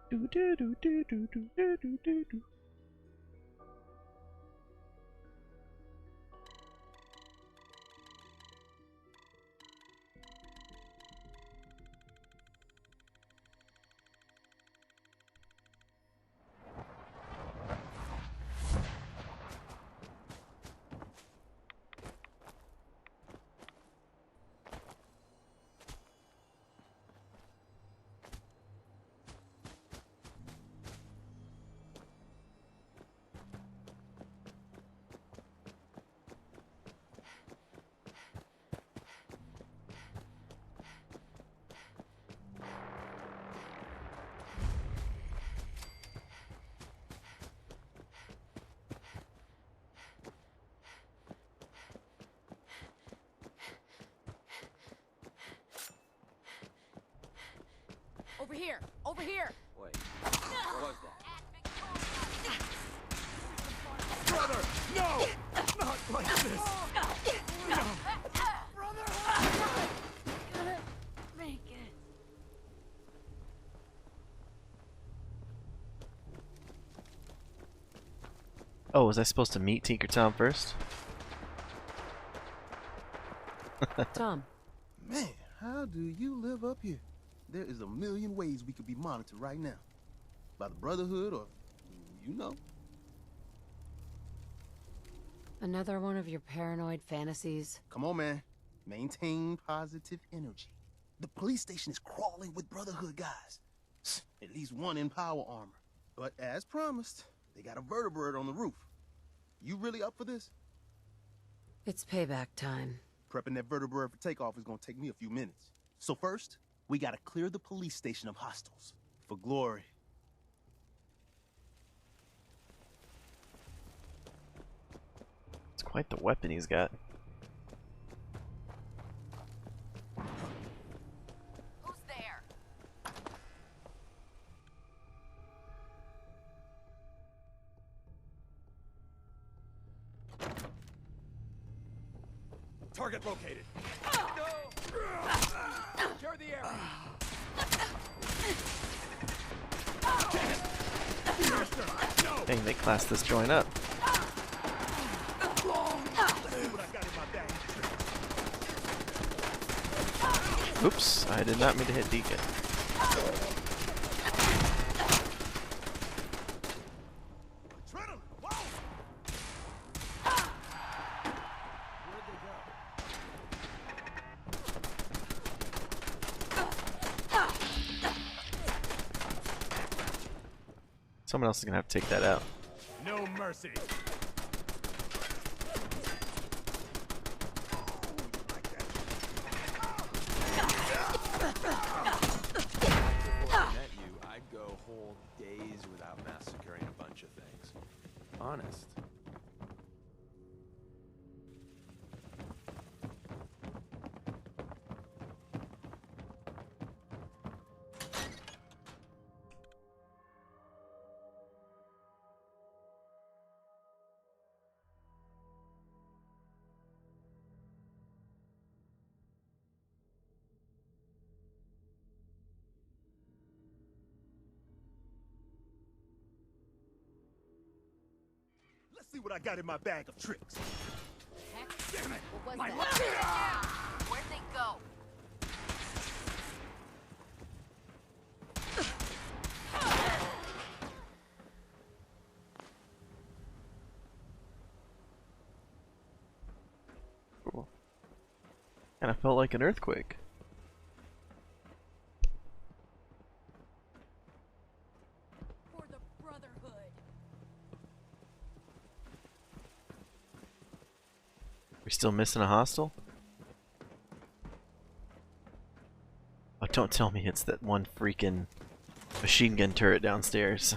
Do do do do do do do do do do. Over here! Over here! Wait, what was that? Brother, no! Not like this! No! Gonna make it. Oh, was I supposed to meet Tinker Tom first? Tom. Man, how do you live up here? There is a million ways we could be monitored right now. By the Brotherhood or, you know. Another one of your paranoid fantasies? Come on, man. Maintain positive energy. The police station is crawling with Brotherhood guys. At least one in power armor. But as promised, they got a vertebrate on the roof. You really up for this? It's payback time. Prepping that vertebrate for takeoff is gonna take me a few minutes. So first, we gotta clear the police station of hostiles. For glory. It's quite the weapon he's got. Who's there? Target located. Secure the area. Dang, they classed this joint up. Oops, I did not mean to hit Deacon. Someone else is gonna have to take that out. No mercy. Met you, I'd go whole days without massacring a bunch of things. Honest. Let's see what I got in my bag of tricks. Heck? Damn it! What was My that? Where'd they go? Cool. Kinda felt like an earthquake. For the Brotherhood. We're still missing a hostile? Oh, don't tell me it's that one freaking machine gun turret downstairs.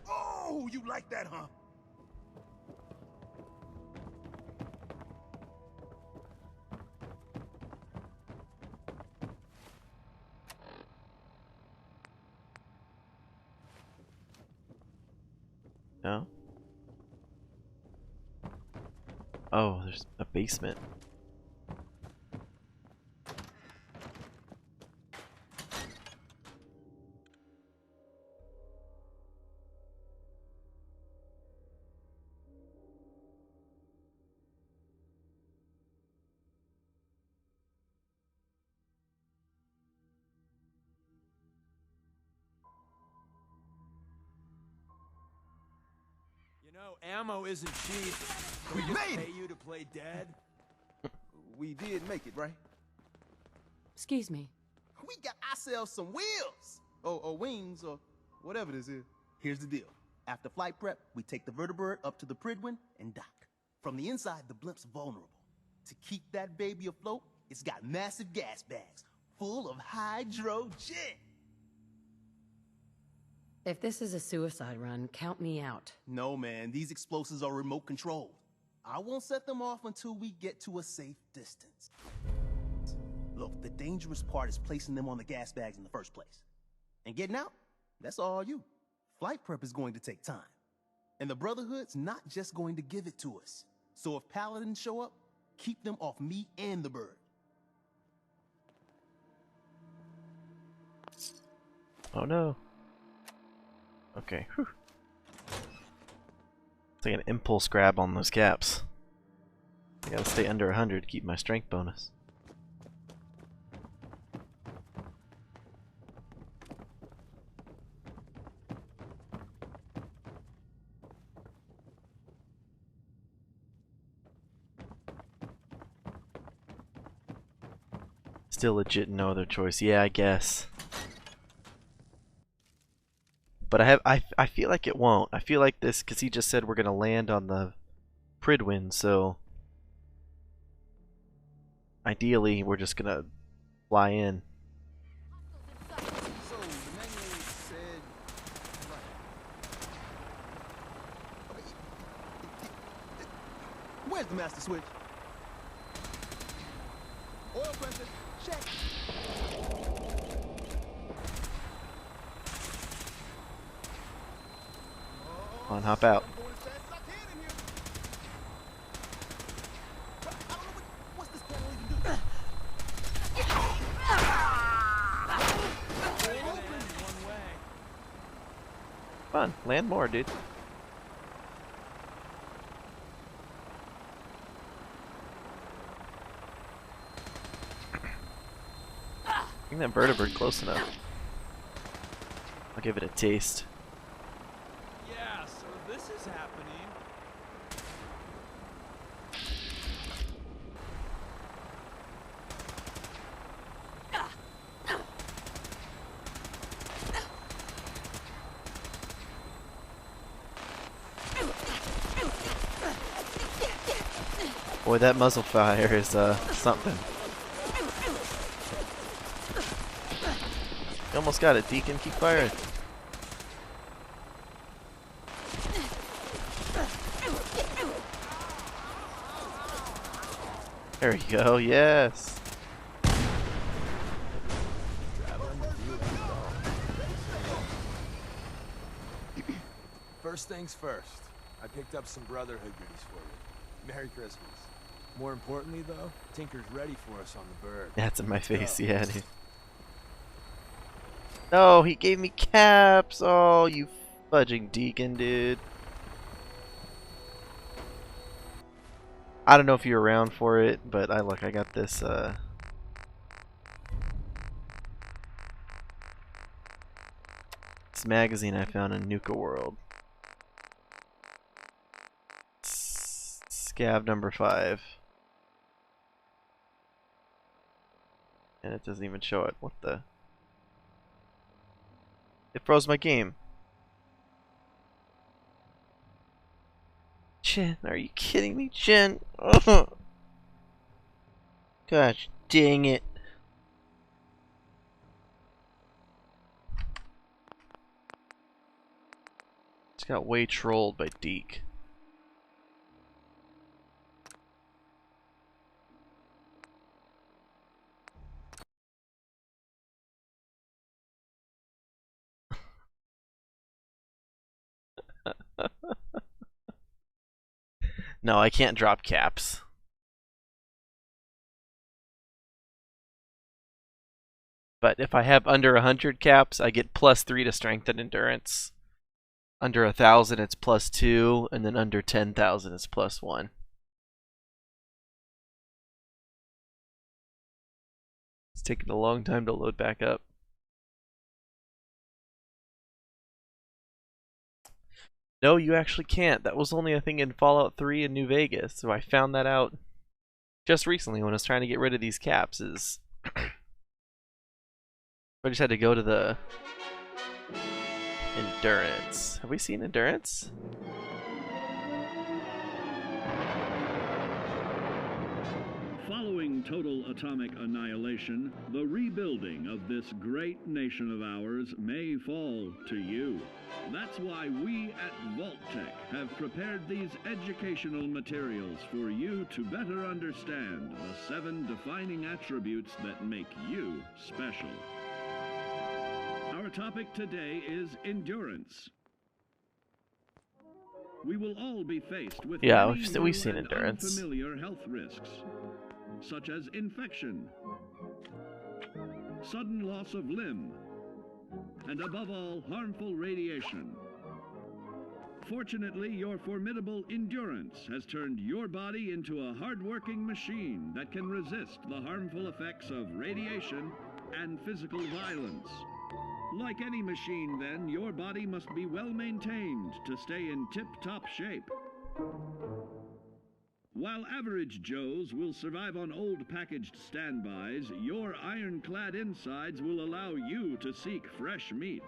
Oh, you like that, huh? No? Oh, there's a basement. You know, ammo isn't cheap. We just pay you to play dead. We did make it, right? Excuse me. We got ourselves some wheels! Or wings, or whatever this is. Here's the deal. After flight prep, we take the vertebrate up to the Pridwin and dock. From the inside, the blimp's vulnerable. To keep that baby afloat, it's got massive gas bags full of hydrogen. If this is a suicide run, count me out. No, man, these explosives are remote controlled. I won't set them off until we get to a safe distance. Look, the dangerous part is placing them on the gas bags in the first place. And getting out, that's all you. Flight prep is going to take time. And the Brotherhood's not just going to give it to us. So if Paladins show up, keep them off me and the bird. Oh no. Okay. Whew. It's like an impulse grab on those caps. I gotta stay under 100 to keep my strength bonus. Still legit no other choice. Yeah, I guess. But I feel like it won't. I feel like this, because he just said we're gonna land on the Pridwin, so ideally we're just gonna fly in. Where's the master switch? Oil pressure, check. Come on, hop out. Come on, land more, dude. Bring that vertebrate close enough. I'll give it a taste. Yeah, so this is happening. Boy, that muzzle fire is something. You almost got it, Deacon. Keep firing. There you go. Yes. First things first. I picked up some Brotherhood goodies for you. Merry Christmas. More importantly, though, Tinker's ready for us on the bird. That's in my face, yeah, dude. No, he gave me caps. Oh, you fudging Deacon, dude. I don't know if you're around for it, but I got this this magazine I found in Nuka World. Scav number 5. And it doesn't even show it. What the? It froze my game. Jen, are you kidding me, Jen? Oh. Gosh, dang it. Just got way trolled by Deke. No, I can't drop caps. But if I have under 100 caps, I get +3 to strength and endurance. Under 1,000, it's +2, and then under 10,000, it's +1. It's taking a long time to load back up. No, you actually can't. That was only a thing in Fallout 3 and New Vegas, so I found that out just recently when I was trying to get rid of these caps. I just had to go to the endurance. Have we seen endurance? Following total atomic annihilation, the rebuilding of this great nation of ours may fall to you. That's why we at Vault-Tec have prepared these educational materials for you to better understand the 7 defining attributes that make you special. Our topic today is endurance. We will all be faced with we've seen endurance. Unfamiliar health risks, such as infection, sudden loss of limb, and above all, harmful radiation. Fortunately, your formidable endurance has turned your body into a hard-working machine that can resist the harmful effects of radiation and physical violence. Like any machine, then, your body must be well maintained to stay in tip-top shape. While average Joes will survive on old packaged standbys, your ironclad insides will allow you to seek fresh meat.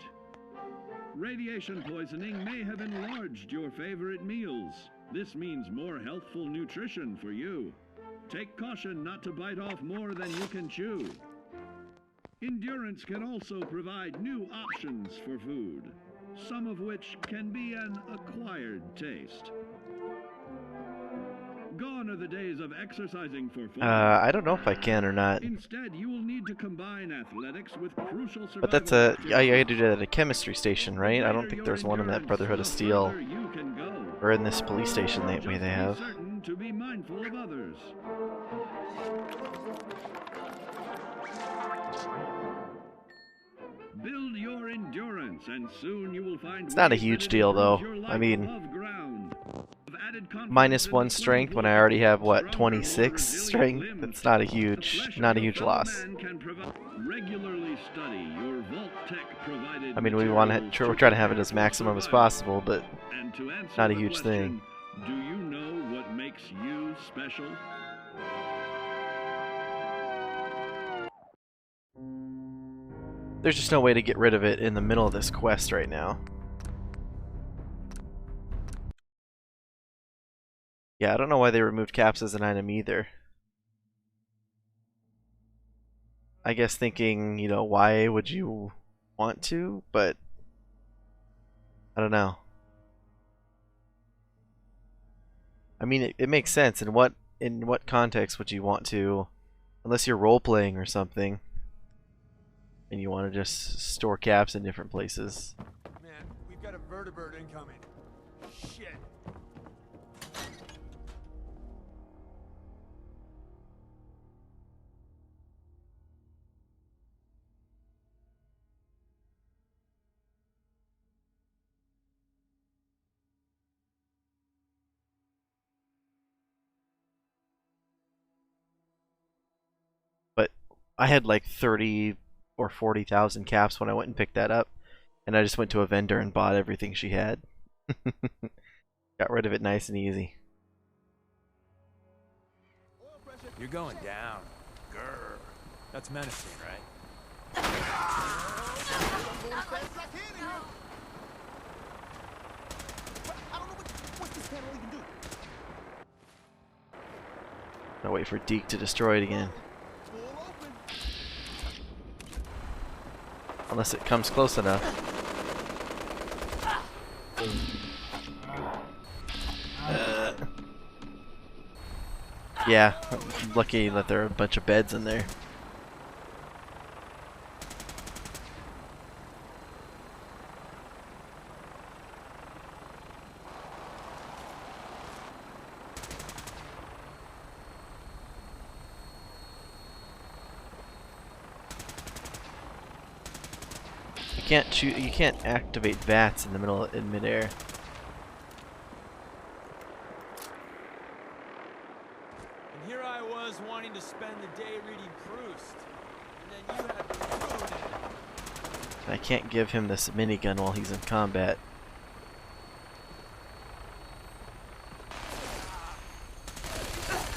Radiation poisoning may have enlarged your favorite meals. This means more healthful nutrition for you. Take caution not to bite off more than you can chew. Endurance can also provide new options for food, some of which can be an acquired taste. Gone are the days of exercising for fun. I don't know if I can or not. Instead, you will need to combine athletics with crucial survival. But that's I had to do that at a chemistry station, right? I don't think there's one in that Brotherhood of Steel or in this police station they have. Certain to be mindful of others. Build your endurance, and soon you will find it's not a huge deal, though. I mean, -1 strength when I already have what 26 strength. It's not a huge loss. I mean, we're trying to have it as maximum as possible, but not a huge thing. Do you know what makes you special? There's just no way to get rid of it in the middle of this quest right now. Yeah, I don't know why they removed caps as an item either. I guess thinking, you know, why would you want to? But I don't know. I mean, it makes sense. In what context would you want to, unless you're role playing or something? And you want to just store caps in different places. Man, we've got a vertibird incoming. Shit. But I had like 30 or 40,000 caps when I went and picked that up, and I just went to a vendor and bought everything she had. Got rid of it nice and easy. You're going down. Grr. That's menacing, right? I'll wait for Deke to destroy it again. Unless it comes close enough. Yeah, I'm lucky that there are a bunch of beds in there. You can't activate VATS in the middle in midair. And here I was wanting to spend the day reading Proust, and then you had to ruin it. I can't give him this minigun while he's in combat.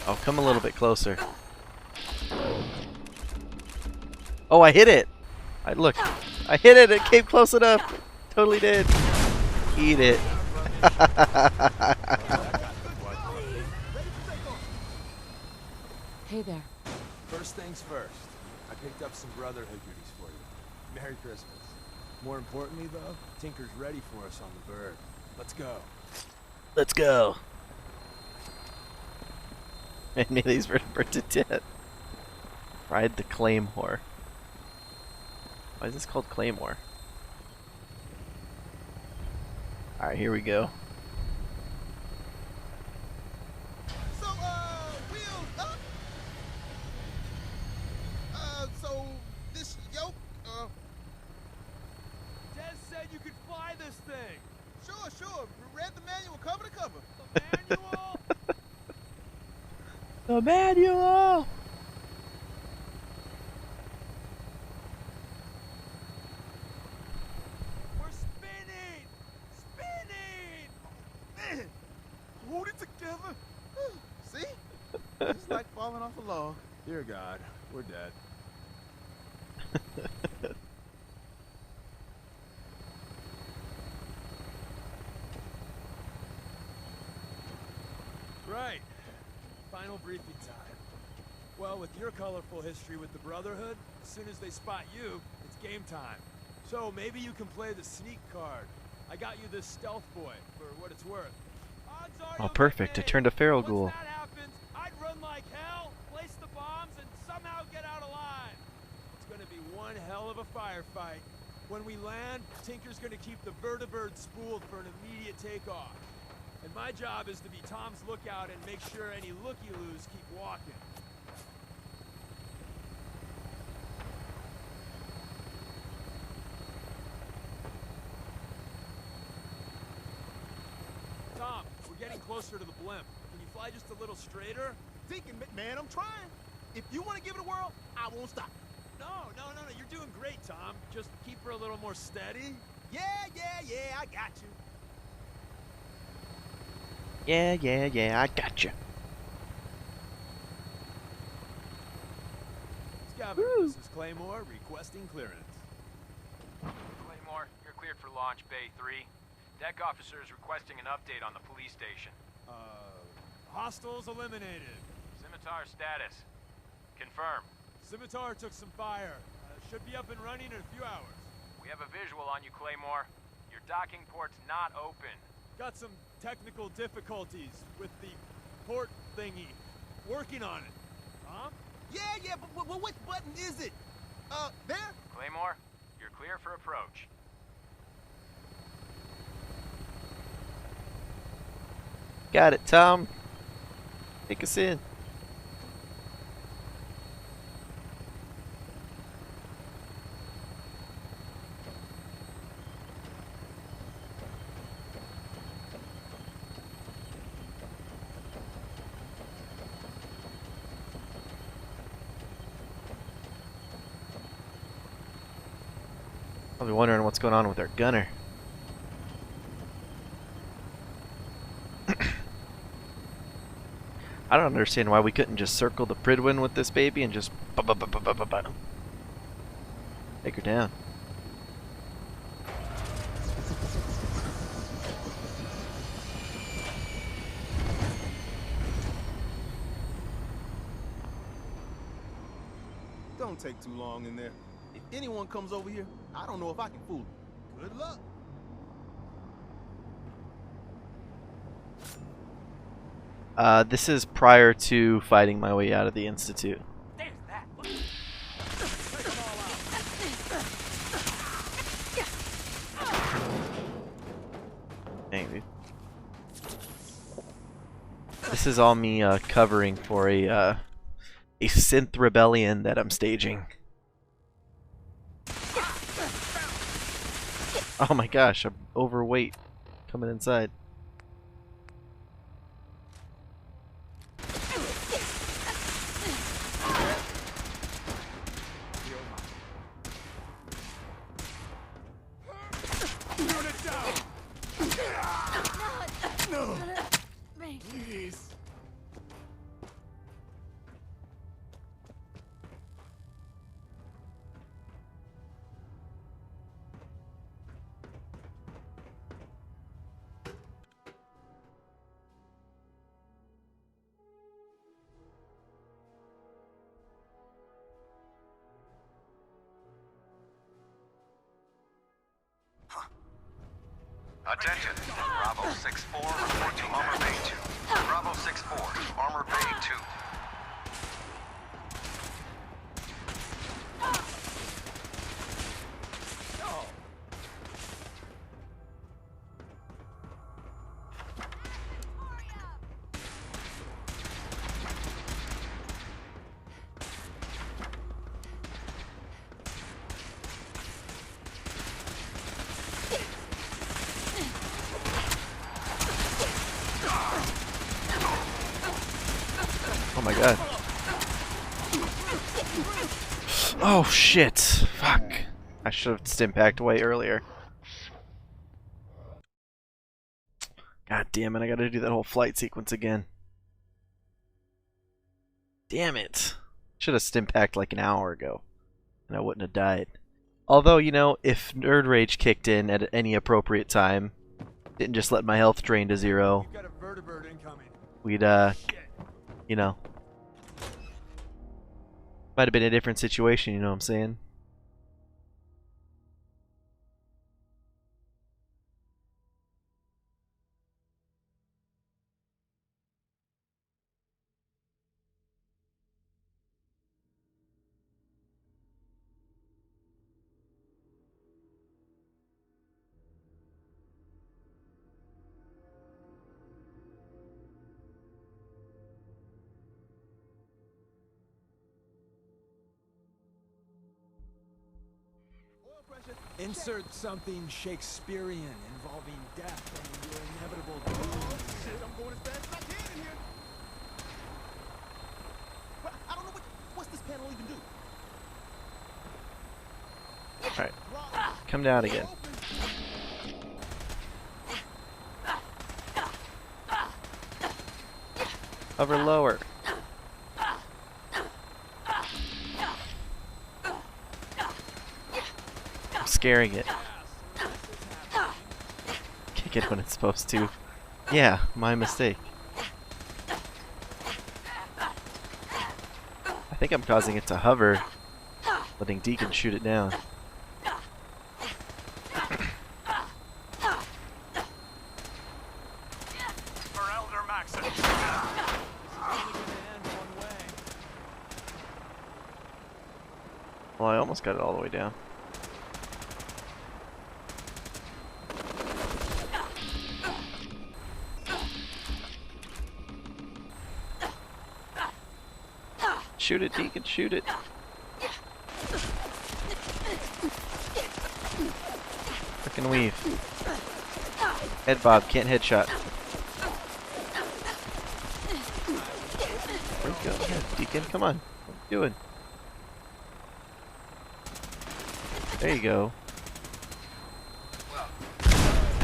Oh, come a little bit closer. Oh, I hit it! Look, I hit it! It came close enough! Totally did! Eat it! Hey there. First things first, I picked up some Brotherhood goodies for you. Merry Christmas. More importantly, though, Tinker's ready for us on the bird. Let's go. Let's go. And Melee's vertebrate to death. Ride the Claymore. Why is this called Claymore? Alright, here we go. So, wheels up. So this yoke, Des said you could fly this thing. Sure. Read the manual cover to cover. The manual? The manual! We're spinning! Spinning! Man, hold it together. See? It's like falling off a log. Dear God, we're dead. Right. Final briefing time. Well, with your colorful history with the Brotherhood, as soon as they spot you, it's game time. So maybe you can play the sneak card. I got you this stealth boy, for what it's worth. Odds are Oh, you'll perfect. get I turned a feral Once ghoul. that happens, I'd run like hell, place the bombs, and somehow get out alive. It's gonna be one hell of a firefight. When we land, Tinker's gonna keep the vertibird spooled for an immediate takeoff. And my job is to be Tom's lookout and make sure any looky-loos keep walking. Tom, we're getting closer to the blimp. Can you fly just a little straighter? Deacon, man, I'm trying. If you want to give it a whirl, I won't stop. No, you're doing great, Tom. Just keep her a little more steady. Yeah, I got you. Yeah, I got you. Scavenger, this is Claymore requesting clearance. Claymore, you're cleared for launch Bay 3. Deck officer is requesting an update on the police station. Hostiles eliminated. Scimitar status. Confirm. Scimitar took some fire. Should be up and running in a few hours. We have a visual on you, Claymore. Your docking port's not open. Got some technical difficulties with the port thingy. Working on it. Tom? Yeah, but which button is it? There? Claymore, you're clear for approach. Got it, Tom. Take us in. I'll be wondering what's going on with our gunner. I don't understand why we couldn't just circle the Pridwin with this baby and just take her down. Don't take too long in there. If anyone comes over here, I don't know if I can fool them. Good luck. This is prior to fighting my way out of the Institute. There's that. Dang, dude. This is all me covering for a synth rebellion that I'm staging. Oh my gosh, I'm overweight coming inside. No! Please. Attention. Bravo 6-4, report to Armor Bay 2. Bravo 6-4, Armor Bay 2. Oh my god. Oh shit. Fuck. I should have stimpacked way earlier. God damn it, I gotta do that whole flight sequence again. Damn it. Should have stimpacked like an hour ago. And I wouldn't have died. Although, you know, if Nerd Rage kicked in at any appropriate time, didn't just let my health drain to 0, we'd, you know, might have been a different situation, you know what I'm saying? Insert something Shakespearean involving death and your inevitable doom. Shit, I'm going as fast as I can in here. But I don't know what's this panel even do? Alright. Come down again. Hover lower. I'm scaring it. Kick it when it's supposed to. Yeah, my mistake. I think I'm causing it to hover, letting Deacon shoot it down. Well, I almost got it all the way down. Shoot it, Deacon, shoot it. Frickin' weave. Head bob, can't headshot. There we go. Yeah, Deacon, come on. What are you doing? There you go.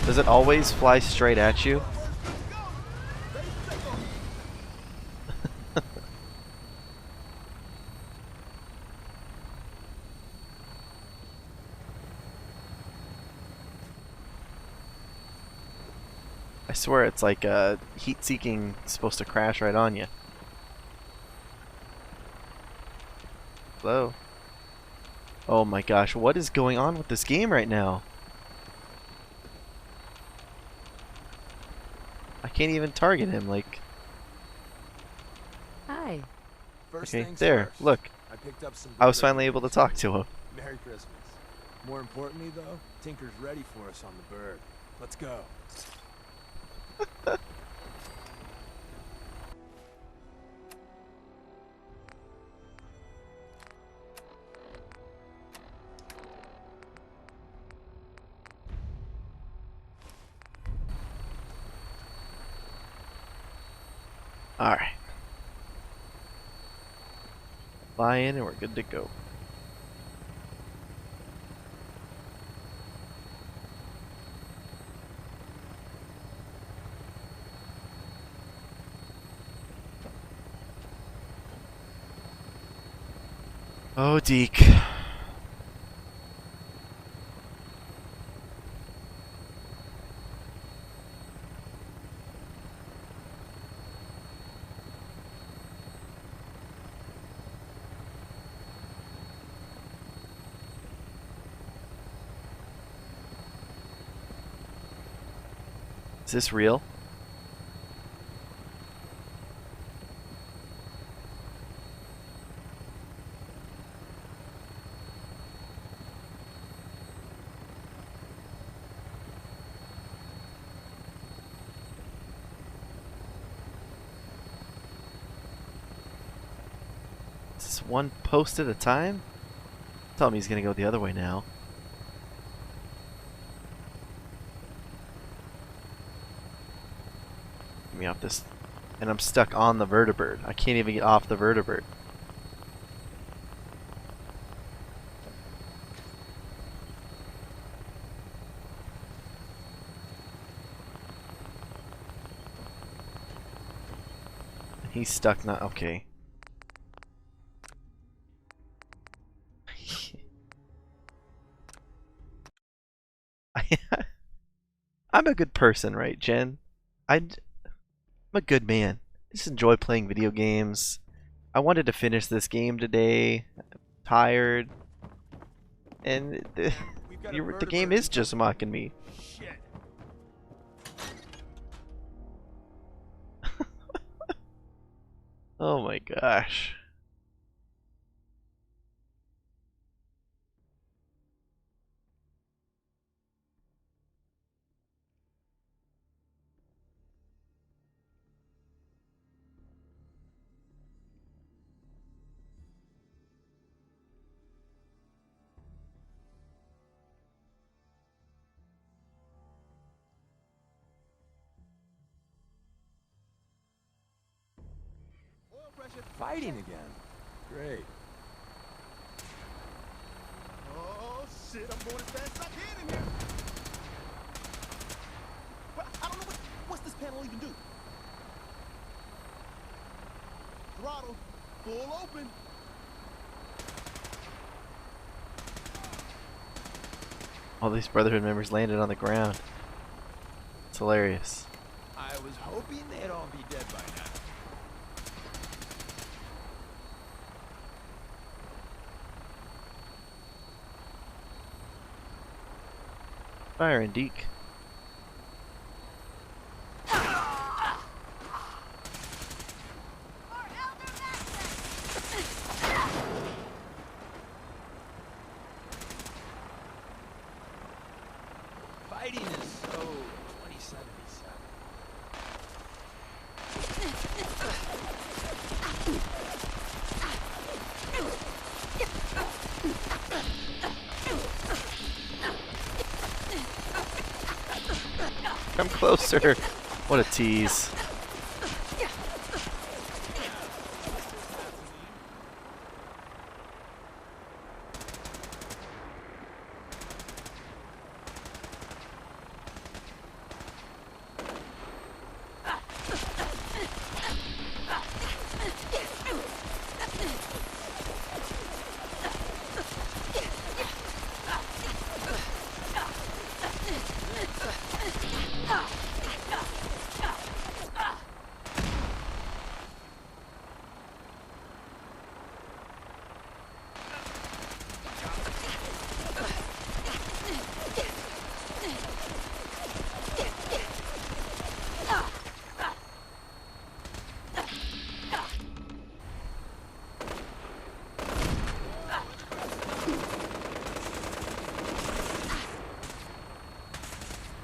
Does it always fly straight at you? I swear it's like heat-seeking supposed to crash right on you. Hello? Oh my gosh, what is going on with this game right now? I can't even target him, like... Hi. Okay, there, look. I was finally able to talk to him. Merry Christmas. More importantly, though, Tinker's ready for us on the bird. Let's go. Alright. Fly in and we're good to go. Oh, Deke. Is this real? Is this one post at a time? Tell me he's gonna go the other way now. Get me off this. And I'm stuck on the vertibird. I can't even get off the vertibird. He's stuck not okay. I'm a good person, right, Jen? I'm a good man. I just enjoy playing video games. I wanted to finish this game today. I'm tired. And the game is just mocking me. Shit. Oh my gosh. Fighting again. Great. Oh shit, I'm going as fast as I can in here. But I don't know what's this panel even do? Throttle, full open. All these Brotherhood members landed on the ground. It's hilarious. I was hoping they'd all be dead by now. Fire and Deke. Fighting is so 2077. Come closer. What a tease.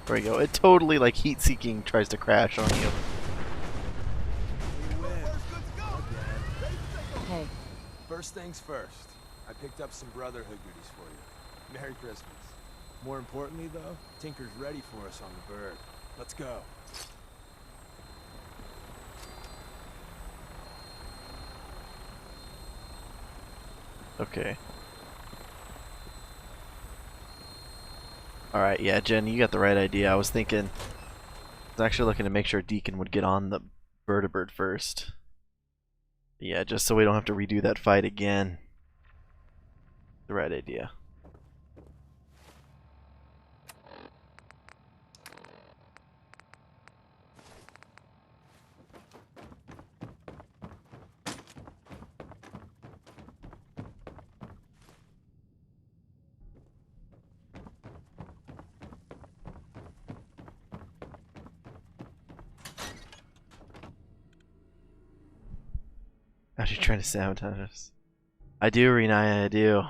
There we go. It totally, like, heat-seeking tries to crash on you. Hey. First things first. I picked up some Brotherhood goodies for you. Merry Christmas. More importantly, though, Tinker's ready for us on the bird. Let's go. Okay. Alright, yeah, Jen, you got the right idea. I was actually looking to make sure Deacon would get on the vertibird first. Yeah, just so we don't have to redo that fight again. The right idea. How's she trying to sabotage us? I do, Renaya, I do.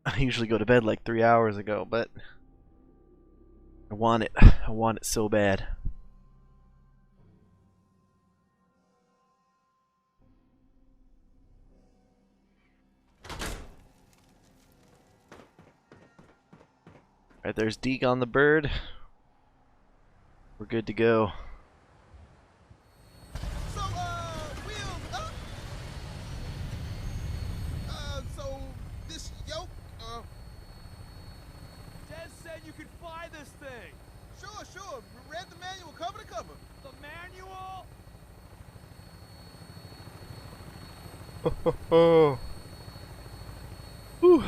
I usually go to bed like 3 hours ago, but I want it. I want it so bad. Alright, there's Deke on the bird. We're good to go. So, wheels up. So this yoke, Des said you could fly this thing. Sure. Read the manual cover to cover. The manual? Oh. Whew.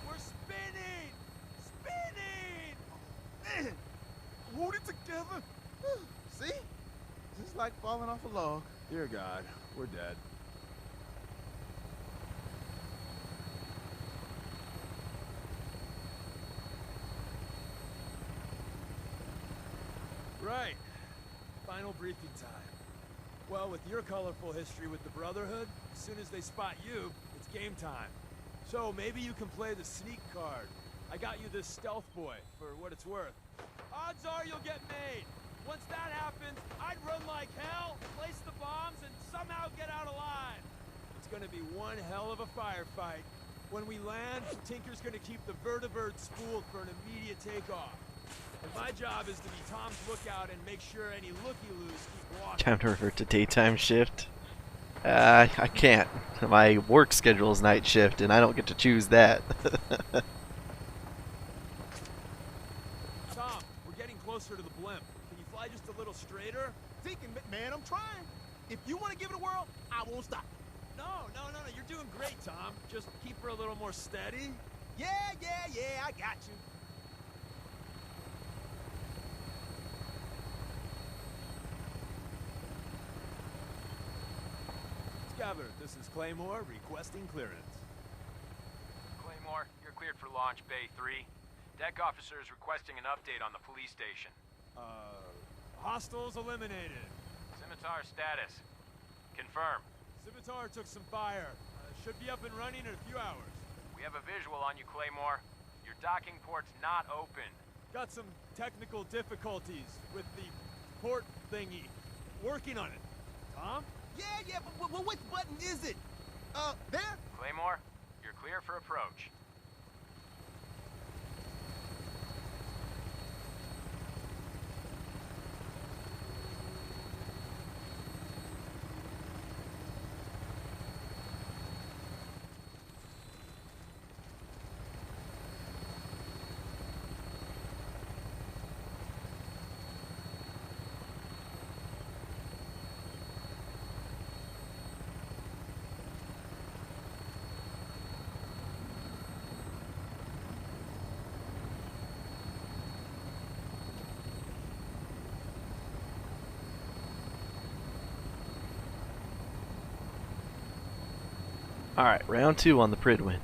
We're spinning! Man, hold it together. See? Just like falling off a log. Dear God, we're dead. Right. Final briefing time. Well, with your colorful history with the Brotherhood, as soon as they spot you, it's game time. So maybe you can play the sneak card. I got you this stealth boy, for what it's worth. Odds are you'll get made. Once that happens, I'd run like hell, place the bombs, and somehow get out alive. It's gonna be one hell of a firefight. When we land, Tinker's gonna keep the vertibird spooled for an immediate takeoff. And my job is to be Tom's lookout and make sure any looky-loos keep walking. Time to revert to daytime shift. I can't. My work schedule is night shift, and I don't get to choose that. Tom, we're getting closer to the blimp. Can you fly just a little straighter? Deacon, man, I'm trying. If you want to give it a whirl, I won't stop. No, you're doing great, Tom. Just keep her a little more steady. Yeah, I got you. Gathered, this is Claymore requesting clearance. Claymore, you're cleared for launch Bay 3. Deck officers requesting an update on the police station. Hostiles eliminated. Scimitar status. Confirm. Scimitar took some fire. Should be up and running in a few hours. We have a visual on you, Claymore. Your docking port's not open. Got some technical difficulties with the port thingy. Working on it. Tom? Yeah, but which button is it? There? Claymore, you're clear for approach. Alright, round 2 on the Pridwin.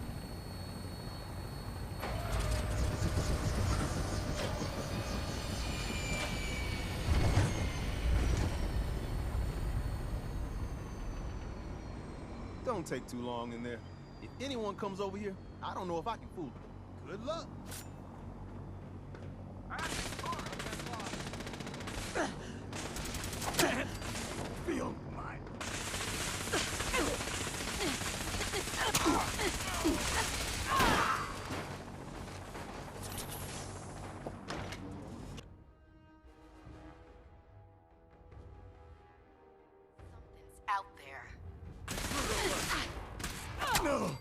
Don't take too long in there. If anyone comes over here, I don't know if I can fool them. Good luck. Feel mine. Something's out there. No.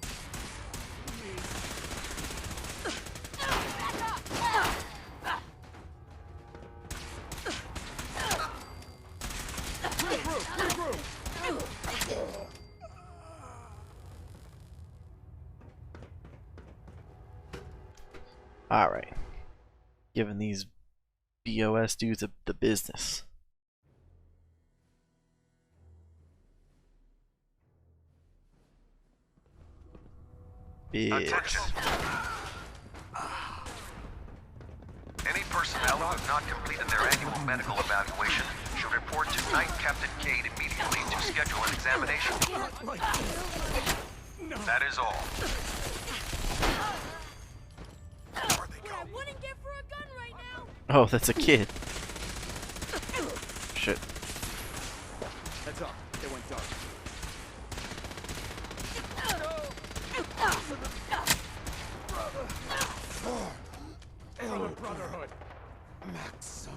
Alright. Giving these BOS dudes the business. Attention. Any personnel who have not completed their annual medical evaluation should report to Knight Captain Cade immediately to schedule an examination. That is all. What I wouldn't get for a gun right now. Oh, that's a kid. Shit. Heads up. It went dark. For the Brotherhood. Maxim.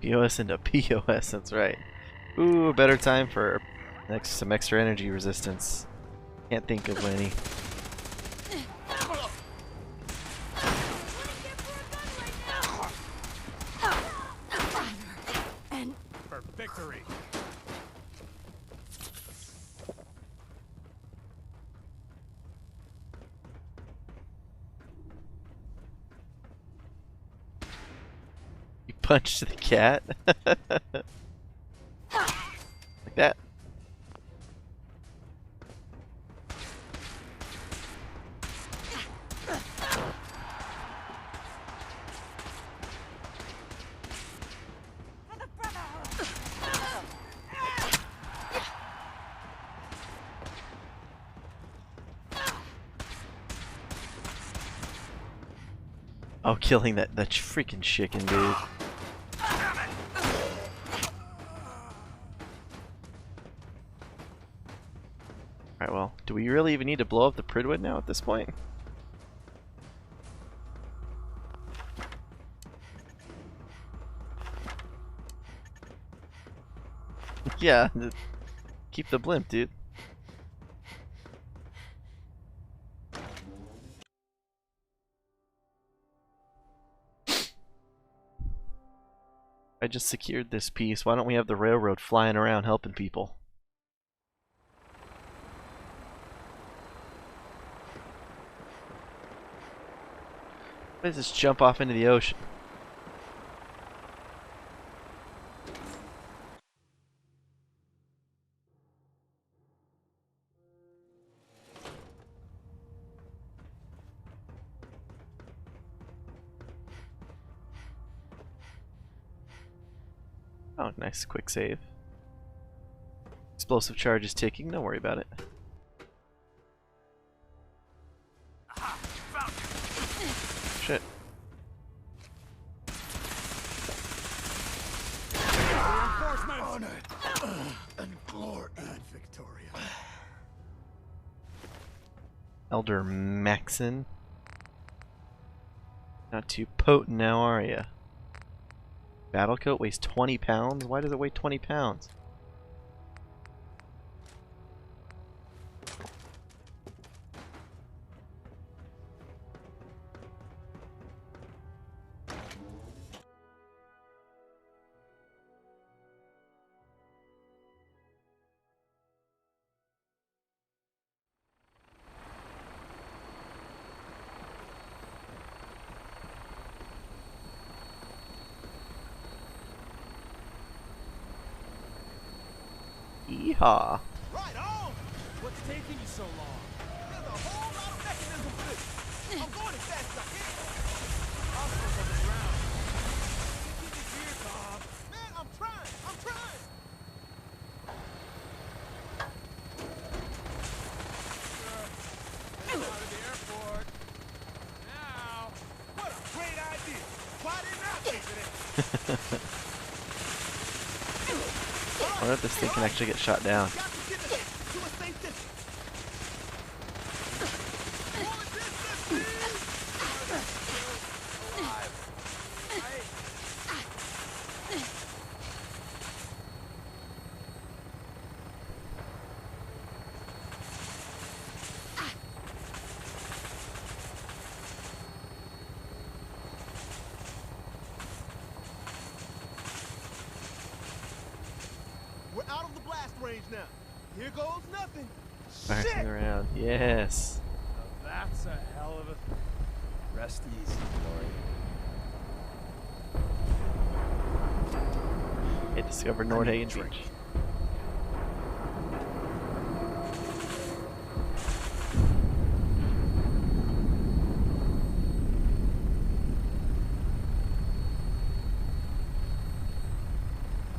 POS into POS, that's right. Ooh, a better time for some extra energy resistance. Can't think of any. For victory. You punched the cat? Like that. Oh, killing that freaking chicken, dude. Alright, well, do we really even need to blow up the Pridwood now at this point? Yeah, keep the blimp, dude. I just secured this piece. Why don't we have the railroad flying around helping people? Why does this jump off into the ocean? Oh, nice quick save. Explosive charge is ticking, don't worry about it. Shit. Honor and glory and Victoria. Elder Maxon. Not too potent now, are ya? Battle coat weighs 20 pounds? Why does it weigh 20 pounds? Yeehaw. Right on! What's taking you so long? There's a whole lot of mechanism for this. I'm going as fast as I can. I'm supposed to be around. Give me gear, Bob. Man, I'm trying. I'm trying. Out of the airport. Now, what a great idea. Why didn't I think of it? I wonder if this thing can actually get shot down. We're out of the blast range now. Here goes nothing. Backing Shit! around. Yes. Now that's a hell of a... Rest easy, Glory. I discovered Nordhagen Beach.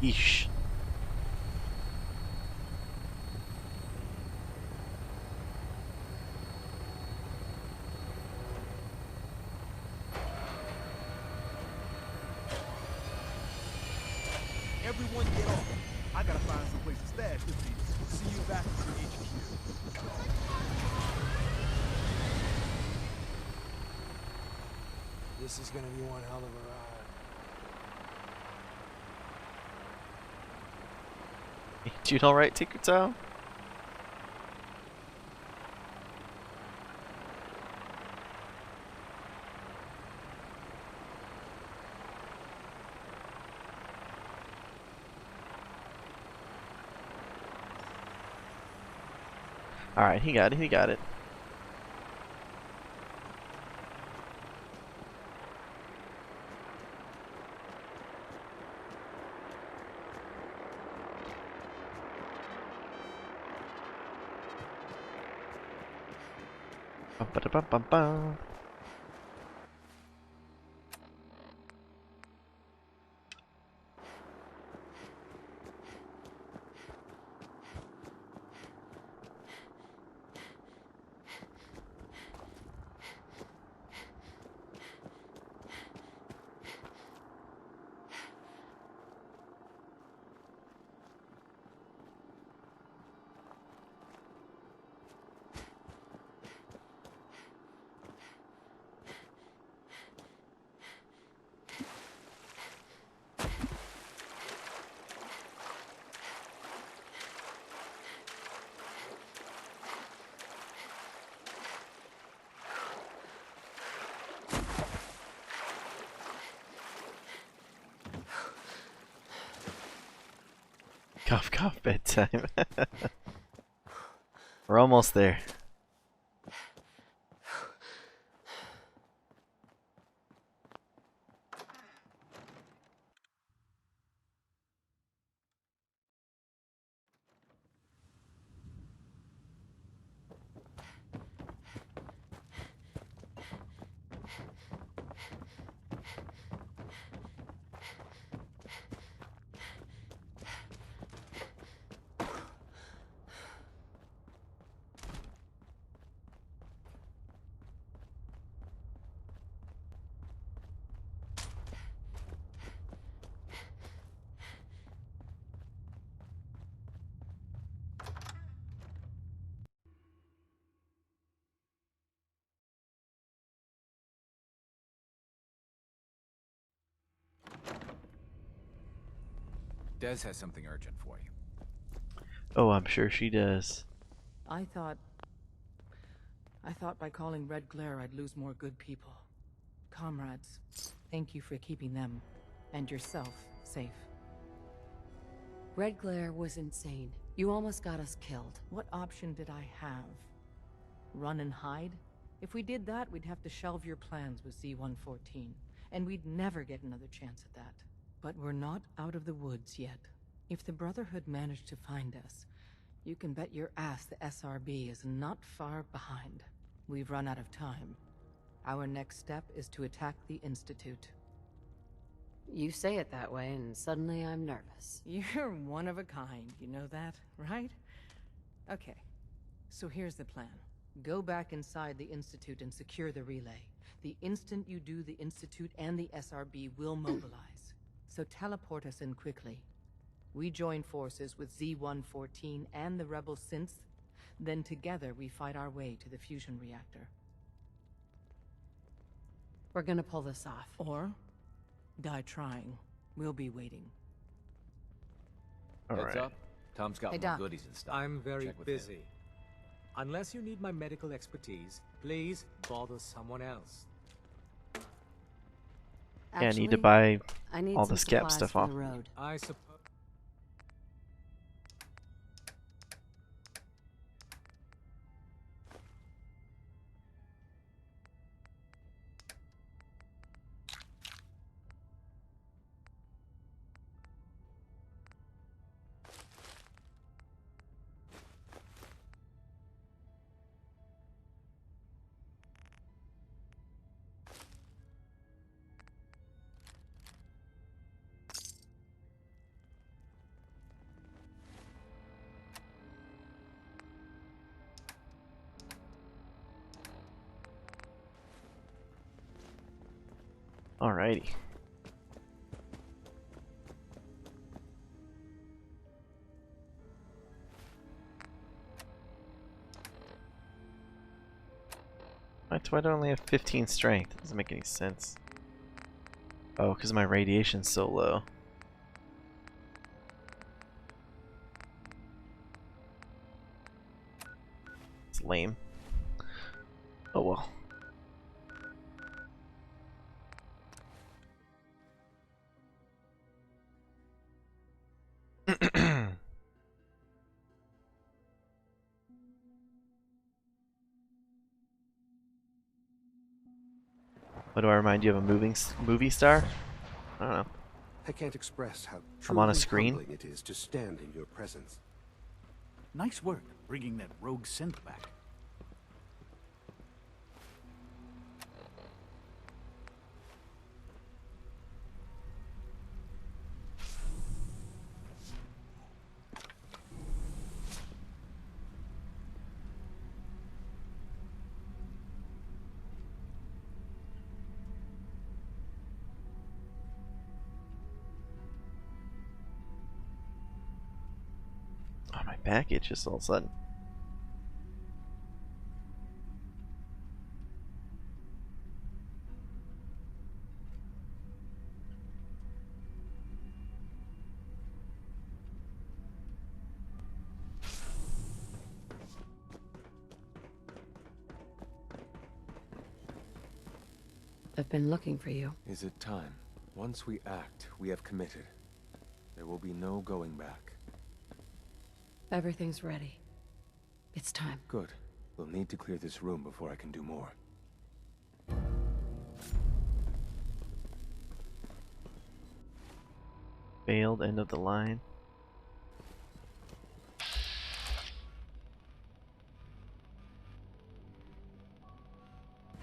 Yeesh. Everyone get off. I gotta find some place to stash this piece. See you back at the HQ. This is gonna be one hell of a ride. You doing alright, Tinkertown? Alright, he got it, he got it. Bum, ba, da, bum, bum, bum. Cough, cough, bedtime. We're almost there. Des has something urgent for you. Oh, I'm sure she does. I thought by calling Red Glare I'd lose more good people. Comrades, thank you for keeping them, and yourself, safe. Red Glare was insane. You almost got us killed. What option did I have? Run and hide? If we did that, we'd have to shelve your plans with Z-114, and we'd never get another chance at that. But we're not out of the woods yet. If the Brotherhood managed to find us, you can bet your ass the SRB is not far behind. We've run out of time. Our next step is to attack the Institute. You say it that way, and suddenly I'm nervous. You're one of a kind, you know that, right? Okay, so here's the plan. Go back inside the Institute and secure the relay. The instant you do, the Institute and the SRB will mobilize. So teleport us in quickly. We join forces with Z-114 and the rebel synths, then together we fight our way to the fusion reactor. We're gonna pull this off. Or die trying. We'll be waiting. Heads up. Tom's got Hey, more Doc. goodies in stock. I'm very Check with him. busy. Unless you need my medical expertise, please bother someone else. Yeah, I need to buy I need all some the scap supplies stuff for off. the road. I suppose. Alrighty. Why do I only have 15 strength? That doesn't make any sense. Oh, because my radiation's so low. It's lame. Oh well. What do I remind you of, a movie star? I don't know. I can't express how I'm on a truly screen. humbling it is to stand in your presence. Nice work bringing that rogue synth back. Oh, my back itches all of a sudden. I've been looking for you. Is it time? Once we act, we have committed. There will be no going back. Everything's ready. It's time. Good. We'll need to clear this room before I can do more. Failed end of the line.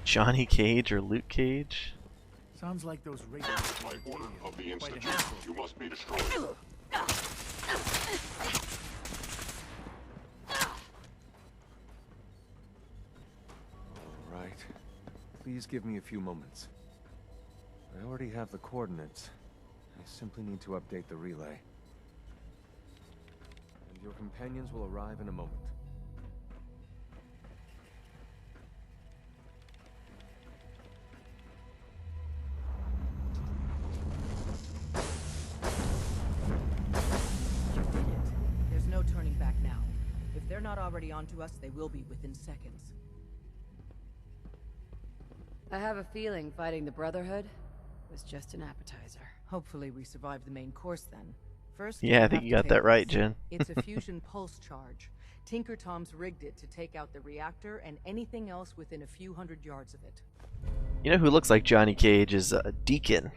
Johnny Cage or Luke Cage? Sounds like those raiders. By order of the Institute, you must be destroyed. All right. Please give me a few moments. I already have the coordinates. I simply need to update the relay. And your companions will arrive in a moment. You did it. There's no turning back now. If they're not already onto us, they will be within seconds. I have a feeling fighting the Brotherhood was just an appetizer. Hopefully we survive the main course then. First, Yeah, I we think have you to got that take right, this. Jen. It's a fusion pulse charge. Tinker Tom's rigged it to take out the reactor and anything else within a few hundred yards of it. You know who looks like Johnny Cage is Deacon.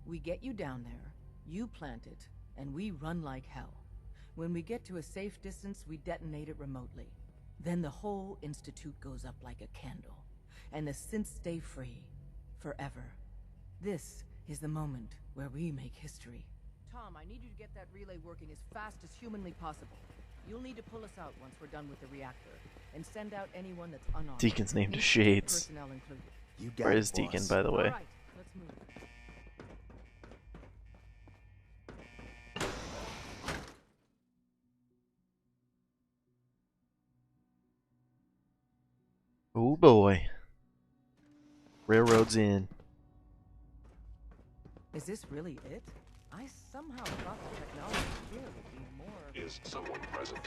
We get you down there, you plant it, and we run like hell. When we get to a safe distance, we detonate it remotely. Then the whole Institute goes up like a candle, and the synths stay free. Forever. This is the moment where we make history. Tom, I need you to get that relay working as fast as humanly possible. You'll need to pull us out once we're done with the reactor, and send out anyone that's unarmed. Deacon's named Institute Shades. personnel included. You Where got is it, Deacon, boss. by the way? All right, let's move. Oh boy. Railroad's in. Is this really it? I somehow thought the technology here would be more... Is someone present?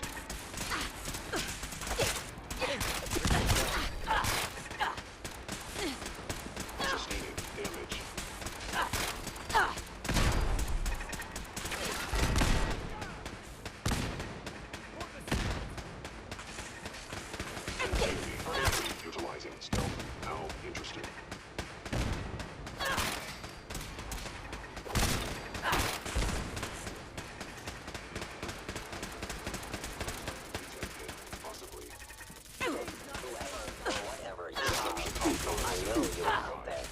Sustaining damage. Utilizing stealth. How interesting. Possibly. Whatever you are, I know you're out there.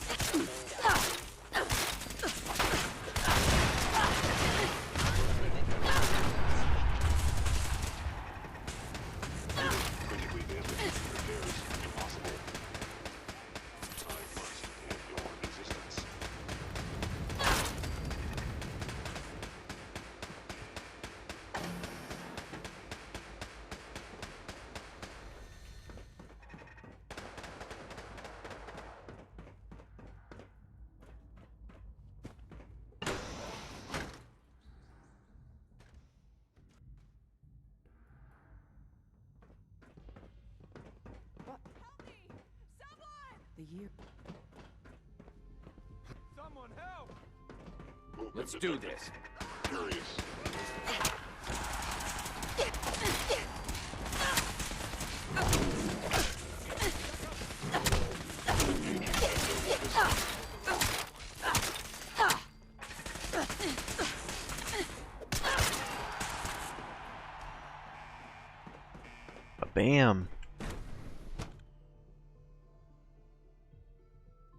Critically damaged. Repairs impossible. I must end your existence. year. Someone help! Let's do this. Curious. Bam.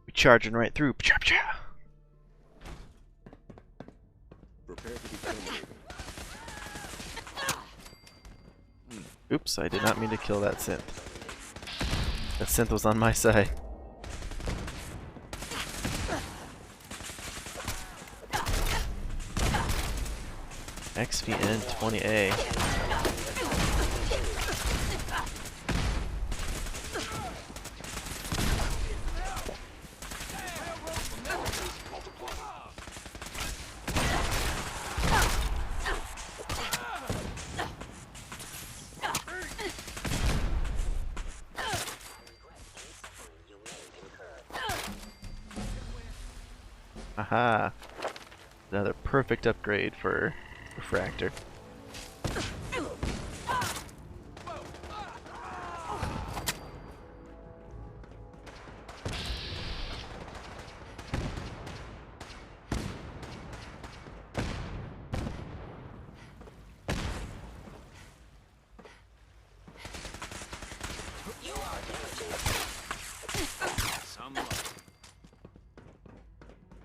We're charging right through. Prepare to be terminated. Oops, I did not mean to kill that synth. That synth was on my side. XVN 20A. Aha! Another perfect upgrade for Refractor.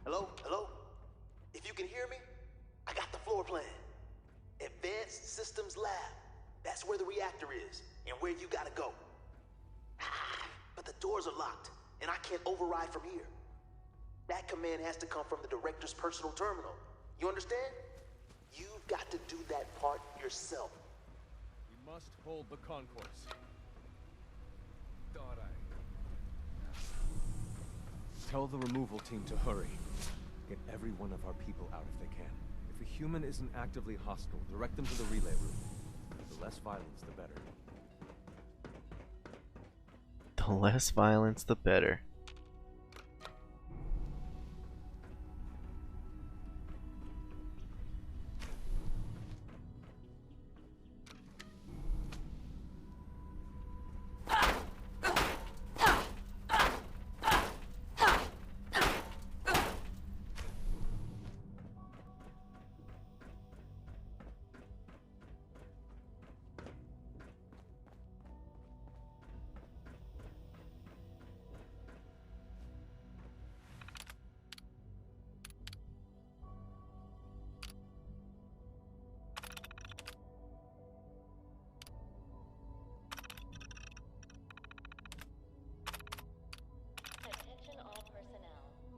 Hello? Hello? If you can hear me, I got the floor plan. Advanced Systems Lab. That's where the reactor is, and where you gotta go. But the doors are locked, and I can't override from here. That command has to come from the director's personal terminal. You understand? You've got to do that part yourself. We must hold the concourse. Thought I... Tell the removal team to hurry. Get every one of our people out if they can. If a human isn't actively hostile, direct them to the relay room. The less violence, the better. The less violence, the better.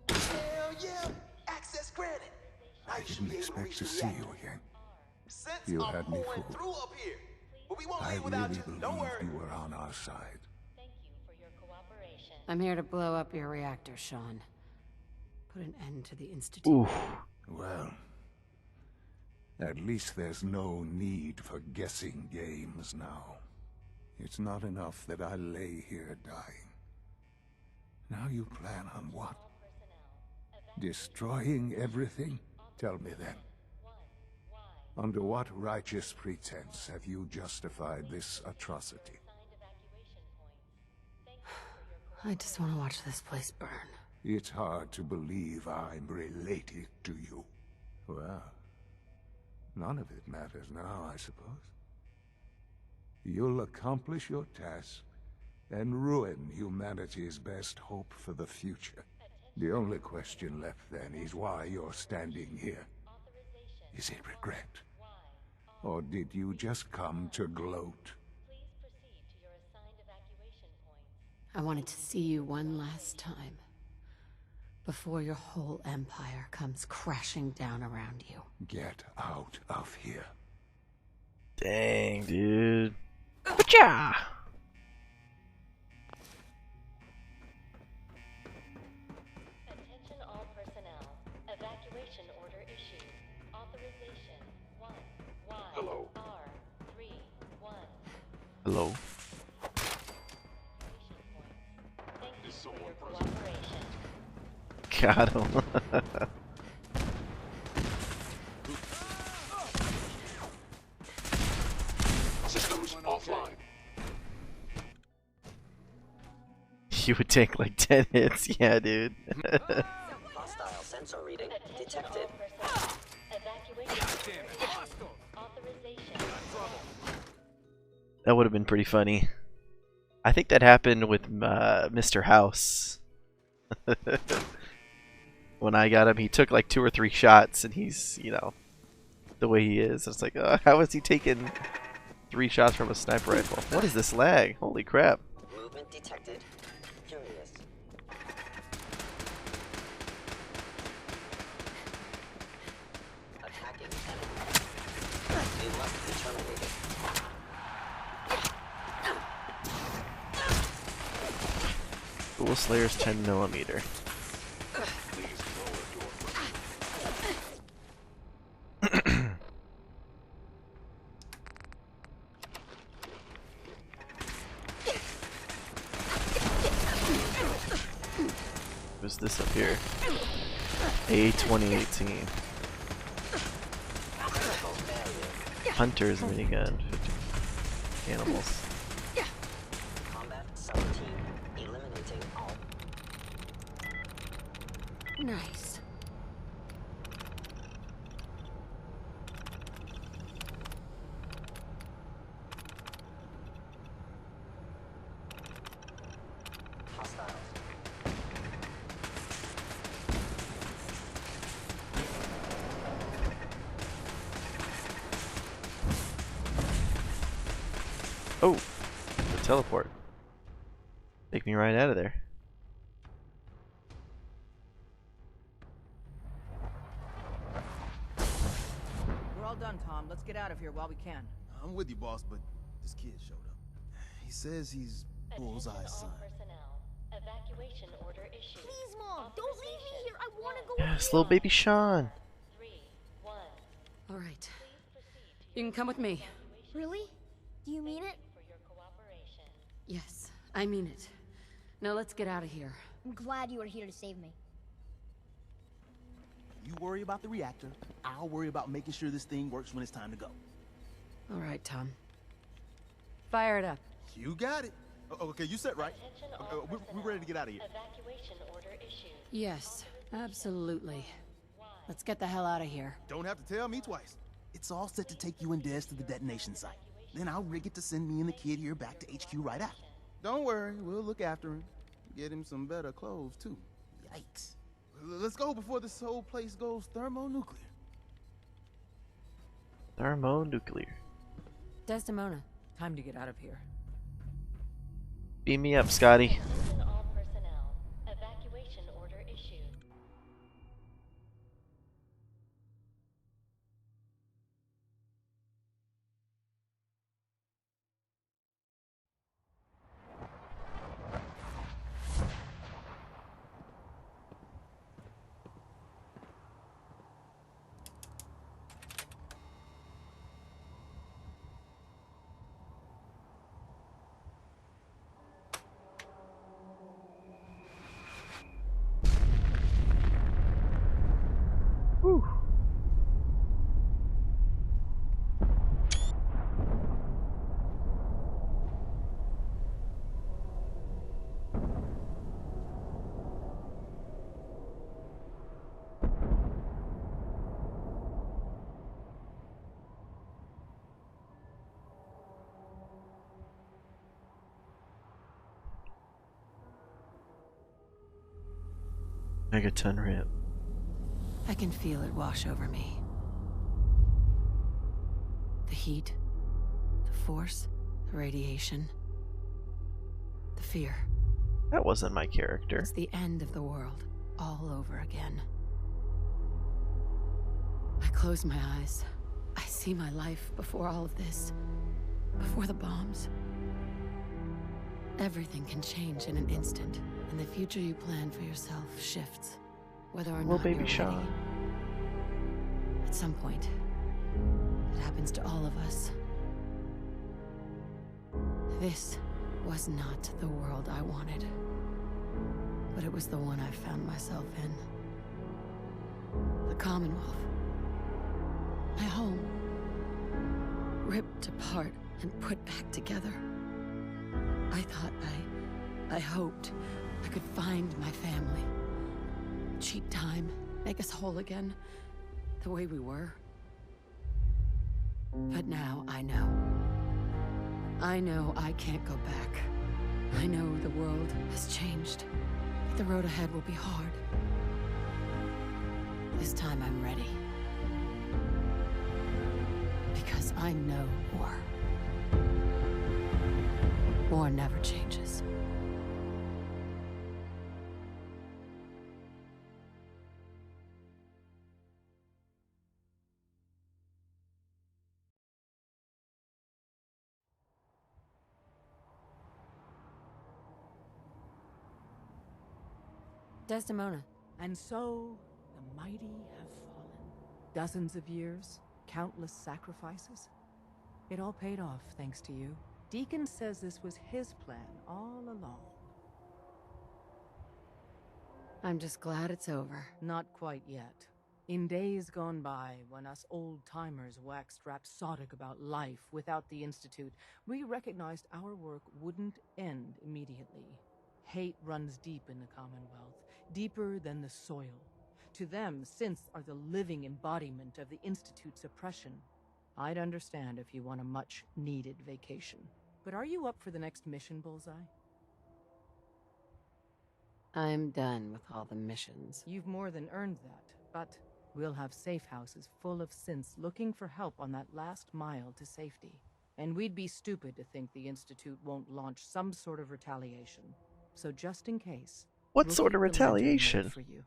Hell yeah! Access granted. I didn't expect to see you again. You had me fooled. Through up here. But we won't I leave without really you. believed Don't worry. you were on our side. I'm here to blow up your reactor, Sean. Put an end to the Institute. Oof. Well, at least there's no need for guessing games now. It's not enough that I lay here dying. Now you plan on what? Destroying everything? Tell me then. Under what righteous pretense have you justified this atrocity? I just want to watch this place burn. It's hard to believe I'm related to you. Well, none of it matters now, I suppose. You'll accomplish your task and ruin humanity's best hope for the future. The only question left then is why you're standing here. Is it regret? Or did you just come to gloat? I wanted to see you one last time. Before your whole empire comes crashing down around you. Get out of here. Dang, dude. Gotcha! Attention all personnel. Evacuation order issued. Authorization 1 Y Hello. R31. Hello. Thank you Is for someone your present? Got him. Systems offline. You would take like 10 hits, yeah, dude. Hostile sensor reading detected. That would have been pretty funny. I think that happened with Mr. House. When I got him, he took like 2 or 3 shots, and he's, you know, the way he is. It's like, how is he taking 3 shots from a sniper rifle? What is this lag? Holy crap. Movement detected. Curious. Attacking enemy. You must be terminated. Dual Slayer's 10mm. What's this up here? A2018. Hunter's minigun. 50 animals. Combat 17. Eliminating all. Nice. Hostiles. Oh, the teleport. Take me right out of there. We're all done, Tom. Let's get out of here while we can. I'm with you, boss, but this kid showed up. He says he's Bullseye's son. Evacuation order issued. Please, Mom, don't leave me here. I want to go. Yes, little baby Sean. All right. You can come with me. Really? Do you mean it? Yes, I mean it. Now let's get out of here. I'm glad you were here to save me. You worry about the reactor. I'll worry about making sure this thing works when it's time to go. All right, Tom. Fire it up. You got it. Okay, you set right. We're ready to get out of here. Evacuation order issued. Yes, absolutely. Let's get the hell out of here. Don't have to tell me twice. It's all set to take you and Des to the detonation site. Then I'll rig it to send me and the kid here back to HQ right after. Don't worry, we'll look after him. Get him some better clothes, too. Yikes. Let's go before this whole place goes thermonuclear. Thermonuclear. Desdemona, time to get out of here. Beam me up, Scotty. All personnel. Evacuation order issued. Whew. Megaton ramp. I can feel it wash over me. The heat, the force, the radiation, the fear. That wasn't my character. It's the end of the world, all over again. I close my eyes. I see my life before all of this, before the bombs. Everything can change in an instant, and the future you plan for yourself shifts, whether or not baby you're Sean. ready. At some point, it happens to all of us. This was not the world I wanted. but it was the one I found myself in. The Commonwealth. My home. Ripped apart and put back together. I thought I hoped I could find my family. Cheat time, make us whole again, the way we were. But now I know. I know I can't go back. I know the world has changed. But the road ahead will be hard. This time I'm ready. Because I know war. War never changes. Desdemona. And so, the mighty have fallen. Dozens of years, countless sacrifices. It all paid off, thanks to you. Deacon says this was his plan all along. I'm just glad it's over. Not quite yet. In days gone by, when us old-timers waxed rhapsodic about life without the Institute, we recognized our work wouldn't end immediately. Hate runs deep in the Commonwealth, deeper than the soil. To them, synths are the living embodiment of the Institute's oppression. I'd understand if you want a much-needed vacation. But are you up for the next mission, Bullseye? I'm done with all the missions. You've more than earned that, but we'll have safe houses full of synths looking for help on that last mile to safety. And we'd be stupid to think the Institute won't launch some sort of retaliation. So just in case... What sort of retaliation? For you.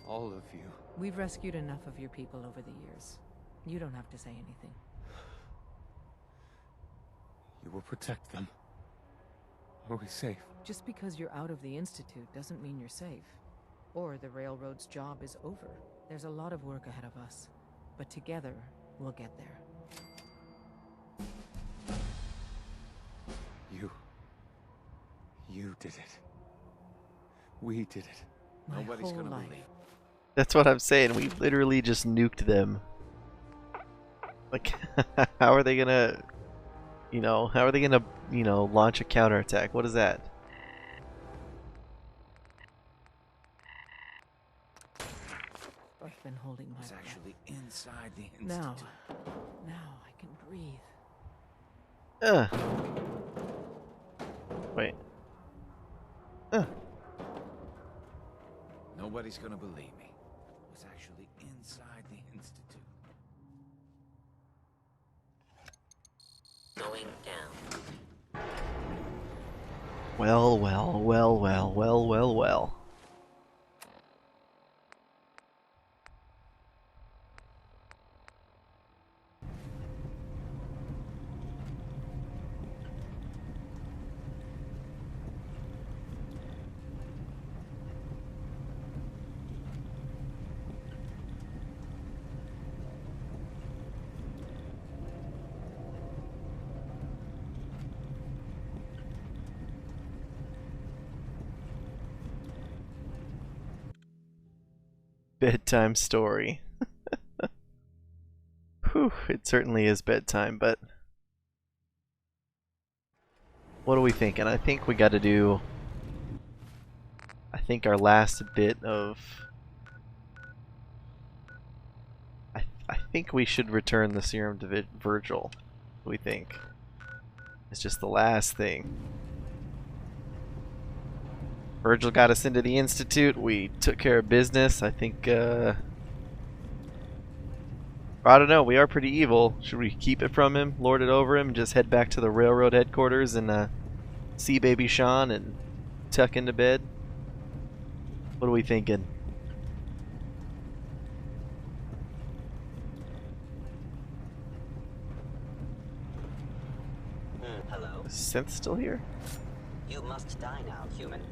All of you. We've rescued enough of your people over the years. You don't have to say anything. You will protect them. Are we safe? Just because you're out of the Institute doesn't mean you're safe. Or the Railroad's job is over. There's a lot of work ahead of us. But together, we'll get there. You did it. We did it. Nobody's gonna believe. That's what I'm saying. We literally just nuked them. Like, how are they gonna, launch a counterattack? What is that? I've been holding my breath. Actually inside the Institute. Now I can breathe. Wait. Nobody's gonna believe me. It was actually inside the Institute. Going down. Well, well, well, well, well, well, well. Bedtime story. Whew, it certainly is bedtime, but what are we thinking? I think we got to do, our last bit of, I think we should return the serum to Virgil. We think it's just the last thing. Virgil got us into the Institute. We took care of business. I think, I don't know. We are pretty evil. Should we keep it from him, lord it over him, and just head back to the railroad headquarters and see baby Sean and tuck into bed? What are we thinking? Hello? Is Synth still here? You must die now, human.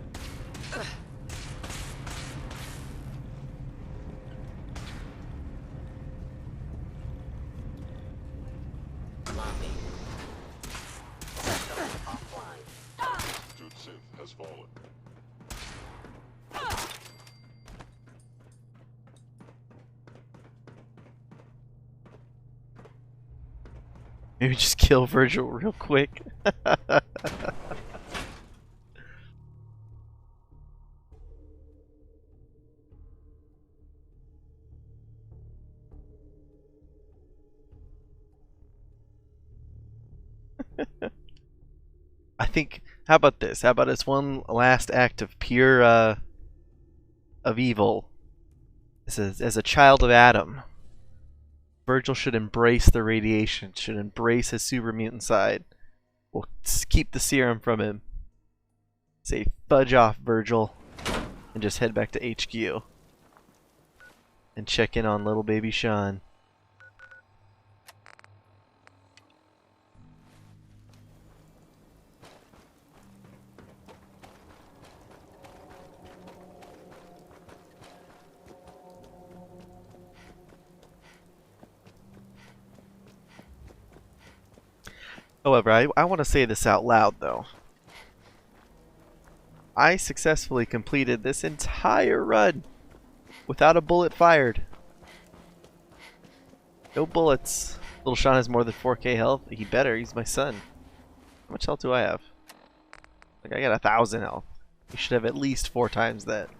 Dude Synth has fallen. Maybe just kill Virgil real quick. I think, how about this? How about it's one last act of pure, of evil. As a child of Atom, Virgil should embrace the radiation, should embrace his super mutant side. We'll keep the serum from him. Say, fudge off, Virgil, and just head back to HQ. And check in on little baby Sean. However, I want to say this out loud, though. I successfully completed this entire run without a bullet fired. No bullets. Little Sean has more than 4k health. He better. He's my son. How much health do I have? Like, I got 1,000 health. You should have at least 4 times that.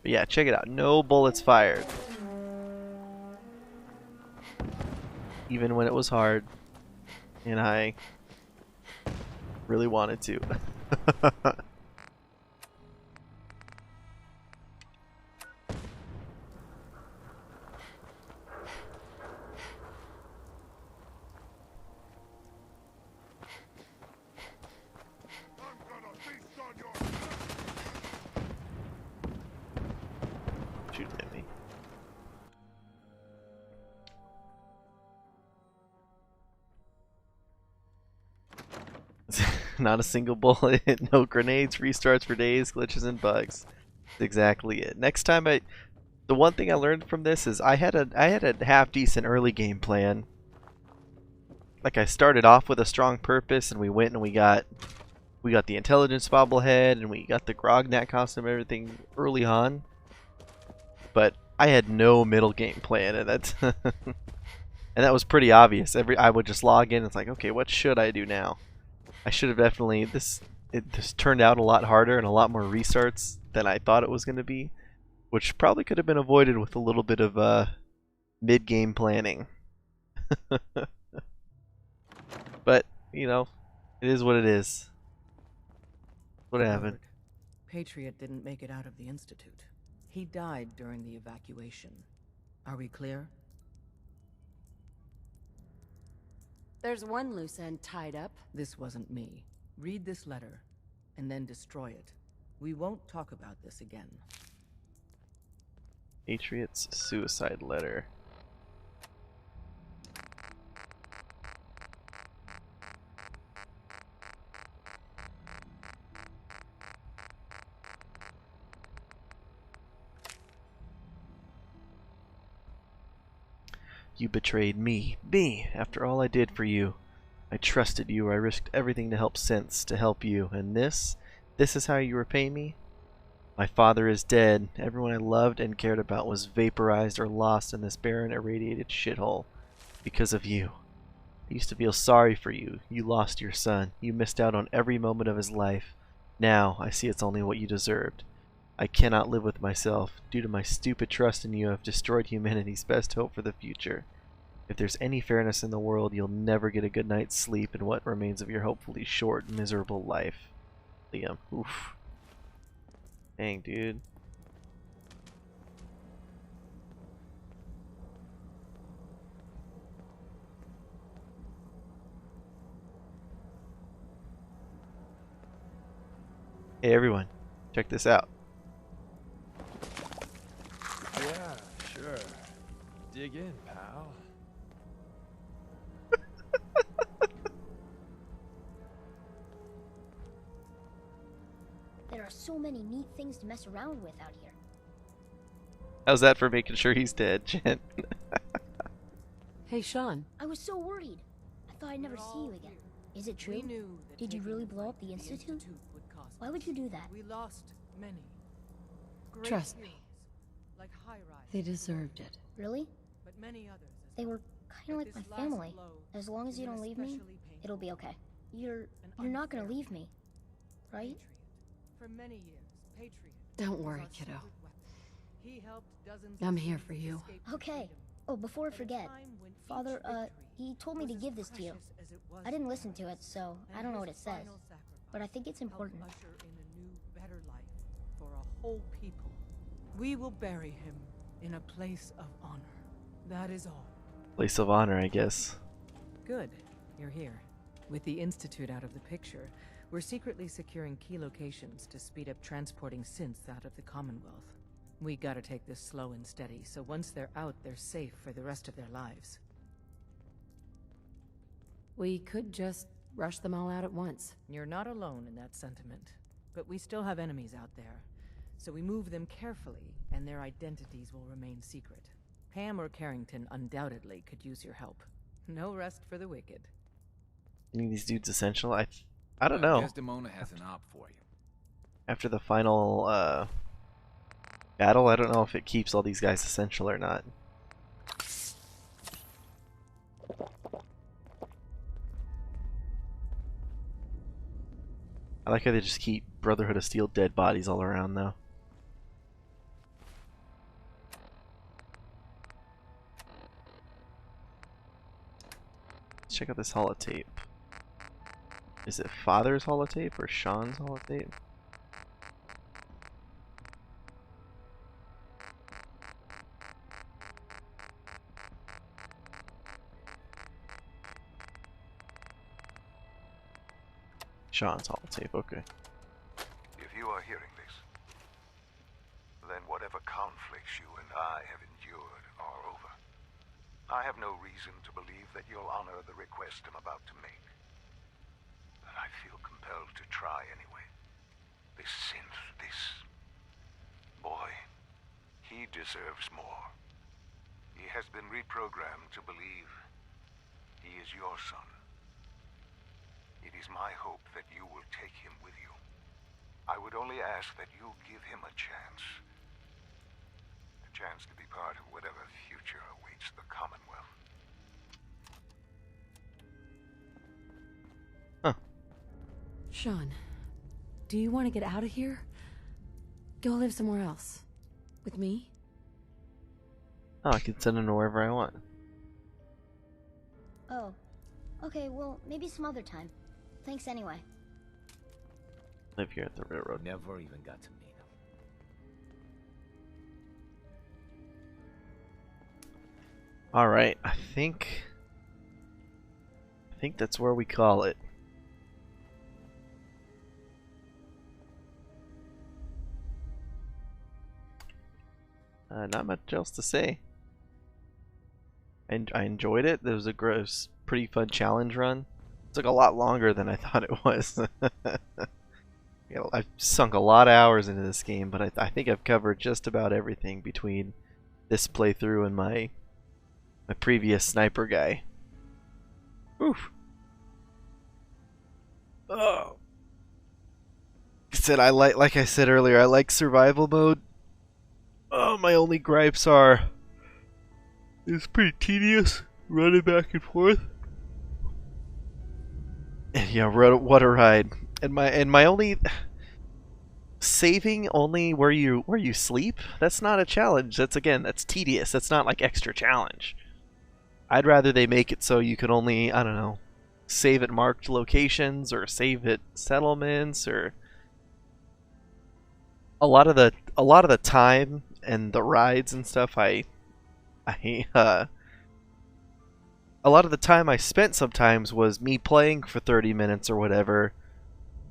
But yeah, check it out. No bullets fired. Even when it was hard. And I really wanted to. Shoot at me. Not a single bullet, no grenades, restarts for days, glitches and bugs. That's exactly it. Next time the one thing I learned from this is I had a half decent early game plan. Like, I started off with a strong purpose, and we went and we got the intelligence bobblehead, and we got the Grognak costume, everything early on. But I had no middle game plan, and that's and that was pretty obvious. I would just log in. And it's like, okay, what should I do now? I should have definitely this turned out a lot harder and a lot more restarts than I thought it was going to be, which probably could have been avoided with a little bit of mid-game planning. But you know, it is what it is. What happened? Patriot didn't make it out of the Institute. He died during the evacuation. Are we clear? There's one loose end tied up. This wasn't me. Read this letter, and then destroy it. We won't talk about this again. Patriot's suicide letter. You betrayed me, after all I did for you. I trusted you, I risked everything to help Sense, to help you, and this is how you repay me? My father is dead, everyone I loved and cared about was vaporized or lost in this barren, irradiated shithole. Because of you. I used to feel sorry for you, you lost your son, you missed out on every moment of his life. Now, I see it's only what you deserved. I cannot live with myself. Due to my stupid trust in you, I've destroyed humanity's best hope for the future. If there's any fairness in the world, you'll never get a good night's sleep in what remains of your hopefully short, miserable life. Liam. Oof. Dang, dude. Hey everyone, check this out. Yeah, sure. Dig in, pal. There are so many neat things to mess around with out here. How's that for making sure he's dead, Jen? Hey, Sean. I was so worried. I thought I'd never see you again. Is it true? Did you really blow up the Institute? Why would you do that? We lost many. Trust me. They deserved it. Really? They were kind of like my family. As long as you don't leave me, it'll be okay. You're not gonna leave me, right? For many years, Patriot. Don't worry, kiddo. I'm here for you. Okay. Oh, before I forget, Father, he told me to give this to you. I didn't listen to it, so I don't know what it says. But I think it's important. Usher in a new, better life for a whole people. We will bury him in a place of honor. That is all. Place of honor, I guess. Good. You're here. With the Institute out of the picture, we're secretly securing key locations to speed up transporting synths out of the Commonwealth. We gotta take this slow and steady, so once they're out, they're safe for the rest of their lives. We could just rush them all out at once. You're not alone in that sentiment. But we still have enemies out there. So we move them carefully, and their identities will remain secret. Pam or Carrington undoubtedly could use your help. No rest for the wicked. You think these dudes essential? I don't know. Desdemona has an op for you. After the final battle, I don't know if it keeps all these guys essential or not. I like how they just keep Brotherhood of Steel dead bodies all around though. Let's check out this holotape. Is it Father's holotape or Sean's holotape? Sean's holotape, okay. If you are hearing this, then whatever conflicts you and I have endured are over. I have no reason to believe that you'll honor the request I'm about to make. But I feel compelled to try anyway. This synth, this boy, he deserves more. He has been reprogrammed to believe he is your son. It is my hope that you will take him with you. I would only ask that you give him a chance. A chance to be part of whatever future awaits the Commonwealth. Huh. Sean, do you want to get out of here? Go live somewhere else. With me? Oh, I can send him to wherever I want. Oh. Okay, well, maybe some other time. Thanks anyway. Live here at the railroad. Never even got to meet him. Alright, I think that's where we call it. Not much else to say. I enjoyed it. There was a gross, pretty fun challenge run. It took a lot longer than I thought it was. I've sunk a lot of hours into this game, but I think I've covered just about everything between this playthrough and my previous sniper guy. Oof. Oh. Like I said earlier, I like survival mode. Oh, my only gripes are it's pretty tedious running back and forth. And yeah, what a ride. And my only saving only where you sleep, that's not a challenge. That's tedious. That's not like extra challenge. I'd rather they make it so you can only, I don't know, save at marked locations or save at settlements, or a lot of the time and the rides and stuff a lot of the time I spent sometimes was me playing for 30 minutes or whatever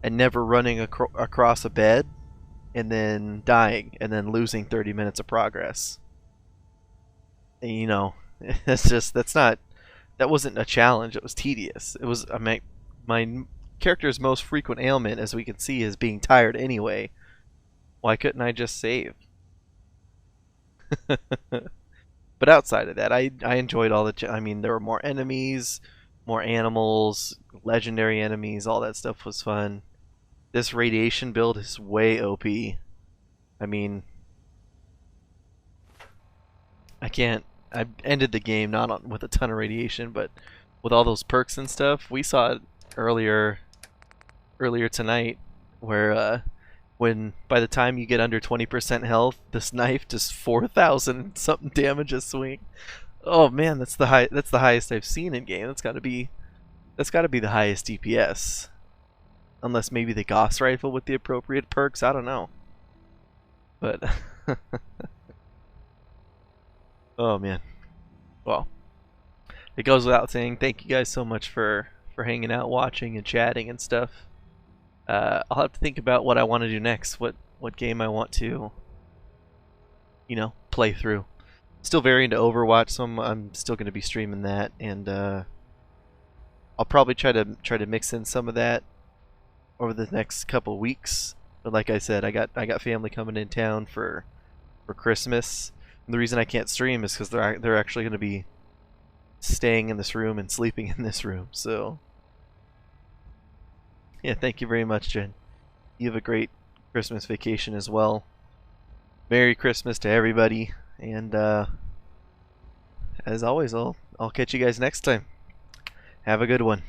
and never running across a bed and then dying and then losing 30 minutes of progress. And, you know, that wasn't a challenge. It was tedious. It was my character's most frequent ailment, as we can see, is being tired anyway. Why couldn't I just save? But outside of that, I enjoyed all the... I mean, there were more enemies, more animals, legendary enemies, all that stuff was fun. This radiation build is way OP. I mean... I can't I ended the game not with a ton of radiation, but with all those perks and stuff. We saw it earlier tonight, where when by the time you get under 20% health, this knife does 4,000 something damage a swing. Oh man, that's the highest I've seen in game. That's got to be the highest DPS. Unless maybe the Gauss rifle with the appropriate perks, I don't know. But oh man. Well, it goes without saying, thank you guys so much for hanging out, watching and chatting and stuff. I'll have to think about what I want to do next, what game I want to, you know, play through. Still very into Overwatch, so I'm still going to be streaming that, and I'll probably try to mix in some of that over the next couple weeks. But like I said, I got family coming in town for Christmas. And the reason I can't stream is because they're actually going to be staying in this room and sleeping in this room. So yeah, thank you very much, Jen. You have a great Christmas vacation as well. Merry Christmas to everybody, and as always, I'll catch you guys next time. Have a good one.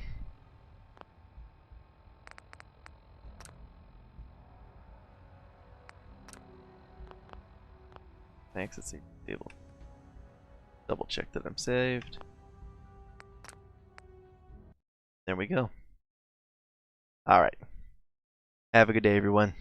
Thanks. Let's see. Table. Double check that I'm saved. There we go. All right. Have a good day, everyone.